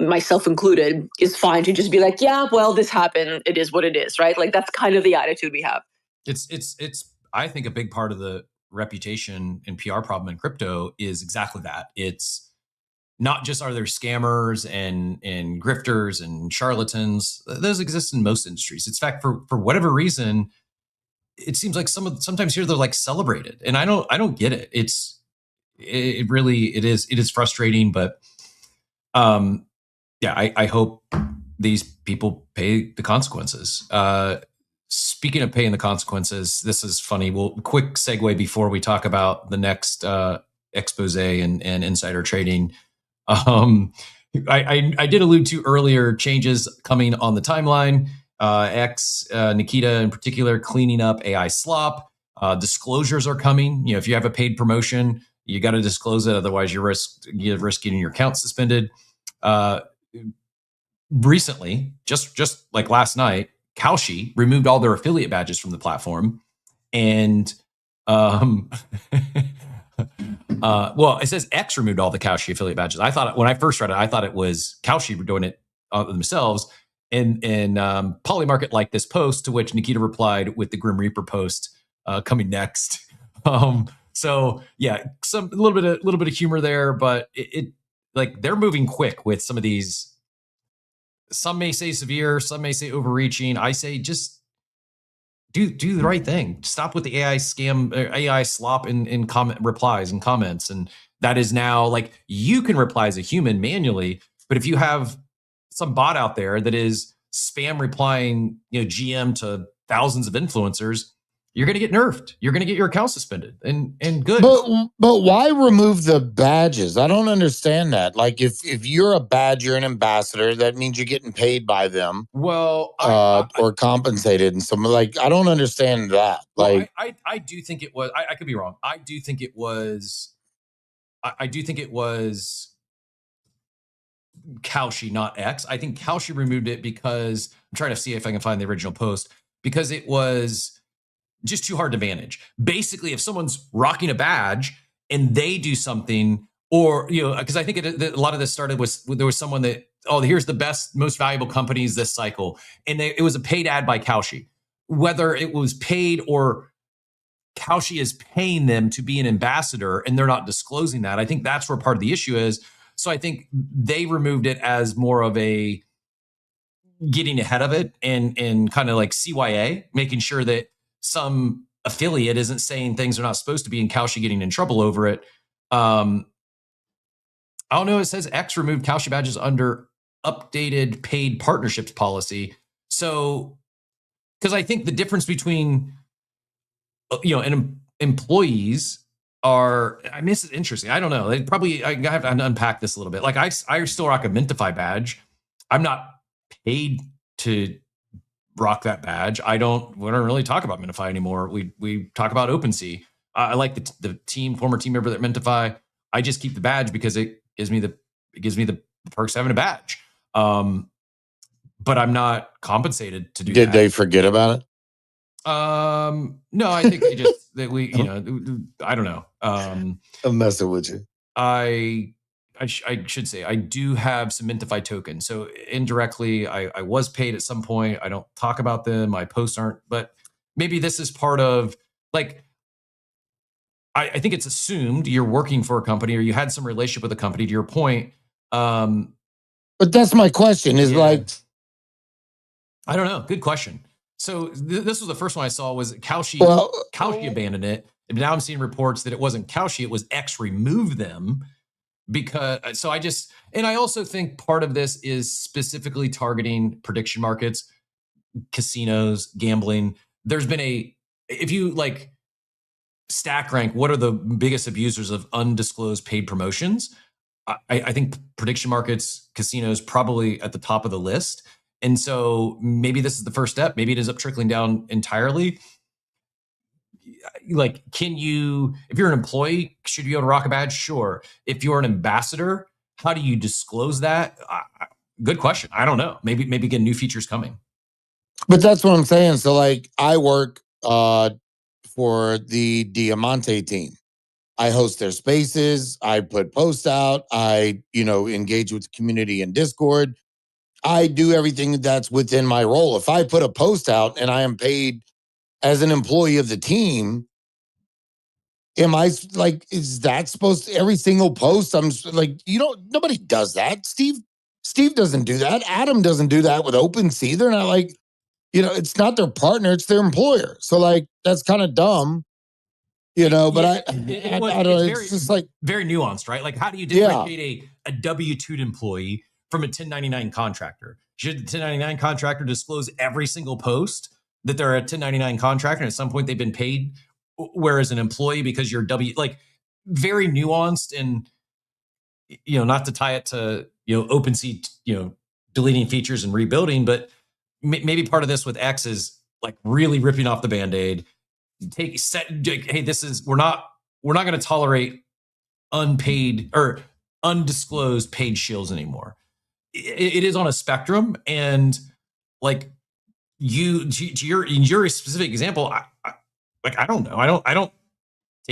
myself included, is fine to just be like, yeah, well, this happened. It is what it is, right? Like, that's kind of the attitude we have. It's I think a big part of the reputation and PR problem in crypto is exactly that. It's not just are there scammers and grifters and charlatans. Those exist in most industries. In fact, for whatever reason, it seems like sometimes here they're like celebrated, and I don't get it. It is frustrating, but yeah, I hope these people pay the consequences. Speaking of paying the consequences, this is funny. Well, quick segue before we talk about the next expose and insider trading. I did allude to earlier changes coming on the timeline. Nikita in particular, cleaning up AI slop. Disclosures are coming. If you have a paid promotion, you got to disclose it. Otherwise, you risk getting your account suspended. Recently, just like last night, Kalshi removed all their affiliate badges from the platform, and well, it says X removed all the Kalshi affiliate badges. I thought when I first read it, I thought it was Kalshi doing it themselves. And Polymarket liked this post, to which Nikita replied with the Grim Reaper post coming next. So yeah, a little bit of humor there, but it like they're moving quick with some of these. Some may say severe, some may say overreaching. I say just do the right thing. Stop with the AI scam, AI slop in comment replies and comments. And that is now like you can reply as a human manually, but if you have some bot out there that is spam replying, GM to thousands of influencers, you're going to get nerfed. You're going to get your account suspended, and good. But why remove the badges? I don't understand that. Like, if you're a badge, you're an ambassador. That means you're getting paid by them. Well, or compensated, and some I don't understand that. Well, I do think it was. I could be wrong. I do think it was. I do think it was Kalshi, not X. I think Kalshi removed it because I'm trying to see if I can find the original post, because it was just too hard to manage. Basically, if someone's rocking a badge and they do something, or because I think a lot of this started with there was someone that, here's the best, most valuable companies this cycle, and it was a paid ad by Kalshi. Whether it was paid or Kalshi is paying them to be an ambassador and they're not disclosing that, I think that's where part of the issue is. So I think they removed it as more of a getting ahead of it and kind of like CYA, making sure that some affiliate isn't saying things they're not supposed to be, and Kalshi getting in trouble over it. I don't know. It says X removed Kalshi badges under updated paid partnerships policy. So, because I think the difference between, employees are, this is interesting. I don't know. I have to unpack this a little bit. Like I still rock a Mintify badge. I'm not paid to rock that badge. we don't really talk about Mintify anymore. We talk about OpenSea. I like the former team member at Mintify. I just keep the badge because it gives me the perks of having a badge. But I'm not compensated to do that. Did they forget about it? No, I think I don't know. I'm messing with you. I should say I do have some Mintify tokens. So indirectly, I was paid at some point. I don't talk about them. My posts aren't, but maybe this is part of like, I think it's assumed you're working for a company or you had some relationship with a company, to your point. But that's my question is like, I don't know. Good question. So this was the first one I saw was Kalshi. Kalshi abandoned it. And now I'm seeing reports that it wasn't Kalshi, it was X removed them. Because I also think part of this is specifically targeting prediction markets, casinos, gambling. There's been if you like stack rank, what are the biggest abusers of undisclosed paid promotions? I think prediction markets, casinos, probably at the top of the list. And so maybe this is the first step. Maybe it ends up trickling down entirely. Like, if you're an employee, should you be able to rock a badge? Sure. If you're an ambassador, how do you disclose that? Good question. I don't know. Maybe again, new features coming. But that's what I'm saying. So like I work for the Diamante team. I host their spaces. I put posts out. I, engage with the community in Discord. I do everything that's within my role. If I put a post out and I am paid as an employee of the team, am I like, is that supposed to, every single post? I'm like, nobody does that. Steve doesn't do that. Adam doesn't do that with OpenSea. They're not like, it's not their partner, it's their employer. So like, that's kind of dumb, but I don't know. It's just like very nuanced, right? Like, how do you differentiate a W-2 employee from a 1099 contractor? Should the 1099 contractor disclose every single post that they're a 1099 contractor and at some point they've been paid? Whereas an employee, because you're very nuanced, and not to tie it to OpenSea, deleting features and rebuilding, but maybe part of this with X is like really ripping off the Band-Aid. Hey, we're not going to tolerate unpaid or undisclosed paid shills anymore. It is on a spectrum, and like in your specific example, I don't know. I don't.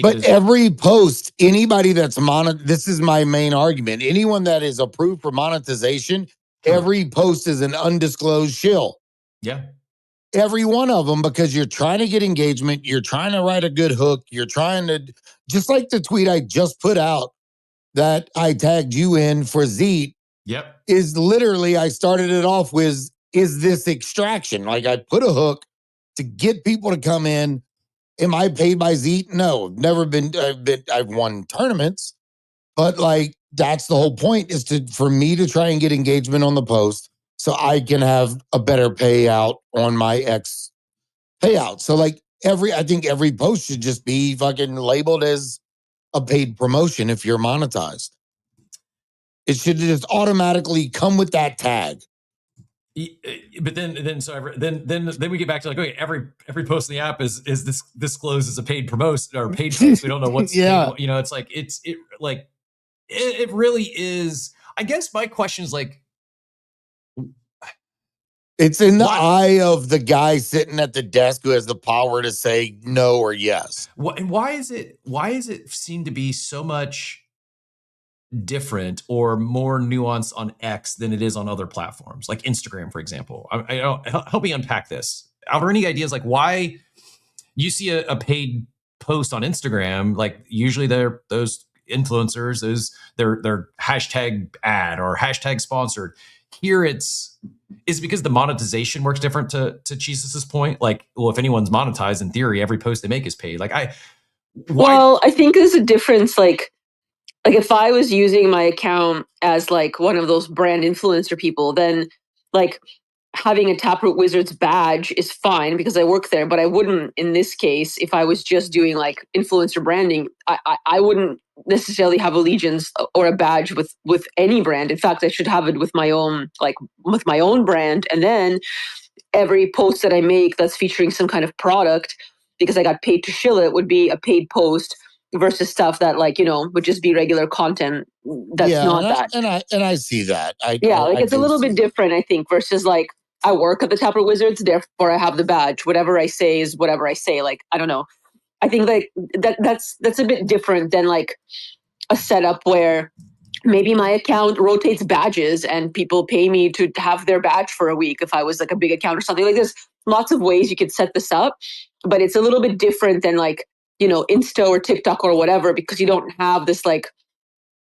But every post, anybody that's this is my main argument. Anyone that is approved for monetization, every post is an undisclosed shill. Yeah. Every one of them, because you're trying to get engagement. You're trying to write a good hook. You're trying to, just like the tweet I just put out that I tagged you in for Zeke. Yep. Is literally, I started it off with, is this extraction? Like, I put a hook to get people to come in. Am I paid by Zeke? No, never been. I've won tournaments, but like, that's the whole point, is for me to try and get engagement on the post so I can have a better payout on my X payout. So like I think every post should just be fucking labeled as a paid promotion if you're monetized. It should just automatically come with that tag. But then we get back to like, okay, every post in the app is this disclosed as a paid promotion or paid post. We don't know what's paid, it's like it really is. I guess my question is like, it's in the eye of the guy sitting at the desk who has the power to say no or yes. And why is it seem to be so much different or more nuanced on X than it is on other platforms, like Instagram, for example? I don't, help me unpack this. Are there any ideas like why you see a paid post on Instagram? Like usually they're those influencers, they're hashtag ad or hashtag sponsored. Here is it because the monetization works different to Jesus' point? Like, well, if anyone's monetized, in theory, every post they make is paid. Like Well, I think there's a difference. Like if I was using my account as like one of those brand influencer people, then like having a Taproot Wizards badge is fine because I work there, but I wouldn't in this case if I was just doing like influencer branding. I wouldn't necessarily have allegiance or a badge with any brand. In fact, I should have it with my own brand, and then every post that I make that's featuring some kind of product because I got paid to shill it would be a paid post versus stuff that would just be regular content. That's not that. And I see that. It's a little bit different, I think, versus like I work at the Taproot Wizards, therefore I have the badge. Whatever I say is whatever I say. Like, I don't know. I think like that's a bit different than like a setup where maybe my account rotates badges and people pay me to have their badge for a week if I was like a big account or something. Like there's lots of ways you could set this up, but it's a little bit different than like, Insta or TikTok or whatever, because you don't have this like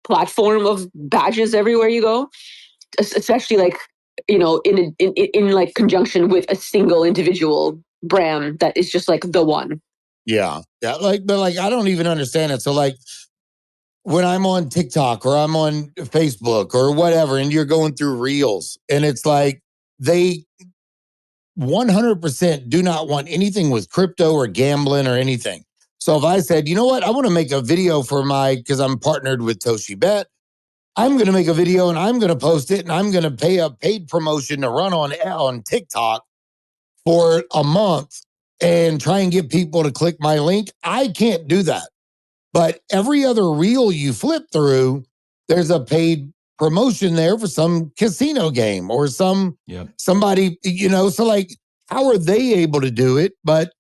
platform of badges everywhere you go, especially like, in like conjunction with a single individual brand that is just like the one. Yeah. But I don't even understand it. So like when I'm on TikTok or I'm on Facebook or whatever, and you're going through reels and it's like they 100% do not want anything with crypto or gambling or anything. So if I said, you know what, I want to make a video because I'm partnered with ToshiBet, I'm going to make a video and I'm going to post it and I'm going to pay a paid promotion to run on TikTok for a month and try and get people to click my link. I can't do that. But every other reel you flip through, there's a paid promotion there for some casino game or somebody, so like, how are they able to do it? But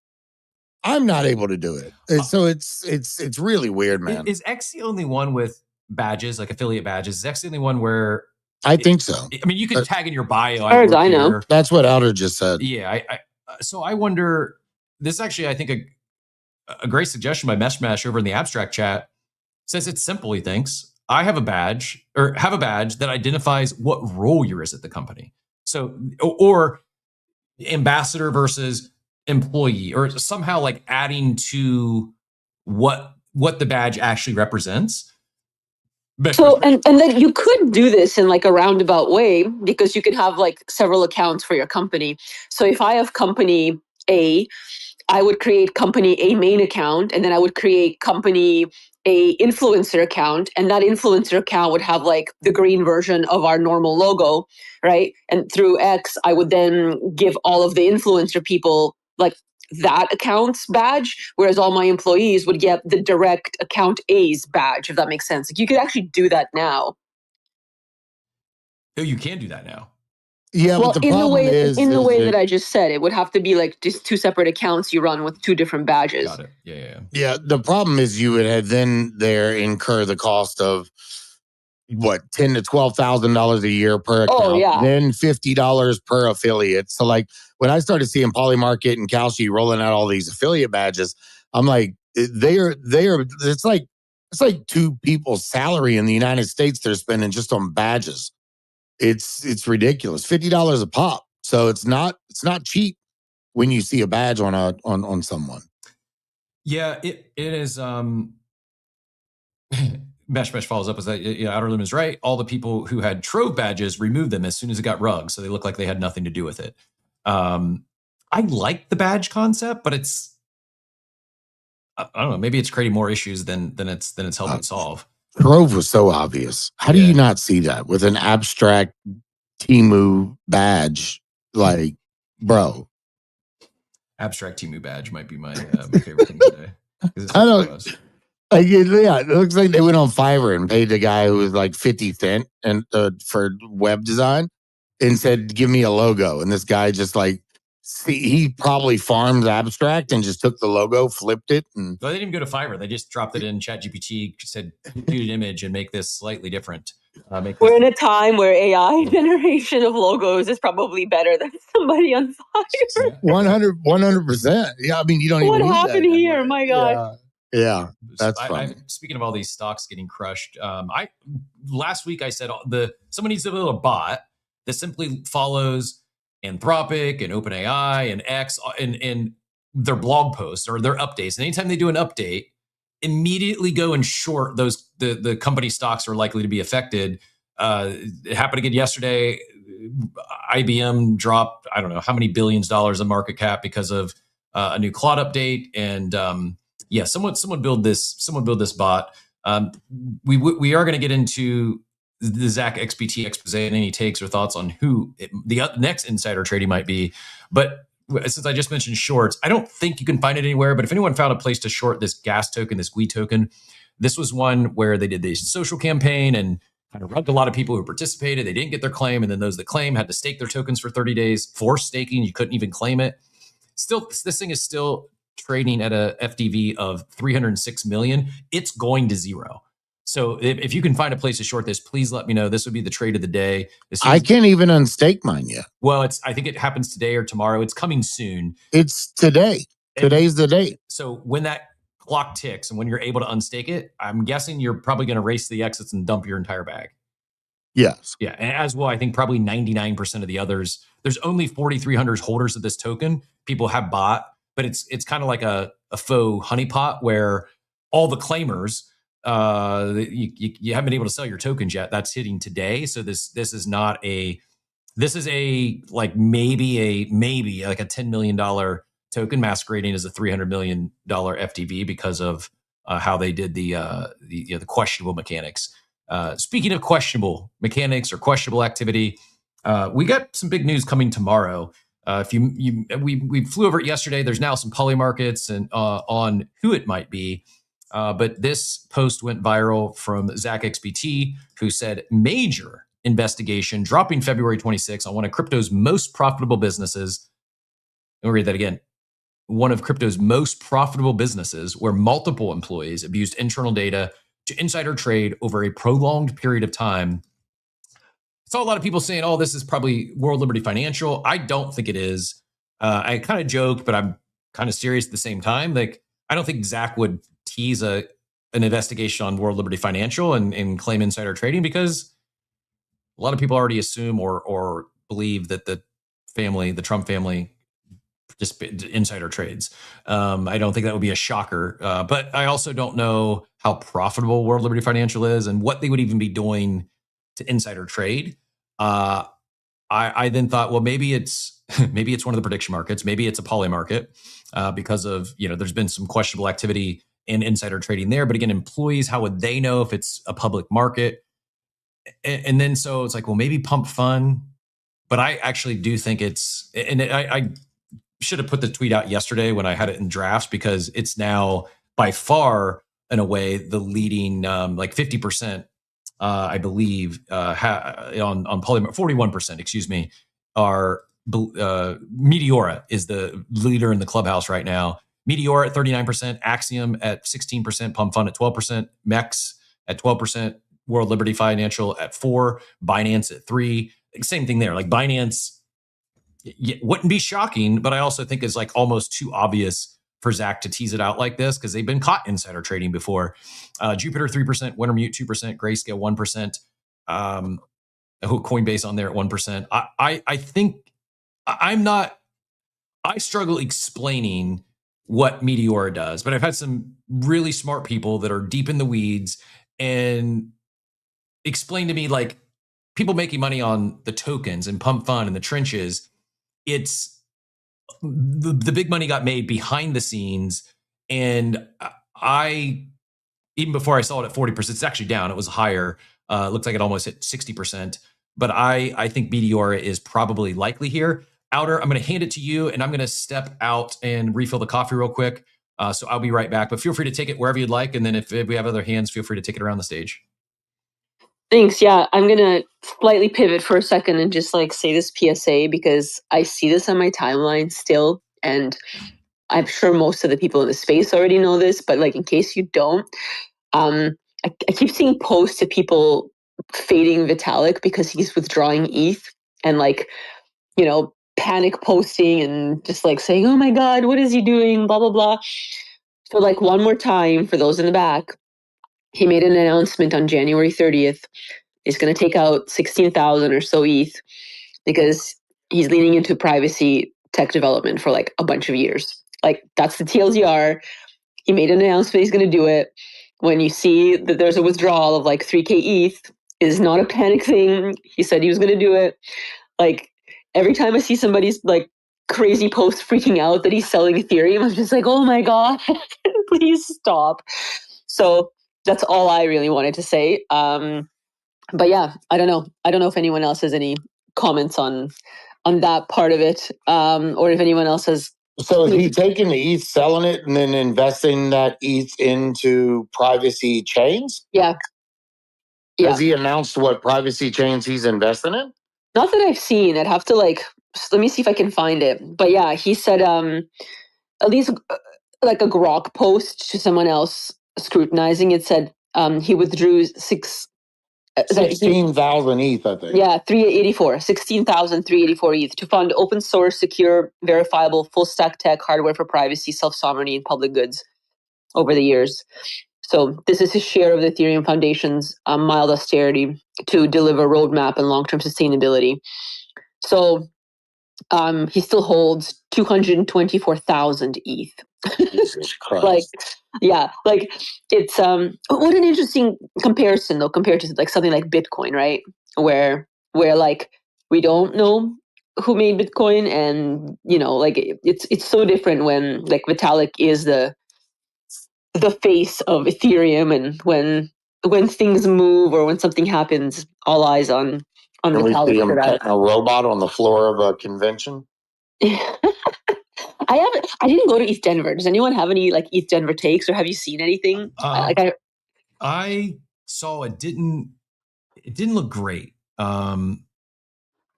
I'm not able to do it. So it's really weird, man. Is X the only one with badges, like affiliate badges? Is X the only one where I think so. I mean, you can tag in your bio. As far as I know. That's what Outer just said. Yeah. So I wonder, this is actually, I think, a great suggestion by Meshmash over in the abstract chat. Says it's simple, he thinks. I have a badge that identifies what role you're at the company. So, or ambassador versus employee, or somehow like adding to what the badge actually represents. So, and then you could do this in like a roundabout way, because you can have like several accounts for your company. So if I have company A, I would create company A main account, and then I would create company A influencer account, and that influencer account would have like the green version of our normal logo, right? And through X, I would then give all of the influencer people like that account's badge, whereas all my employees would get the direct account A's badge, if that makes sense. Like you could actually do that now. Oh, you can do that now. Yeah, well, but the problem is in the way that I just said, it would have to be like just two separate accounts you run with two different badges. Got it. Yeah. Yeah, the problem is you would have then incur the cost of what, $10,000 to $12,000 a year per account. Oh, yeah. Then $50 per affiliate. So like when I started seeing Polymarket and Kalshi rolling out all these affiliate badges, I'm like, it's like 2 people's salary in the United States they're spending just on badges. It's ridiculous. $50 a pop. So it's not cheap when you see a badge on someone. Yeah, it is. Mesh follows up with that. Outer Limb is right. All the people who had Trove badges removed them as soon as it got rugged, so they look like they had nothing to do with it. I like the badge concept, but it's, I don't know, maybe it's creating more issues than it's helping solve. Trove was so obvious. How do you not see that with an abstract Temu badge? Like, bro. Abstract Temu badge might be my favorite thing today. I don't. Yeah, it looks like they went on Fiverr and paid the guy who was like 50 cent and for web design, and said, "Give me a logo." And this guy just like, he probably farmed abstract and just took the logo, flipped it, and well, they didn't even go to Fiverr. They just dropped it in ChatGPT, said, "Compute an image and make this slightly different." We're in a time where AI generation of logos is probably better than somebody on Fiverr. 100%. Yeah, I mean, you don't even. What happened here? My God. Yeah, that's funny. Speaking of all these stocks getting crushed, last week I said someone needs to build a bot that simply follows Anthropic and OpenAI and X and their blog posts or their updates. And anytime they do an update, immediately go and short those the company stocks are likely to be affected. It happened again yesterday. IBM dropped, I don't know how many billions dollars in market cap because of a new Claude update. And someone build this bot. We are going to get into the ZachXBT expose and any takes or thoughts on who the next insider trading might be. But since I just mentioned shorts, I don't think you can find it anywhere. But if anyone found a place to short this gas token, this GUI token, this was one where they did the social campaign and kind of rugged a lot of people who participated. They didn't get their claim, and then those that claim had to stake their tokens for 30 days. Forced staking, you couldn't even claim it. Still, this thing is still trading at a FDV of 306 million. It's going to zero. So if you can find a place to short this, please let me know. This would be the trade of the day. I can't even unstake mine yet. Well, I think it happens today or tomorrow. It's coming soon. It's today. Today's the date. So when that clock ticks and when you're able to unstake it, I'm guessing you're probably going to race the exits and dump your entire bag. Yes. Yeah. And as well, I think probably 99% of the others, there's only 4,300 holders of this token. People have bought, but it's kind of like a faux honeypot where all the claimers, you haven't been able to sell your tokens yet. That's hitting today. So this is like maybe like a $10 million token masquerading as a $300 million FTV because of how they did the questionable mechanics. Speaking of questionable mechanics or questionable activity, we got some big news coming tomorrow. We flew over it yesterday. There's now some Polymarkets and on who it might be. But this post went viral from ZachXBT, who said major investigation dropping February 26 on one of crypto's most profitable businesses. Let me read that again. one of crypto's most profitable businesses where multiple employees abused internal data to insider trade over a prolonged period of time. I saw a lot of people saying, oh, this is probably World Liberty Financial. I don't think it is. I kind of joke, but I'm kind of serious at the same time. Like, I don't think Zach would tease an investigation on World Liberty Financial and claim insider trading, because a lot of people already assume or believe that the Trump family, just insider trades. I don't think that would be a shocker. But I also don't know how profitable World Liberty Financial is and what they would even be doing to insider trade. I then thought, well, maybe it's one of the prediction markets. Maybe it's a poly market because of, there's been some questionable activity in insider trading there. But again, employees, how would they know if it's a public market? And then so it's like, well, maybe pump fun. But I actually do think it's, and I should have put the tweet out yesterday when I had it in drafts, because it's now by far, in a way, the leading, like 50%, I believe, on Polymer, 41%, excuse me, are Meteora is the leader in the clubhouse right now. Meteora at 39%, Axiom at 16%, Pump Fund at 12%, MEX at 12%, World Liberty Financial at 4%, Binance at 3%. Same thing there. Like Binance wouldn't be shocking, but I also think is like almost too obvious for Zach to tease it out like this, because they've been caught insider trading before. Jupiter 3%, Wintermute 2%, Grayscale 1%, Coinbase on there at 1%. I think I struggle explaining what Meteora does, but I've had some really smart people that are deep in the weeds and explain to me, like, people making money on the tokens and Pump Fund and the trenches. It's the big money got made behind the scenes. And I, even before I saw it at 40%, it's actually down. It was higher. It looks like it almost hit 60%. But I think Meteora is probably likely here. Outer, I'm going to hand it to you, and I'm going to step out and refill the coffee real quick. So I'll be right back. But feel free to take it wherever you'd like. And then if we have other hands, feel free to take it around the stage. Thanks. Yeah, I'm going to slightly pivot for a second and just like say this PSA, because I see this on my timeline still. And I'm sure most of the people in the space already know this, but like in case you don't, I keep seeing posts of people fading Vitalik because he's withdrawing ETH and like, panic posting and just like saying, oh my God, what is he doing? Blah, blah, blah. So like one more time for those in the back, he made an announcement on January 30th. He's going to take out 16,000 or so ETH because he's leaning into privacy tech development for like a bunch of years. Like that's the TLDR. He made an announcement he's going to do it. When you see that there's a withdrawal of like 3K ETH, is not a panic thing. He said he was going to do it. Like every time I see somebody's like crazy post freaking out that he's selling Ethereum, I'm just like, oh my God, please stop. So that's all I really wanted to say. But yeah, I don't know. I don't know if anyone else has any comments on that part of it, or if anyone else has. So is he taking the ETH, selling it, and then investing that ETH into privacy chains? Yeah. Has he announced what privacy chains he's investing in? Not that I've seen. I'd have to let me see if I can find it. But yeah, he said at least like a grok post to someone else scrutinizing it said he withdrew 16,000 ETH, I think. Yeah, 16,384 ETH to fund open source, secure, verifiable, full stack tech hardware for privacy, self-sovereignty, and public goods over the years. So this is his share of the Ethereum Foundation's mild austerity to deliver roadmap and long-term sustainability. So he still holds 224,000 ETH. Jesus Christ. It's what an interesting comparison though, compared to like something like Bitcoin, right? Where like we don't know who made Bitcoin, and like it's so different when like Vitalik is the face of Ethereum, and when things move or when something happens, all eyes on Vitalik. We see him petting a robot on the floor of a convention. I didn't go to East Denver. Does anyone have any like East Denver takes, or have you seen anything? I saw it didn't look great.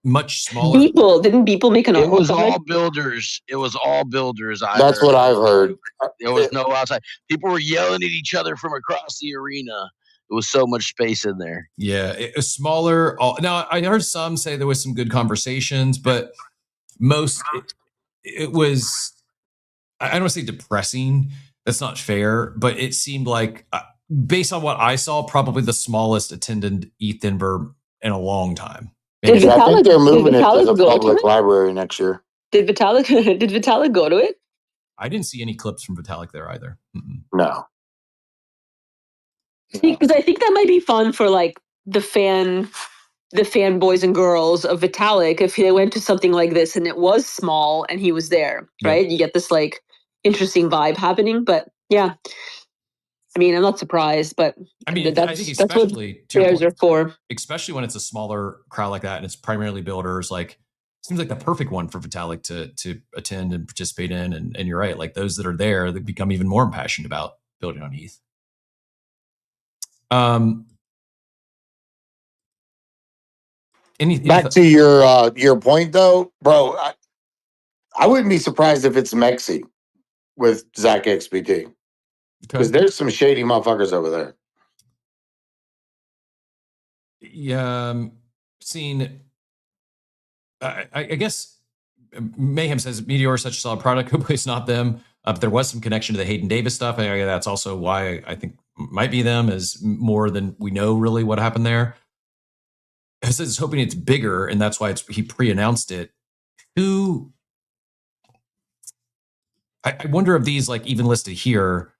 much smaller. Didn't Beeple make an? It was all builders. It was all builders. That's what I've heard. There was no outside. People were yelling at each other from across the arena. It was so much space in there. Yeah, it was smaller. Now, I heard some say there was some good conversations, but most it was, I don't want to say depressing. That's not fair, but it seemed like, based on what I saw, probably the smallest attended ETH Denver in a long time. I think they're moving it to the public library next year. Did Vitalik go to it? I didn't see any clips from Vitalik there either. Mm-mm. No. Because I think that might be fun for like the fanboys and girls of Vitalik if they went to something like this and it was small and he was there, right? You get this like interesting vibe happening. But yeah, I mean, I'm not surprised, but I mean, that's what fairs are for. Especially when it's a smaller crowd like that and it's primarily builders. Like, seems like the perfect one for Vitalik to attend and participate in. And you're right, like those that are there, they become even more impassioned about building on ETH. Back to your point though, bro. I wouldn't be surprised if it's Mexi with ZachXBT, because there's some shady motherfuckers over there. Yeah, seen. I guess Mayhem says Meteor is such a solid product. Hopefully it's not them. But there was some connection to the Hayden Davis stuff. That's also why I think might be them, is more than we know really what happened there. He says hoping it's bigger, and that's why he pre-announced it. I wonder if these, like even listed here,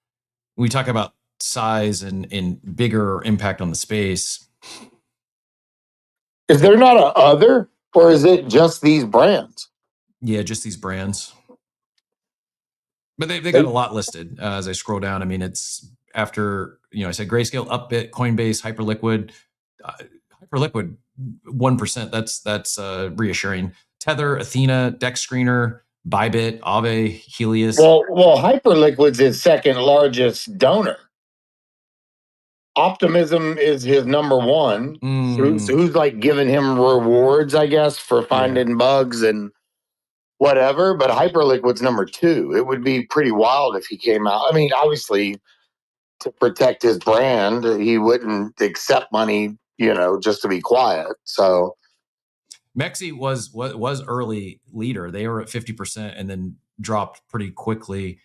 when we talk about size and bigger impact on the space. Is there not a other, or is it just these brands? Yeah, just these brands. But they got a lot listed as I scroll down. I mean, it's after, I said Grayscale, Upbit, Coinbase, Hyperliquid. Hyperliquid, 1%. That's reassuring. Tether, Athena, Dex Screener, Bybit, Aave, Helios. Well, Hyperliquid's his second largest donor. Optimism is his number one. Who's like giving him rewards, I guess, for finding bugs and whatever. But Hyperliquid's number two. It would be pretty wild if he came out. I mean, obviously, to protect his brand, he wouldn't accept money, just to be quiet. So Mexi was early leader. They were at 50% and then dropped pretty quickly.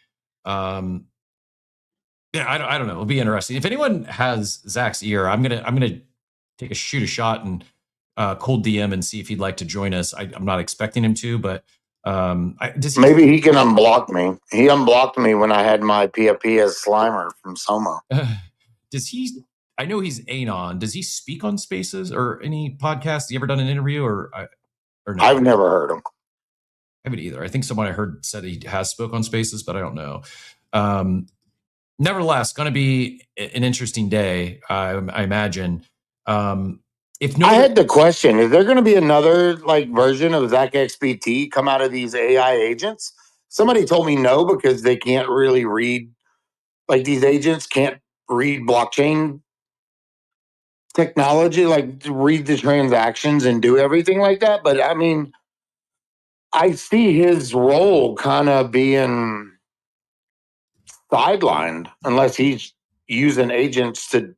Yeah, I don't know. It'll be interesting. If anyone has Zach's ear, I'm gonna take a shot and cold DM and see if he'd like to join us. I'm not expecting him to, but maybe he can unblock me. He unblocked me when I had my PFP as Slimer from Soma. Does he? I know he's Anon. Does he speak on Spaces or any podcasts? You ever done an interview or no? I've never heard him. I haven't either. I think someone I heard said he has spoke on Spaces, but I don't know. Nevertheless, going to be an interesting day, I imagine. I had the question: is there going to be another version of ZachXBT come out of these AI agents? Somebody told me no, because they can't really read. These agents can't read blockchain technology, read the transactions and do everything like that. But I mean, I see his role kind of being sidelined unless he's using agents to,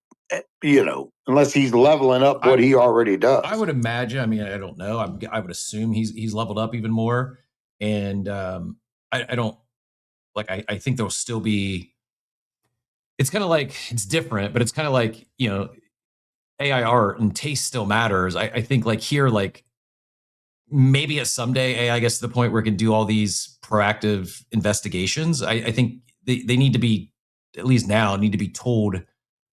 unless he's leveling up what he already does. I would imagine. I mean, I don't know. I would assume he's leveled up even more. And I don't I think there'll still be. It's kind of like, it's different, but it's kind of like, AI art and taste still matters. I think here, maybe at someday AI gets to the point where it can do all these proactive investigations. I think they need to be, at least now, need to be told,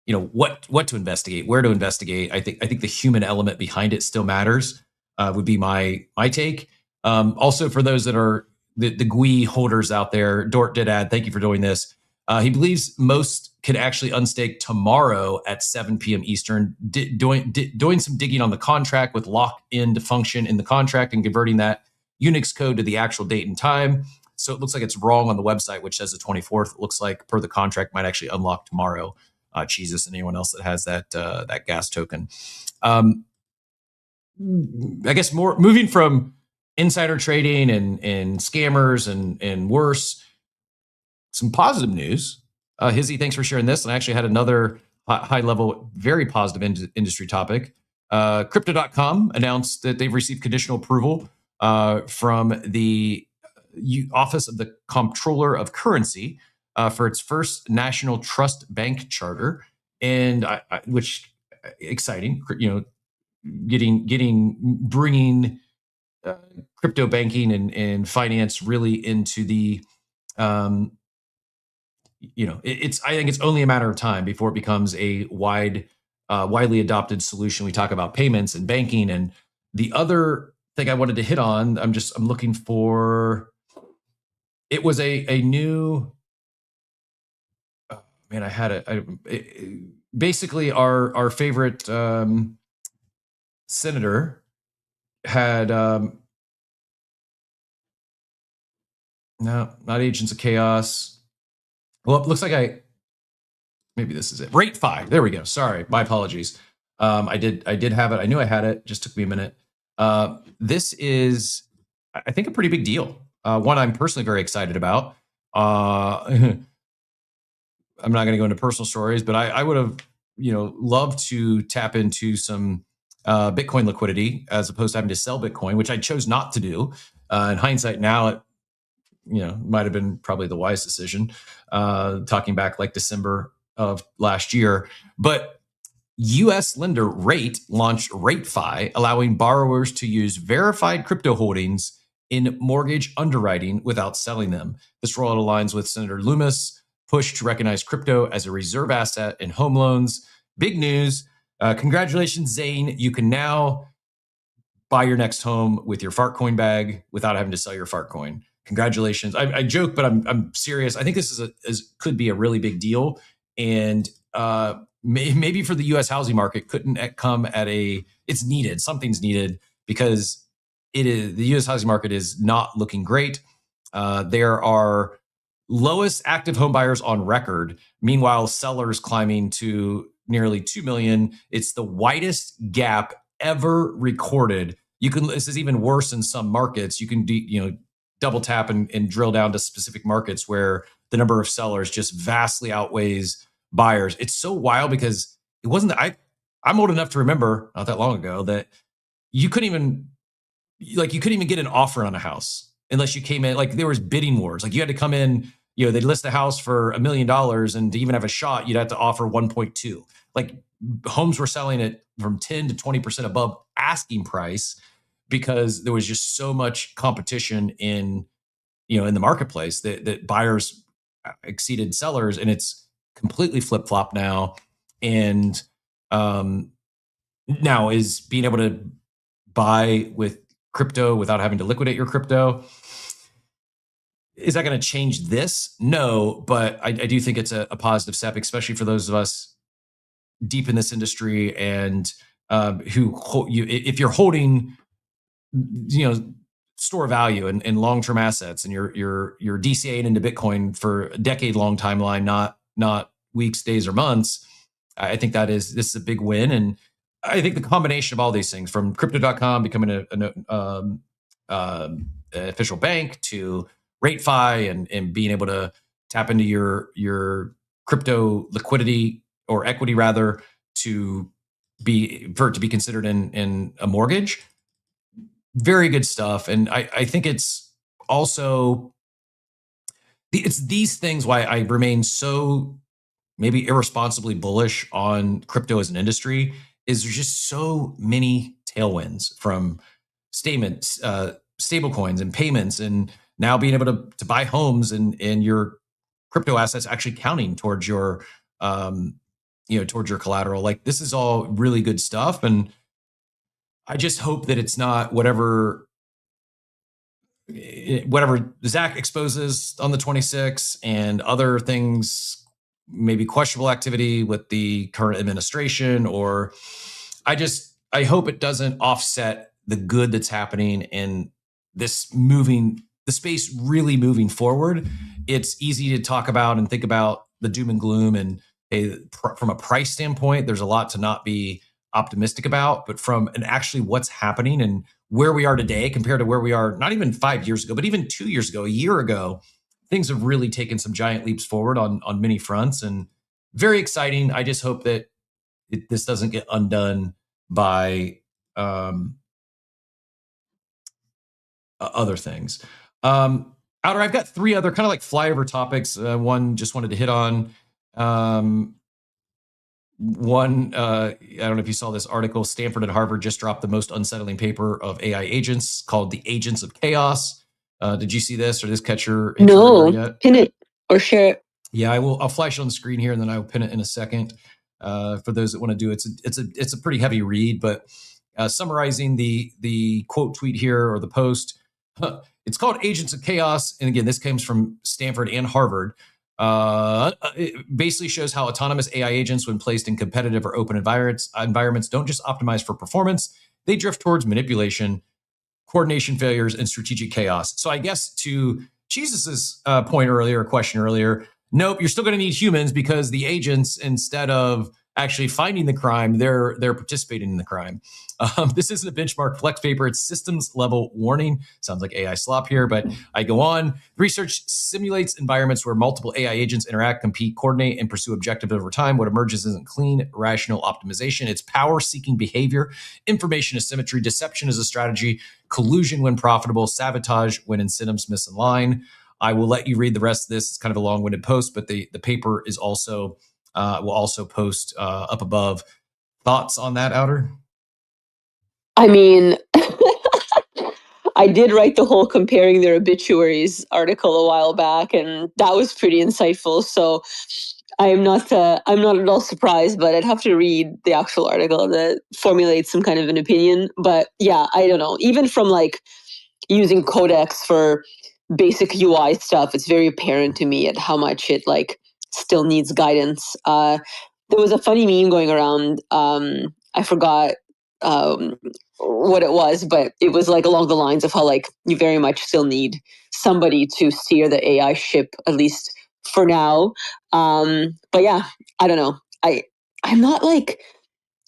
what to investigate, where to investigate. I think the human element behind it still matters, would be my take. Also, for those that are the GUI holders out there, Dort did add, thank you for doing this. He believes most could actually unstake tomorrow at 7 p.m. Eastern, doing some digging on the contract with lock-in function in the contract and converting that Unix code to the actual date and time. So it looks like it's wrong on the website, which says the 24th. It looks like per the contract might actually unlock tomorrow. Jesus and anyone else that has that gas token. I guess more moving from insider trading and scammers and worse, some positive news. Hizzy, thanks for sharing this. And I actually had another high level, very positive industry topic. Crypto.com announced that they've received conditional approval from the Office of the Comptroller of Currency for its first national trust bank charter, and which exciting, bringing crypto banking and finance really into the I think it's only a matter of time before it becomes a widely adopted solution. We talk about payments and banking, and the other thing I wanted to hit on, I'm looking for. It was a new. Oh, man, I had it. Basically, our favorite senator had. No, not Agents of Chaos. Well, it looks like maybe this is it. RateFi. There we go. Sorry, my apologies. I did have it. I knew I had it. Just took me a minute. This is, I think, a pretty big deal. One I'm personally very excited about. I'm not going to go into personal stories, but I would have, loved to tap into some Bitcoin liquidity as opposed to having to sell Bitcoin, which I chose not to do. In hindsight, now it might have been probably the wise decision, talking back like December of last year. But U.S. lender Rate launched RateFi, allowing borrowers to use verified crypto holdings in mortgage underwriting without selling them. This rollout aligns with Senator Loomis' push to recognize crypto as a reserve asset in home loans. Big news. Congratulations, Zane. You can now buy your next home with your Fartcoin bag without having to sell your Fartcoin. Congratulations. I joke, but I'm serious. I think this could be a really big deal. And maybe for the U.S. housing market, couldn't come at it's needed. Something's needed because the U.S. housing market is not looking great. There are lowest active home buyers on record. Meanwhile, sellers climbing to nearly 2 million. It's the widest gap ever recorded. This is even worse in some markets. You can double tap and drill down to specific markets where the number of sellers just vastly outweighs buyers. It's so wild because it wasn't I'm old enough to remember not that long ago that you couldn't even get an offer on a house unless you came in, like there was bidding wars. Like you had to come in, they'd list the house for $1 million, and to even have a shot, you'd have to offer 1.2. Like homes were selling it from 10 to 20% above asking price because there was just so much competition in the marketplace that buyers exceeded sellers, and it's completely flip-flop now. And now is being able to buy with crypto without having to liquidate your crypto. Is that going to change this? No, but I do think it's a positive step, especially for those of us deep in this industry and if you're holding, store value and long-term assets, and you're DCAing into Bitcoin for a decade-long timeline, not weeks, days, or months. I think this is a big win, and I think the combination of all these things, from Crypto.com becoming an official bank to RateFi and being able to tap into your crypto liquidity or equity rather for it to be considered in a mortgage. Very good stuff. And I think it's also, it's these things why I remain so maybe irresponsibly bullish on crypto as an industry, is there's just so many tailwinds from stable coins and payments, and now being able to buy homes and your crypto assets actually counting towards your, towards your collateral. Like this is all really good stuff. And I just hope that it's not whatever Zach exposes on the 26th and other things, maybe questionable activity with the current administration, or I hope it doesn't offset the good that's happening in the space really moving forward. It's easy to talk about and think about the doom and gloom, and from a price standpoint, there's a lot to not be optimistic about, but from and actually what's happening and where we are today compared to where we are not even 5 years ago, but even 2 years ago, a year ago, things have really taken some giant leaps forward on many fronts, and very exciting. I just hope that this doesn't get undone by other things. Outer, I've got 3 other kind of like flyover topics. One just wanted to hit on. One, I don't know if you saw this article. Stanford and Harvard just dropped the most unsettling paper of AI agents called "The Agents of Chaos." Did you see this, or did this catch your No, yet? pin it or share it. Yeah, I'll flash it on the screen here, and then I'll pin it in a second. For those that want to do it, it's a pretty heavy read, but summarizing the quote tweet here or the post. It's called Agents of Chaos. And again, this comes from Stanford and Harvard. It basically shows how autonomous AI agents, when placed in competitive or open environments, don't just optimize for performance, they drift towards manipulation, coordination failures, and strategic chaos. So I guess to Jesus' question earlier, nope, you're still going to need humans because the agents, instead of actually finding the crime, they're participating in the crime. This isn't a benchmark flex paper. It's systems level warning. Sounds like AI slop here, but I go on. Research simulates environments where multiple AI agents interact, compete, coordinate, and pursue objectives over time. What emerges isn't clean, rational optimization. It's power-seeking behavior, information asymmetry, deception as a strategy, collusion when profitable, sabotage when incentives misalign. I will let you read the rest of this. It's kind of a long-winded post, but the paper is also will also post up above. Thoughts on that, Outer? I mean, I did write the whole comparing their obituaries article a while back, and that was pretty insightful. So I'm not at all surprised, but I'd have to read the actual article that formulates some kind of an opinion. But yeah, I don't know. Even from like using Codex for basic UI stuff, it's very apparent to me at how much it like still needs guidance. There was a funny meme going around. I forgot what it was, but it was like along the lines of how like you very much still need somebody to steer the AI ship, at least for now. But yeah, I don't know. I'm not like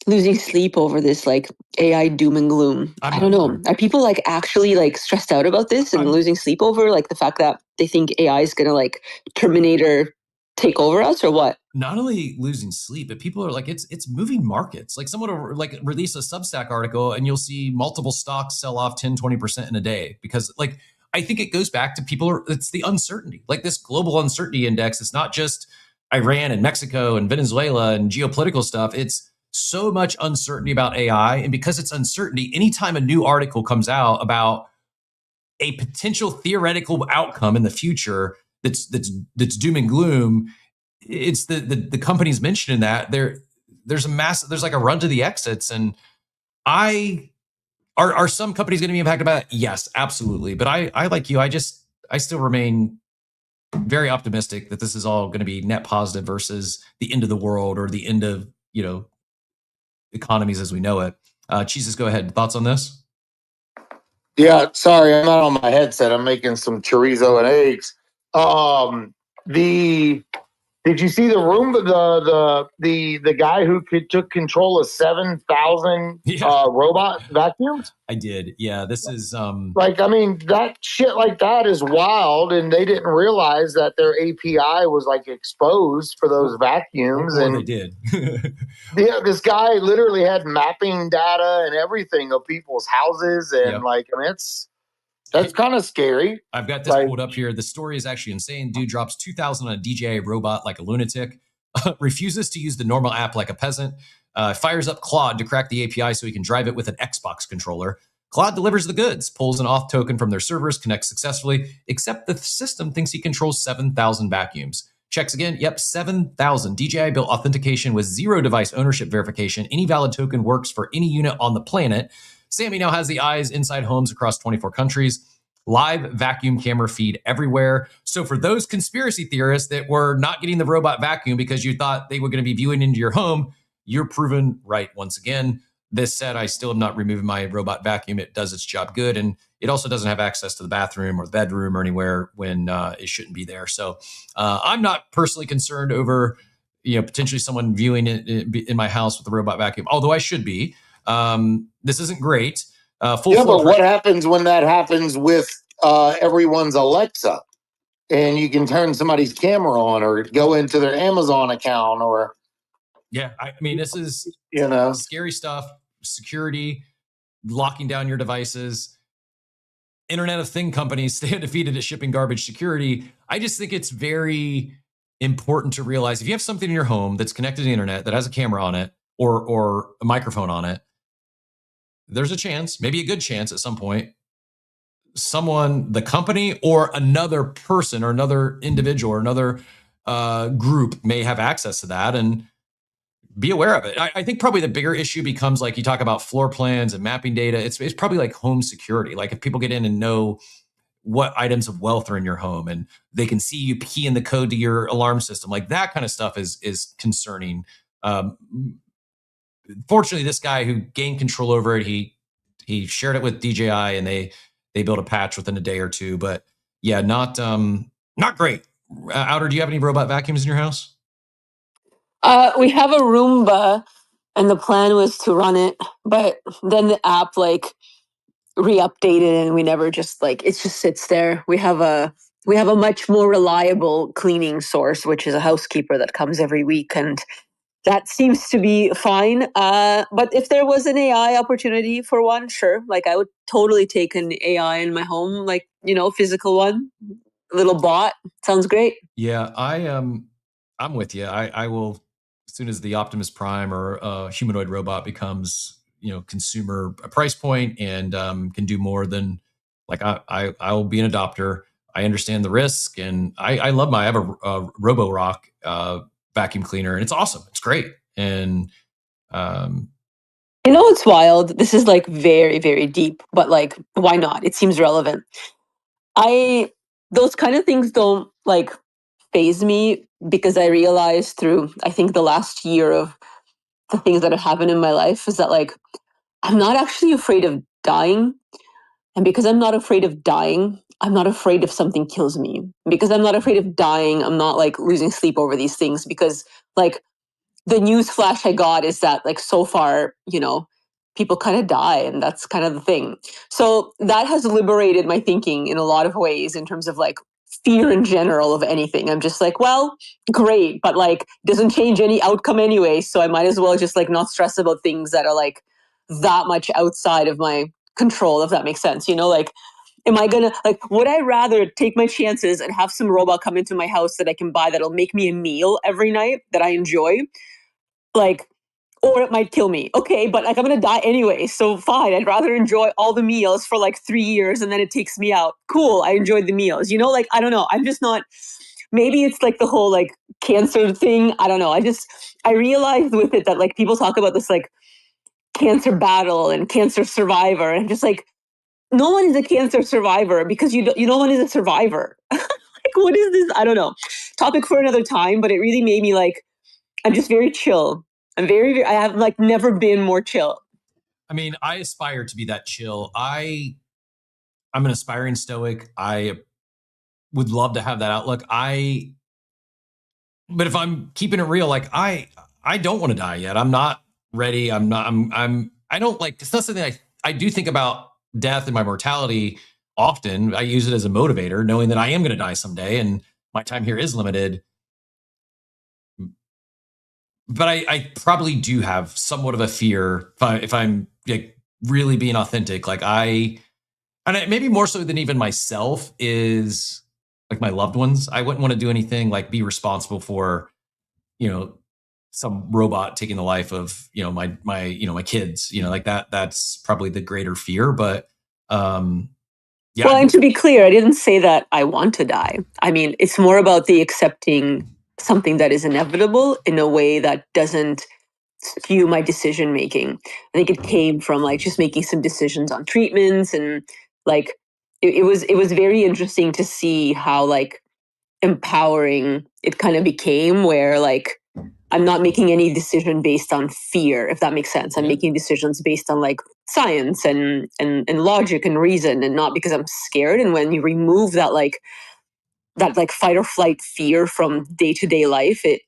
losing sleep over this like AI doom and gloom. I don't know. Are people like actually like stressed out about this and losing sleep over like the fact that they think AI is gonna like Terminator take over us or what? Not only losing sleep, but people are like, it's moving markets. Like someone will like release a Substack article and you'll see multiple stocks sell off 10, 20% in a day because like, I think it goes back to it's the uncertainty, like this global uncertainty index. It's not just Iran and Mexico and Venezuela and geopolitical stuff. It's so much uncertainty about AI. And because it's uncertainty, anytime a new article comes out about a potential theoretical outcome in the future that's doom and gloom, it's the companies mentioned in that there's like a run to the exits. And are some companies going to be impacted by that? Yes, absolutely. But I like you, I still remain very optimistic that this is all going to be net positive versus the end of the world or the end of, economies as we know it. Jesus, go ahead. Thoughts on this? Yeah, sorry, I'm not on my headset. I'm making some chorizo and eggs. Did you see the room? The guy who took control of 7,000 robot vacuums? I did. Yeah, this is that shit like that is wild, and they didn't realize that their API was like exposed for those vacuums. Or and they did. Yeah, this guy literally had mapping data and everything of people's houses, and that's kind of scary. I've got this pulled up here. The story is actually insane. Dude drops 2,000 on a DJI robot like a lunatic, refuses to use the normal app like a peasant, fires up Claude to crack the API so he can drive it with an Xbox controller. Claude delivers the goods, pulls an auth token from their servers, connects successfully, except the system thinks he controls 7,000 vacuums. Checks again. Yep, 7,000. DJI built authentication with zero device ownership verification. Any valid token works for any unit on the planet. Sammy now has the eyes inside homes across 24 countries. Live vacuum camera feed everywhere. So for those conspiracy theorists that were not getting the robot vacuum because you thought they were going to be viewing into your home, you're proven right once again. This said, I still am not removing my robot vacuum. It does its job good. And it also doesn't have access to the bathroom or the bedroom or anywhere when it shouldn't be there. So I'm not personally concerned over potentially someone viewing it in my house with a robot vacuum, although I should be. This isn't great. But what happens when that happens with everyone's Alexa? And you can turn somebody's camera on or go into their Amazon account or... Yeah, I mean, this is scary stuff. Security, locking down your devices. Internet of Thing companies stay undefeated at shipping garbage security. I just think it's very important to realize if you have something in your home that's connected to the internet that has a camera on it or a microphone on it, there's a chance, maybe a good chance at some point, someone, the company or another person or another individual or another group may have access to that, and be aware of it. I think probably the bigger issue becomes, like you talk about floor plans and mapping data. It's probably like home security. Like if people get in and know what items of wealth are in your home and they can see you key in the code to your alarm system, like that kind of stuff is concerning. Fortunately, this guy who gained control over it, he shared it with DJI and they built a patch within a day or two. But yeah, not great. Outer, do you have any robot vacuums in your house? We have a Roomba, and the plan was to run it, but then the app re-updated, and we never just it just sits there. We have a much more reliable cleaning source, which is a housekeeper that comes every week, and that seems to be fine. But if there was an AI opportunity for one, sure. I would totally take an AI in my home, physical one, little bot. Sounds great. Yeah, I'm with you. I will, as soon as the Optimus Prime or humanoid robot becomes, consumer price point and can do more than, I will be an adopter. I understand the risk, and I love I have a Roborock vacuum cleaner, and it's awesome. It's great. And it's wild. This is very, very deep, but why not? It seems relevant. Those kind of things don't faze me, because I realized through, I think, the last year of the things that have happened in my life is that I'm not actually afraid of dying. And because I'm not afraid of dying, I'm not afraid if something kills me. Because I'm not afraid of dying, I'm not losing sleep over these things, because the news flash I got is that so far, people kind of die, and that's kind of the thing. So that has liberated my thinking in a lot of ways in terms of fear in general of anything. I'm just well, great, but doesn't change any outcome anyway. So I might as well just not stress about things that are that much outside of my control, if that makes sense. Am I gonna would I rather take my chances and have some robot come into my house that I can buy that'll make me a meal every night that I enjoy? Or it might kill me. Okay, but I'm gonna die anyway, so fine. I'd rather enjoy all the meals for 3 years and then it takes me out. Cool, I enjoyed the meals. I don't know. I'm just not. Maybe it's the whole cancer thing. I don't know. I realized with it that people talk about this cancer battle and cancer survivor, and I'm just no one is a cancer survivor, because no one is a survivor. What is this? I don't know. Topic for another time, but it really made me I'm just very chill. I'm very, I have never been more chill. I mean, I aspire to be that chill. I'm an aspiring stoic. I would love to have that outlook. But if I'm keeping it real, I don't want to die yet. I'm not ready. I don't it's not something I do think about death and my mortality often. I use it as a motivator, knowing that I am going to die someday and my time here is limited. But I probably do have somewhat of a fear if I'm really being authentic. Maybe more so than even myself is my loved ones. I wouldn't want to do anything be responsible for, some robot taking the life of, my kids, that's probably the greater fear. But yeah. Well, and to be clear, I didn't say that I want to die. I mean, it's more about the accepting something that is inevitable in a way that doesn't skew my decision making. I think it came from just making some decisions on treatments, and it was very interesting to see how empowering it kind of became, where I'm not making any decision based on fear, if that makes sense. I'm making decisions based on science and logic and reason, and not because I'm scared. And when you remove that that fight or flight fear from day-to-day life, it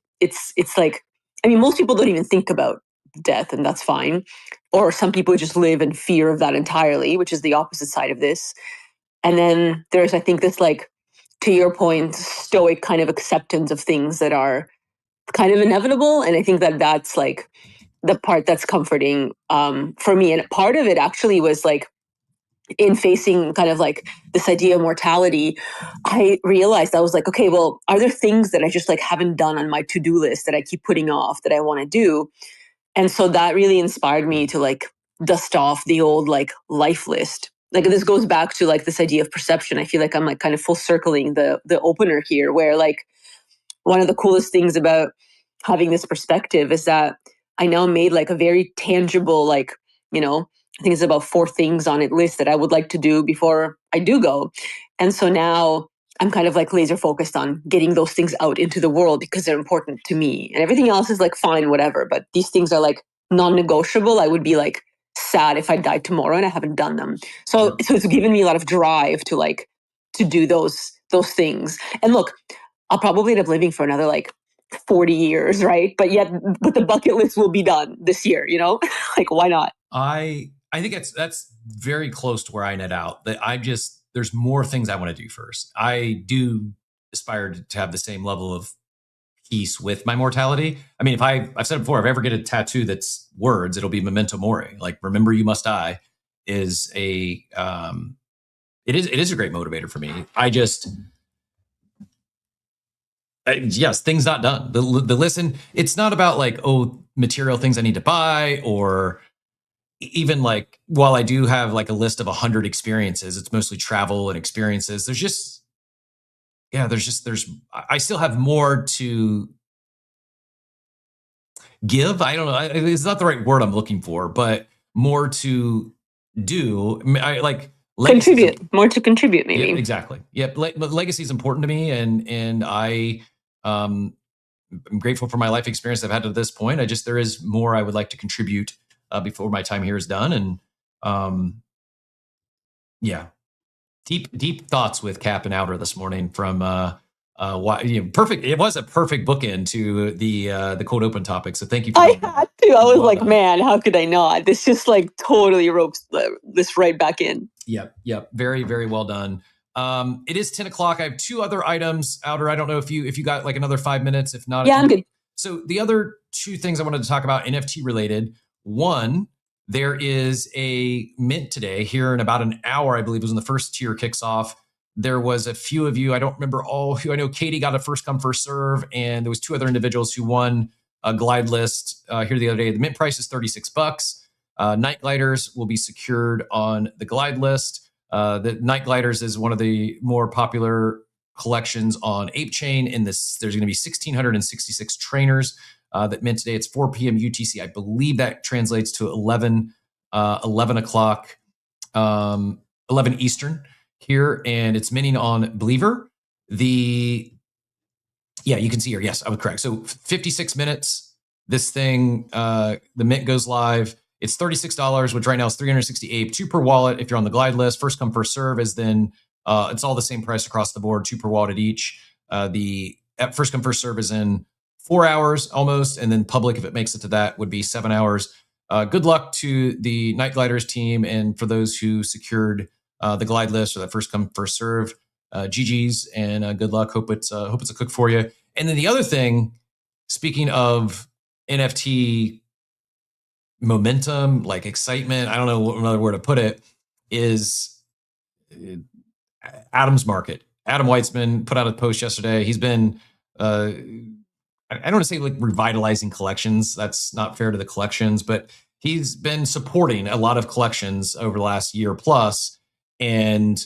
it's like, I mean, most people don't even think about death, and that's fine. Or some people just live in fear of that entirely, which is the opposite side of this. And then there's, I think, this, like, to your point, stoic kind of acceptance of things that are kind of inevitable. And I think that that's like the part that's comforting for me. And part of it actually was like, in facing kind of like this idea of mortality, I realized I was like, okay, well, are there things that I just like haven't done on my to-do list that I keep putting off that I want to do? And so that really inspired me to like dust off the old like life list. Like, this goes back to like this idea of perception. I feel like I'm like kind of full circling the opener here, where like one of the coolest things about having this perspective is that I now made like a very tangible, like, you know, I think it's about 4 things on it list that I would like to do before I do go. And so now I'm kind of like laser focused on getting those things out into the world because they're important to me. And everything else is like fine, whatever. But these things are like non-negotiable. I would be like sad if I died tomorrow and I haven't done them. So it's given me a lot of drive to like to do those things. And look, I'll probably end up living for another like 40 years, right? But the bucket list will be done this year, you know? Like, why not? I think that's very close to where I net out. That there's more things I want to do first. I do aspire to have the same level of peace with my mortality. I mean, I've said it before, if I ever get a tattoo that's words, it'll be memento mori. Like, remember you must die is it is a great motivator for me. Yes, things not done. The listen, it's not about like, oh, material things I need to buy, or even like, while I do have like a list of 100 experiences, it's mostly travel and experiences. I still have more to give. I don't know. It's not the right word I'm looking for, but more to do. I like contribute, more to contribute, maybe. Yeah, exactly. Yep. Legacy is important to me, and I'm grateful for my life experience I've had to this point. There is more I would like to contribute before my time here is done. And deep thoughts with Cap and Outer this morning from perfect. It was a perfect bookend to the cold open topic. So thank you. I had to. I was like, man, how could I not? This just like totally ropes this right back in. Yep. Very, very well done. It is 10 o'clock. I have 2 other items, Outer. I don't know if you got like another 5 minutes. If not, I'm good. So the other 2 things I wanted to talk about, NFT related. One, there is a mint today here in about an hour, I believe was when the first tier kicks off. There was a few of you, I don't remember all who. I know Katie got a first come, first serve, and there was 2 other individuals who won a glide list here the other day. The mint price is $36. Night gliders will be secured on the glide list. The Night Gliders is one of the more popular collections on ApeChain. There's going to be 1,666 trainers that mint today. It's 4 p.m. UTC. I believe that translates to 11 o'clock, 11 Eastern here, and it's minting on Believer. You can see here. Yes, I was correct. So 56 minutes. This thing, the mint goes live. It's $36, which right now is 368. 2 per wallet if you're on the glide list. First come, first serve is then it's all the same price across the board, 2 per wallet at each. The first come, first serve is in 4 hours almost, and then public, if it makes it to that, would be 7 hours. Good luck to the Night Gliders team, and for those who secured the glide list or that first come, first serve, GG's, and good luck. Hope it's a cook for you. And then the other thing, speaking of NFT momentum, like excitement, I don't know what another word to put it, is Adam's Market. Adam Weitzman put out a post yesterday. He's been I don't want to say like revitalizing collections. That's not fair to the collections, but he's been supporting a lot of collections over the last year plus. And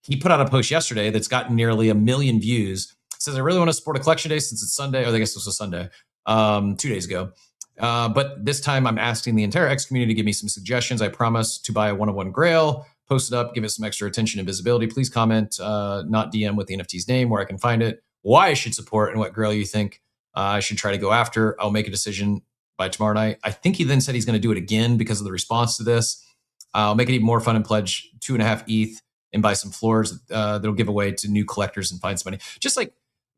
he put out a post yesterday that's gotten nearly 1 million views. It says, I really want to support a collection day since it's Sunday. Or I guess this was Sunday, 2 days ago. But this time I'm asking the entire X community to give me some suggestions. I promise to buy a 101 Grail, post it up, give it some extra attention and visibility. Please comment, not DM with the NFT's name, where I can find it, why I should support, and what Grail you think I should try to go after. I'll make a decision by tomorrow night. I think he then said he's going to do it again because of the response to this. I'll make it even more fun and pledge 2.5 ETH and buy some floors that'll give away to new collectors and find some money. Just like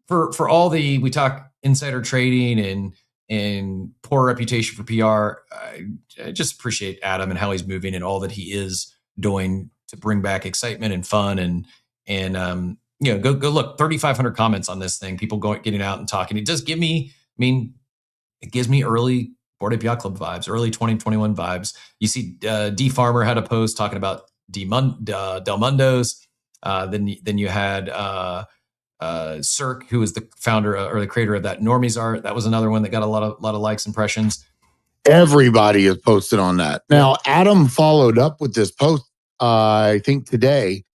for all we talk insider trading and poor reputation for PR. I just appreciate Adam and how he's moving and all that he is doing to bring back excitement and fun and go look, 3,500 comments on this thing. People getting out and talking. It does give me, it gives me early Bored Ape Yacht Club vibes, early 2021 vibes. You see, D Farmer had a post talking about Del Mundos. Then you had Cirque, who was the founder or the creator of that Normies Art. That was another one that got a lot of likes, impressions. Everybody has posted on that. Now, Adam followed up with this post, I think today,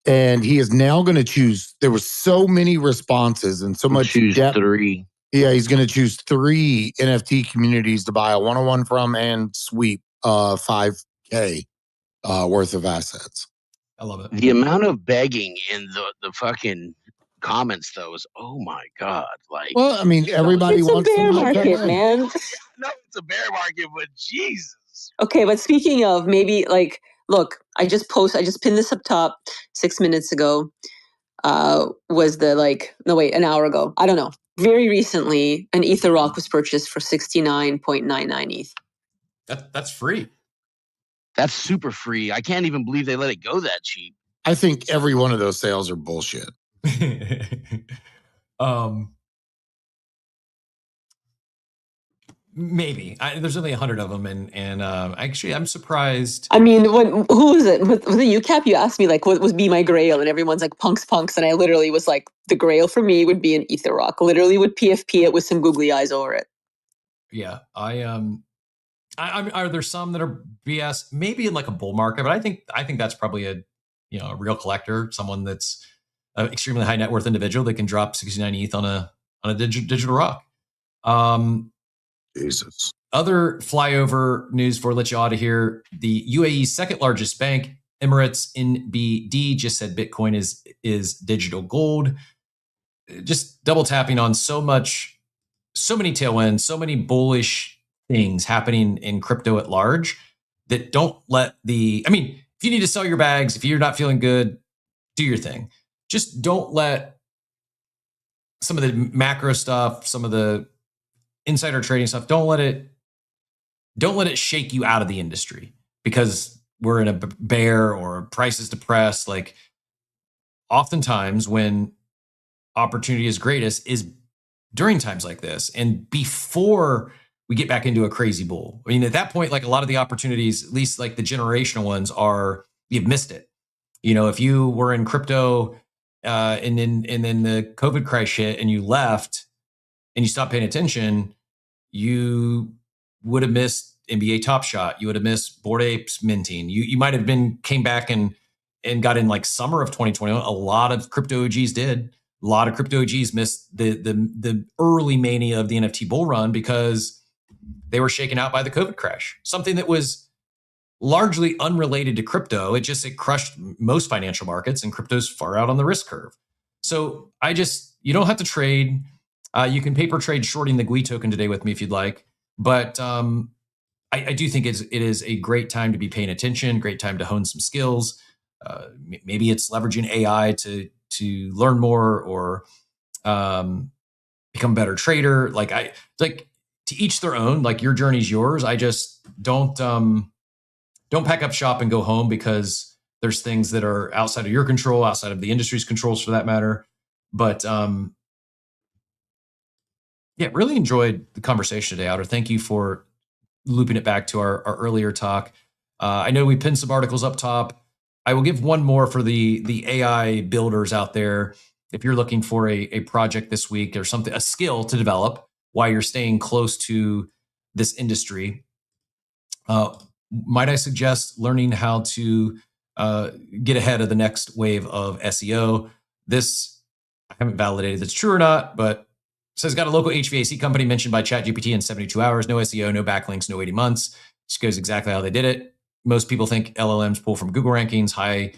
and he is now going to choose. There were so many responses and so much depth. 3. Yeah, he's going to choose 3 NFT communities to buy a 101 from and sweep $5K worth of assets. I love it. The amount of begging in the fucking comments, though, is oh my god! Like, well, I mean, everybody wants a bear market, man. No, it's a bear market, but Jesus. Okay, but speaking of, maybe like, look, I just pinned this up top 6 minutes ago. Was an hour ago. I don't know. Very recently, an Ether Rock was purchased for 69.99 ETH. That's free. That's super free. I can't even believe they let it go that cheap. I think every one of those sales are bullshit. Maybe there's only 100 of them, and actually, I'm surprised. I mean, who was it? With the UCAP, you asked me like, what would be my grail, and everyone's like punks, and I literally was like, the grail for me would be an Ether Rock. Literally, would PFP it with some googly eyes over it. Yeah, are there some that are BS? Maybe in like a bull market, but I think that's probably a real collector, someone that's an extremely high net worth individual that can drop 69 ETH on a digital rock. Jesus. Other flyover news for let you out of here. The UAE's second largest bank, Emirates NBD, just said Bitcoin is digital gold. Just double tapping on so many tailwinds, so many bullish things happening in crypto at large that don't let if you need to sell your bags, if you're not feeling good, do your thing. Just don't let some of the macro stuff, some of the insider trading stuff, don't let it shake you out of the industry because we're in a bear or price is depressed. Like, oftentimes when opportunity is greatest is during times like this and before we get back into a crazy bull. I mean, at that point, like, a lot of the opportunities, at least like the generational ones, you've missed it. If you were in crypto and then the COVID crash hit and you left and you stopped paying attention, you would have missed NBA Top Shot. You would have missed Bored Apes minting. You might have came back and got in like summer of 2021. A lot of crypto OGs did. A lot of crypto OGs missed the early mania of the NFT bull run because they were shaken out by the COVID crash. Something that was largely unrelated to crypto. It crushed most financial markets, and crypto's far out on the risk curve. So you don't have to trade. You can paper trade shorting the GUI token today with me if you'd like. But I do think it is a great time to be paying attention, great time to hone some skills. Maybe it's leveraging AI to learn more or become a better trader. To each their own. Like, your journey's yours. I just don't pack up shop and go home because there's things that are outside of your control, outside of the industry's controls for that matter. But really enjoyed the conversation today, Outer. Thank you for looping it back to our earlier talk. I know we pinned some articles up top. I will give one more for the AI builders out there. If you're looking for a project this week or something, a skill to develop while you're staying close to this industry, might I suggest learning how to get ahead of the next wave of SEO? This, I haven't validated if it's true or not, but says got a local HVAC company mentioned by ChatGPT in 72 hours, no SEO, no backlinks, no 80 months. Just goes exactly how they did it. Most people think LLMs pull from Google rankings, high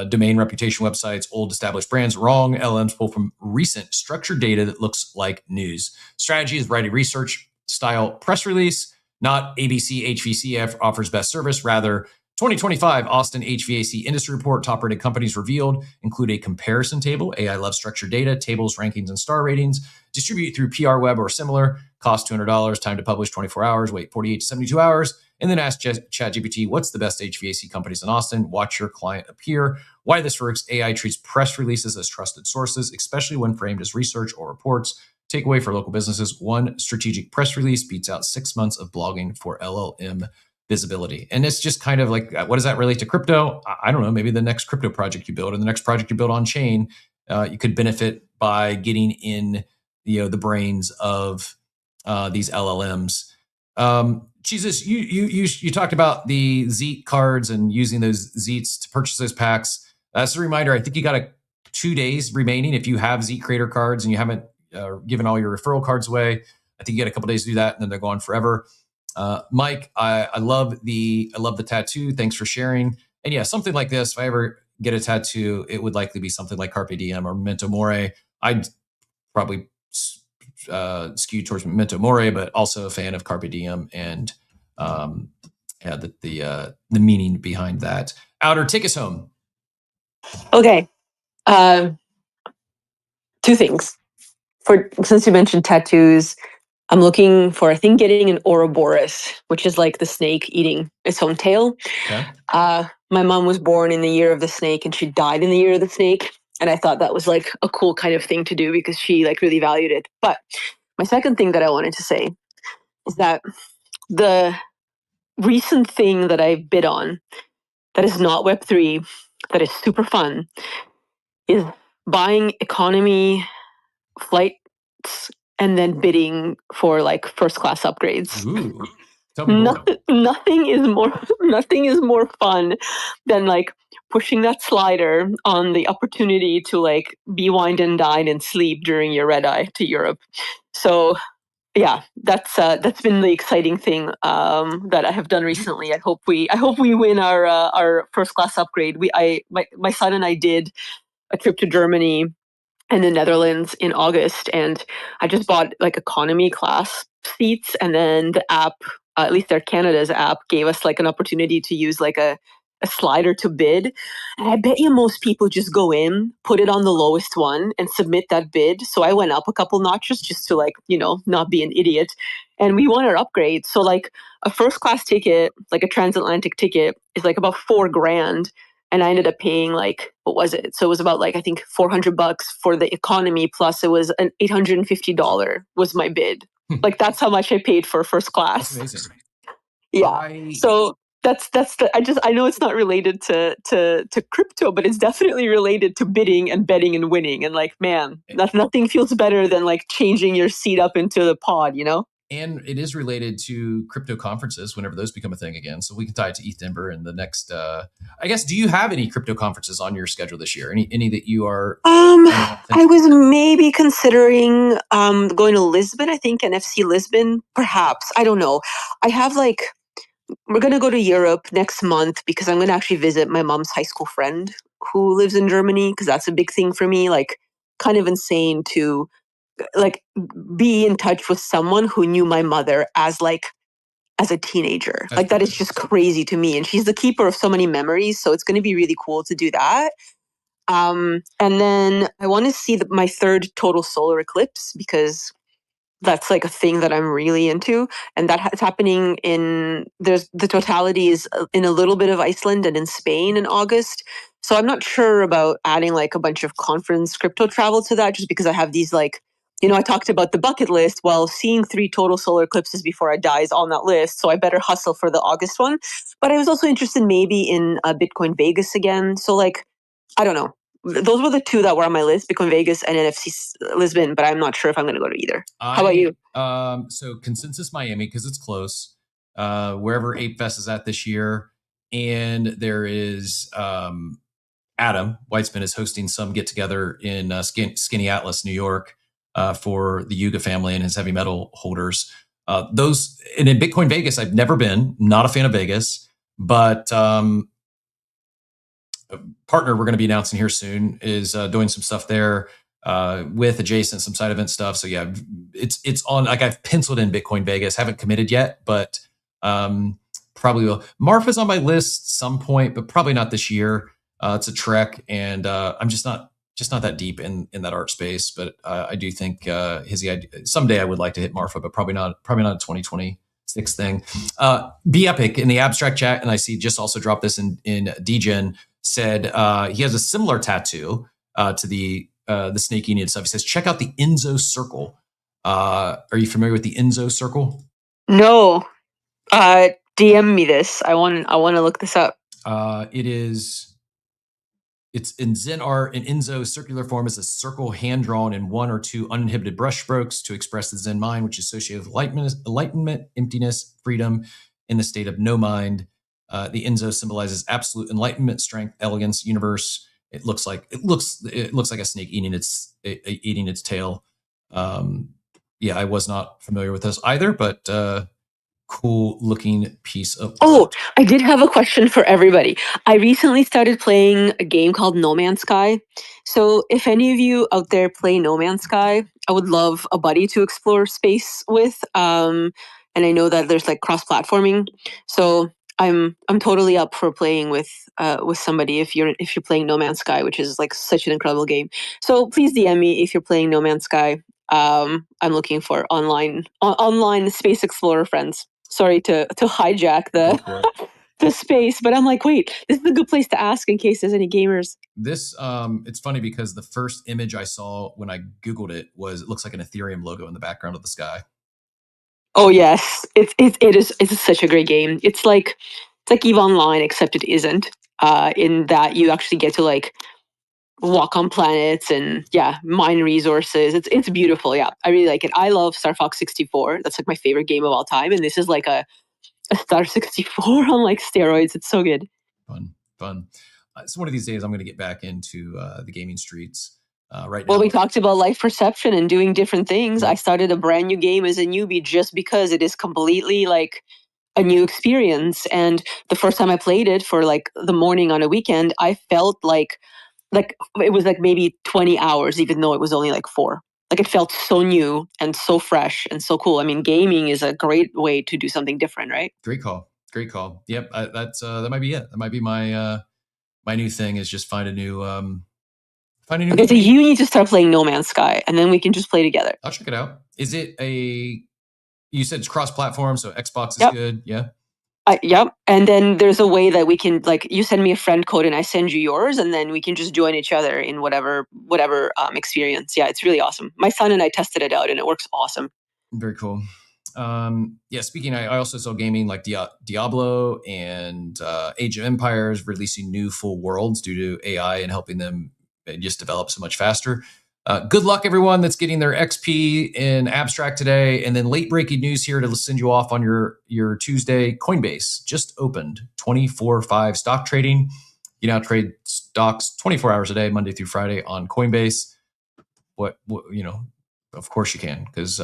domain reputation websites, old established brands. Wrong. LLMs pull from recent structured data that looks like news. Strategy is write a research style press release, not ABC HVC offers best service. Rather, 2025 Austin HVAC Industry Report top rated companies revealed include a comparison table. AI loves structured data, tables, rankings, and star ratings. Distribute through PR Web or similar. Cost $200. Time to publish 24 hours. Wait 48 to 72 hours. And then ask ChatGPT, what's the best HVAC companies in Austin? Watch your client appear. Why this works. AI treats press releases as trusted sources, especially when framed as research or reports. Takeaway for local businesses. One strategic press release beats out 6 months of blogging for LLM visibility. And it's just kind of like, what does that relate to crypto? I don't know. Maybe the next crypto project you build or the next project you build on chain, you could benefit by getting in, the brains of these LLMs. Jesus, you talked about the ZEET cards and using those ZEETs to purchase those packs. As a reminder, I think you got 2 days remaining if you have ZEET creator cards and you haven't given all your referral cards away. I think you got a couple days to do that, and then they're gone forever. Mike, I love the tattoo. Thanks for sharing. And yeah, something like this, if I ever get a tattoo, it would likely be something like Carpe Diem or Memento Mori. I'd probably skew towards Memento Mori, but also a fan of Carpe Diem and the meaning behind that. Outer, take us home. Okay. 2 things. Since you mentioned tattoos, I'm looking for, I think, getting an Ouroboros, which is like the snake eating its own tail. Okay. My mom was born in the year of the snake and she died in the year of the snake. And I thought that was like a cool kind of thing to do because she like really valued it. But my second thing that I wanted to say is that the recent thing that I bid on that is not Web3, that is super fun, is buying economy flights and then bidding for like first class upgrades. Ooh. Tell me more. Nothing is more fun than like pushing that slider on the opportunity to like be wined and dine and sleep during your red eye to Europe. So yeah, that's been the exciting thing that I have done recently. I hope we win our first class upgrade. My son and I did a trip to Germany and the Netherlands in August, and I just bought like economy class seats, and then the app, at least Air Canada's app, gave us like an opportunity to use like a slider to bid. And I bet you most people just go in, put it on the lowest one, and submit that bid. So I went up a couple notches just to like, not be an idiot. And we won our upgrade. So like a first class ticket, like a transatlantic ticket, is like about $4,000. And I ended up paying like, what was it? So it was about like, I think $400 for the economy, plus it was an $850 was my bid. Like that's how much I paid for first class. That's amazing. Yeah. So that's I know it's not related to crypto, but it's definitely related to bidding and betting and winning. And like, man, nothing feels better than like changing your seat up into the pod, And it is related to crypto conferences whenever those become a thing again. So we can tie it to ETH Denver and the next, I guess, do you have any crypto conferences on your schedule this year? Any that you are? I was maybe considering going to Lisbon, I think, NFC Lisbon, perhaps. I don't know. I have like, we're going to go to Europe next month because I'm going to actually visit my mom's high school friend who lives in Germany, because that's a big thing for me. Like, kind of insane to like be in touch with someone who knew my mother as a teenager. Like that is just crazy to me. And she's the keeper of so many memories. So it's going to be really cool to do that. And then I want to see my third total solar eclipse, because that's like a thing that I'm really into. And that's happening the totality is in a little bit of Iceland and in Spain in August. So I'm not sure about adding like a bunch of conference crypto travel to that, just because I have these like, I talked about the bucket list. Well, seeing 3 total solar eclipses before I die is on that list. So I better hustle for the August one. But I was also interested maybe in Bitcoin Vegas again. So like, I don't know. Those were the 2 that were on my list, Bitcoin Vegas and NFC Lisbon, but I'm not sure if I'm going to go to either. How about you? So Consensus Miami, because it's close, wherever Ape Fest is at this year. And there is Adam Weitzman is hosting some get together in Skinny Atlas, New York, for the Yuga family and his heavy metal holders. Those, and in Bitcoin Vegas, I've never been, not a fan of Vegas, but partner we're going to be announcing here soon is doing some stuff there with adjacent, some side event stuff. So yeah, it's on, like I've penciled in Bitcoin Vegas, haven't committed yet, but probably will. Marfa's on my list some point, but probably not this year. It's a trek, and I'm just not that deep in that art space. But I do think someday I would like to hit Marfa, but probably not a 2026 thing. Be Epic in the abstract chat, and I see just also dropped this in DGen, said he has a similar tattoo to the snake union stuff. He says, check out the Enzo Circle. Are you familiar with the Enzo Circle? No. DM me this. I want to look this up. It's in Zen art. An Enzo circular form is a circle hand drawn in one or two uninhibited brush strokes to express the Zen mind, which is associated with enlightenment, emptiness, freedom, in the state of no mind. The Enzo symbolizes absolute enlightenment, strength, elegance, universe. It looks like a snake eating its tail. Yeah, I was not familiar with this either, but cool looking piece of art. I did have a question for everybody. I recently started playing a game called No Man's Sky. So if any of you out there play No Man's Sky, I would love a buddy to explore space with. And I know that there's like cross-platforming. So I'm totally up for playing with somebody if you're playing No Man's Sky, which is like such an incredible game. So please DM me if you're playing No Man's Sky. I'm looking for online space explorer friends. Sorry to hijack the space, but I'm like, wait, this is a good place to ask in case there's any gamers. This it's funny because the first image I saw when I Googled it looks like an Ethereum logo in the background of the sky. Oh yes, it's such a great game. It's like EVE Online, except it isn't. In that you actually get to like walk on planets and mine resources. It's beautiful. Yeah, I really like it. I love Star Fox 64. That's like my favorite game of all time, and this is like a Star 64 on like steroids. It's so good. Fun. So one of these days I'm going to get back into the gaming streets. Right now. Well, we talked about life perception and doing different things. Yeah. I started a brand new game as a newbie just because it is completely like a new experience. And the first time I played it for like the morning on a weekend, I felt like it was like maybe 20 hours, even though it was only like 4. Like it felt so new and so fresh and so cool. I mean, gaming is a great way to do something different, right? Great call. Yep, that might be it. That might be my my new thing is just find a new. Okay, so you need to start playing No Man's Sky, and then we can just play together. I'll check it out. Is it you said it's cross-platform, so Xbox is good, yeah? Yep. And then there's a way that we can, like, you send me a friend code and I send you yours, and then we can just join each other in whatever experience. Yeah, it's really awesome. My son and I tested it out, and it works awesome. Very cool. Speaking, I also saw gaming like Diablo and Age of Empires releasing new full worlds due to AI and helping them just develop so much faster. Good luck, everyone that's getting their XP in abstract today. And then late breaking news here to send you off on your Tuesday. Coinbase just opened 24/5 stock trading. You now trade stocks 24 hours a day, Monday through Friday on Coinbase. What of course you can, because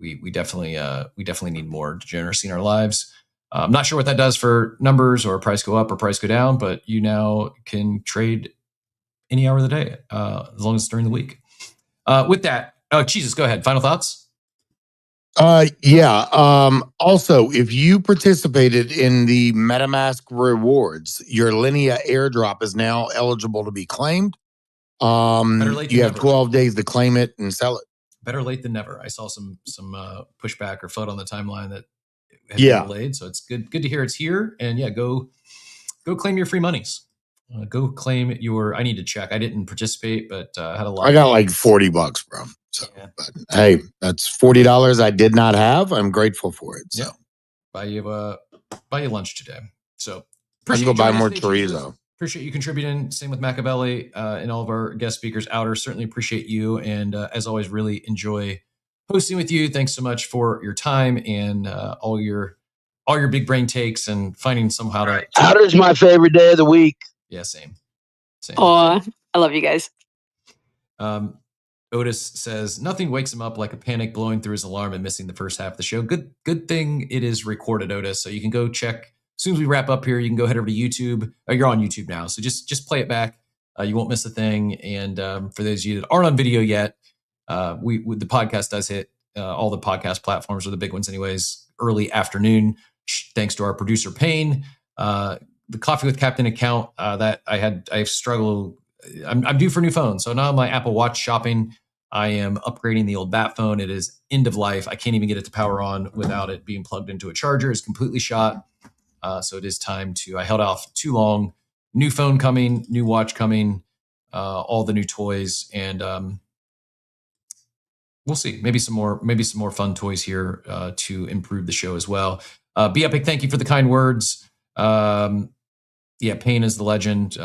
we definitely need more degeneracy in our lives. I'm not sure what that does for numbers or price go up or price go down, but you now can trade any hour of the day, as long as it's during the week. With that, Jesus, go ahead. Final thoughts? Also, if you participated in the MetaMask rewards, your Linea airdrop is now eligible to be claimed. You have 12 days to claim it and sell it. Better late than never. I saw some pushback or FUD on the timeline that had been delayed, so it's good to hear it's here. And go claim your free monies. Go claim your. I need to check. I didn't participate, but had a lot. I got like $40, bro. So, but hey, that's $40 I did not have. I'm grateful for it. So, buy you lunch today. So, I can go buy more chorizo. Appreciate you contributing. Same with Machiavelli and all of our guest speakers. Outer, certainly appreciate you, and as always, really enjoy hosting with you. Thanks so much for your time and all your big brain takes and finding somehow to. Outer's my favorite day of the week. Yeah, same. Oh, I love you guys. Otis says nothing wakes him up like a panic blowing through his alarm and missing the first half of the show. Good thing it is recorded, Otis. So you can go check as soon as we wrap up here. You can go head over to YouTube. You're on YouTube now, so just play it back. You won't miss a thing. And for those of you that aren't on video yet, the podcast does hit all the podcast platforms, or the big ones, anyways. Early afternoon. Thanks to our producer Payne. The Coffee with Captain account that I've struggled. I'm due for a new phone, so now my Apple Watch shopping. I am upgrading the old Bat phone. It is end of life. I can't even get it to power on without it being plugged into a charger. It's completely shot. So it is time to. I held off too long. New phone coming, new watch coming, all the new toys, and we'll see. Maybe some more fun toys here to improve the show as well. Be Epic, thank you for the kind words. Yeah, Payne is the legend.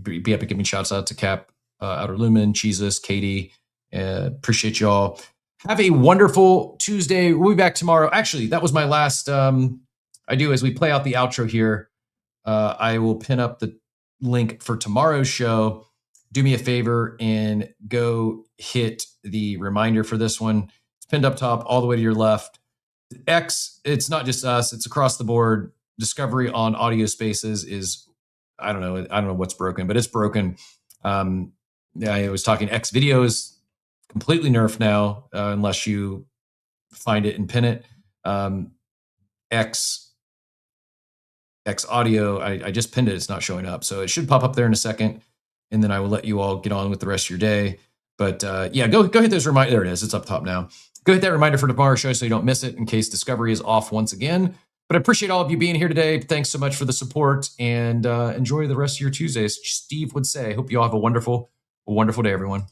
Be Epic giving shouts out to Cap, Outer Lumen, Jesus, Katie. Appreciate y'all. Have a wonderful Tuesday. We'll be back tomorrow. Actually, that was my last. I do as we play out the outro here. I will pin up the link for tomorrow's show. Do me a favor and go hit the reminder for this one. It's pinned up top all the way to your left. X, it's not just us, it's across the board. Discovery on Audio Spaces is, I don't know what's broken, but it's broken. I was talking X videos, completely nerfed now, unless you find it and pin it. X audio, I just pinned it. It's not showing up. So it should pop up there in a second. And then I will let you all get on with the rest of your day. But yeah, go hit those reminders. There it is. It's up top now. Go hit that reminder for tomorrow's show so you don't miss it in case Discovery is off once again. But I appreciate all of you being here today. Thanks so much for the support, and enjoy the rest of your Tuesdays. Steve would say, I hope you all have a wonderful day, everyone.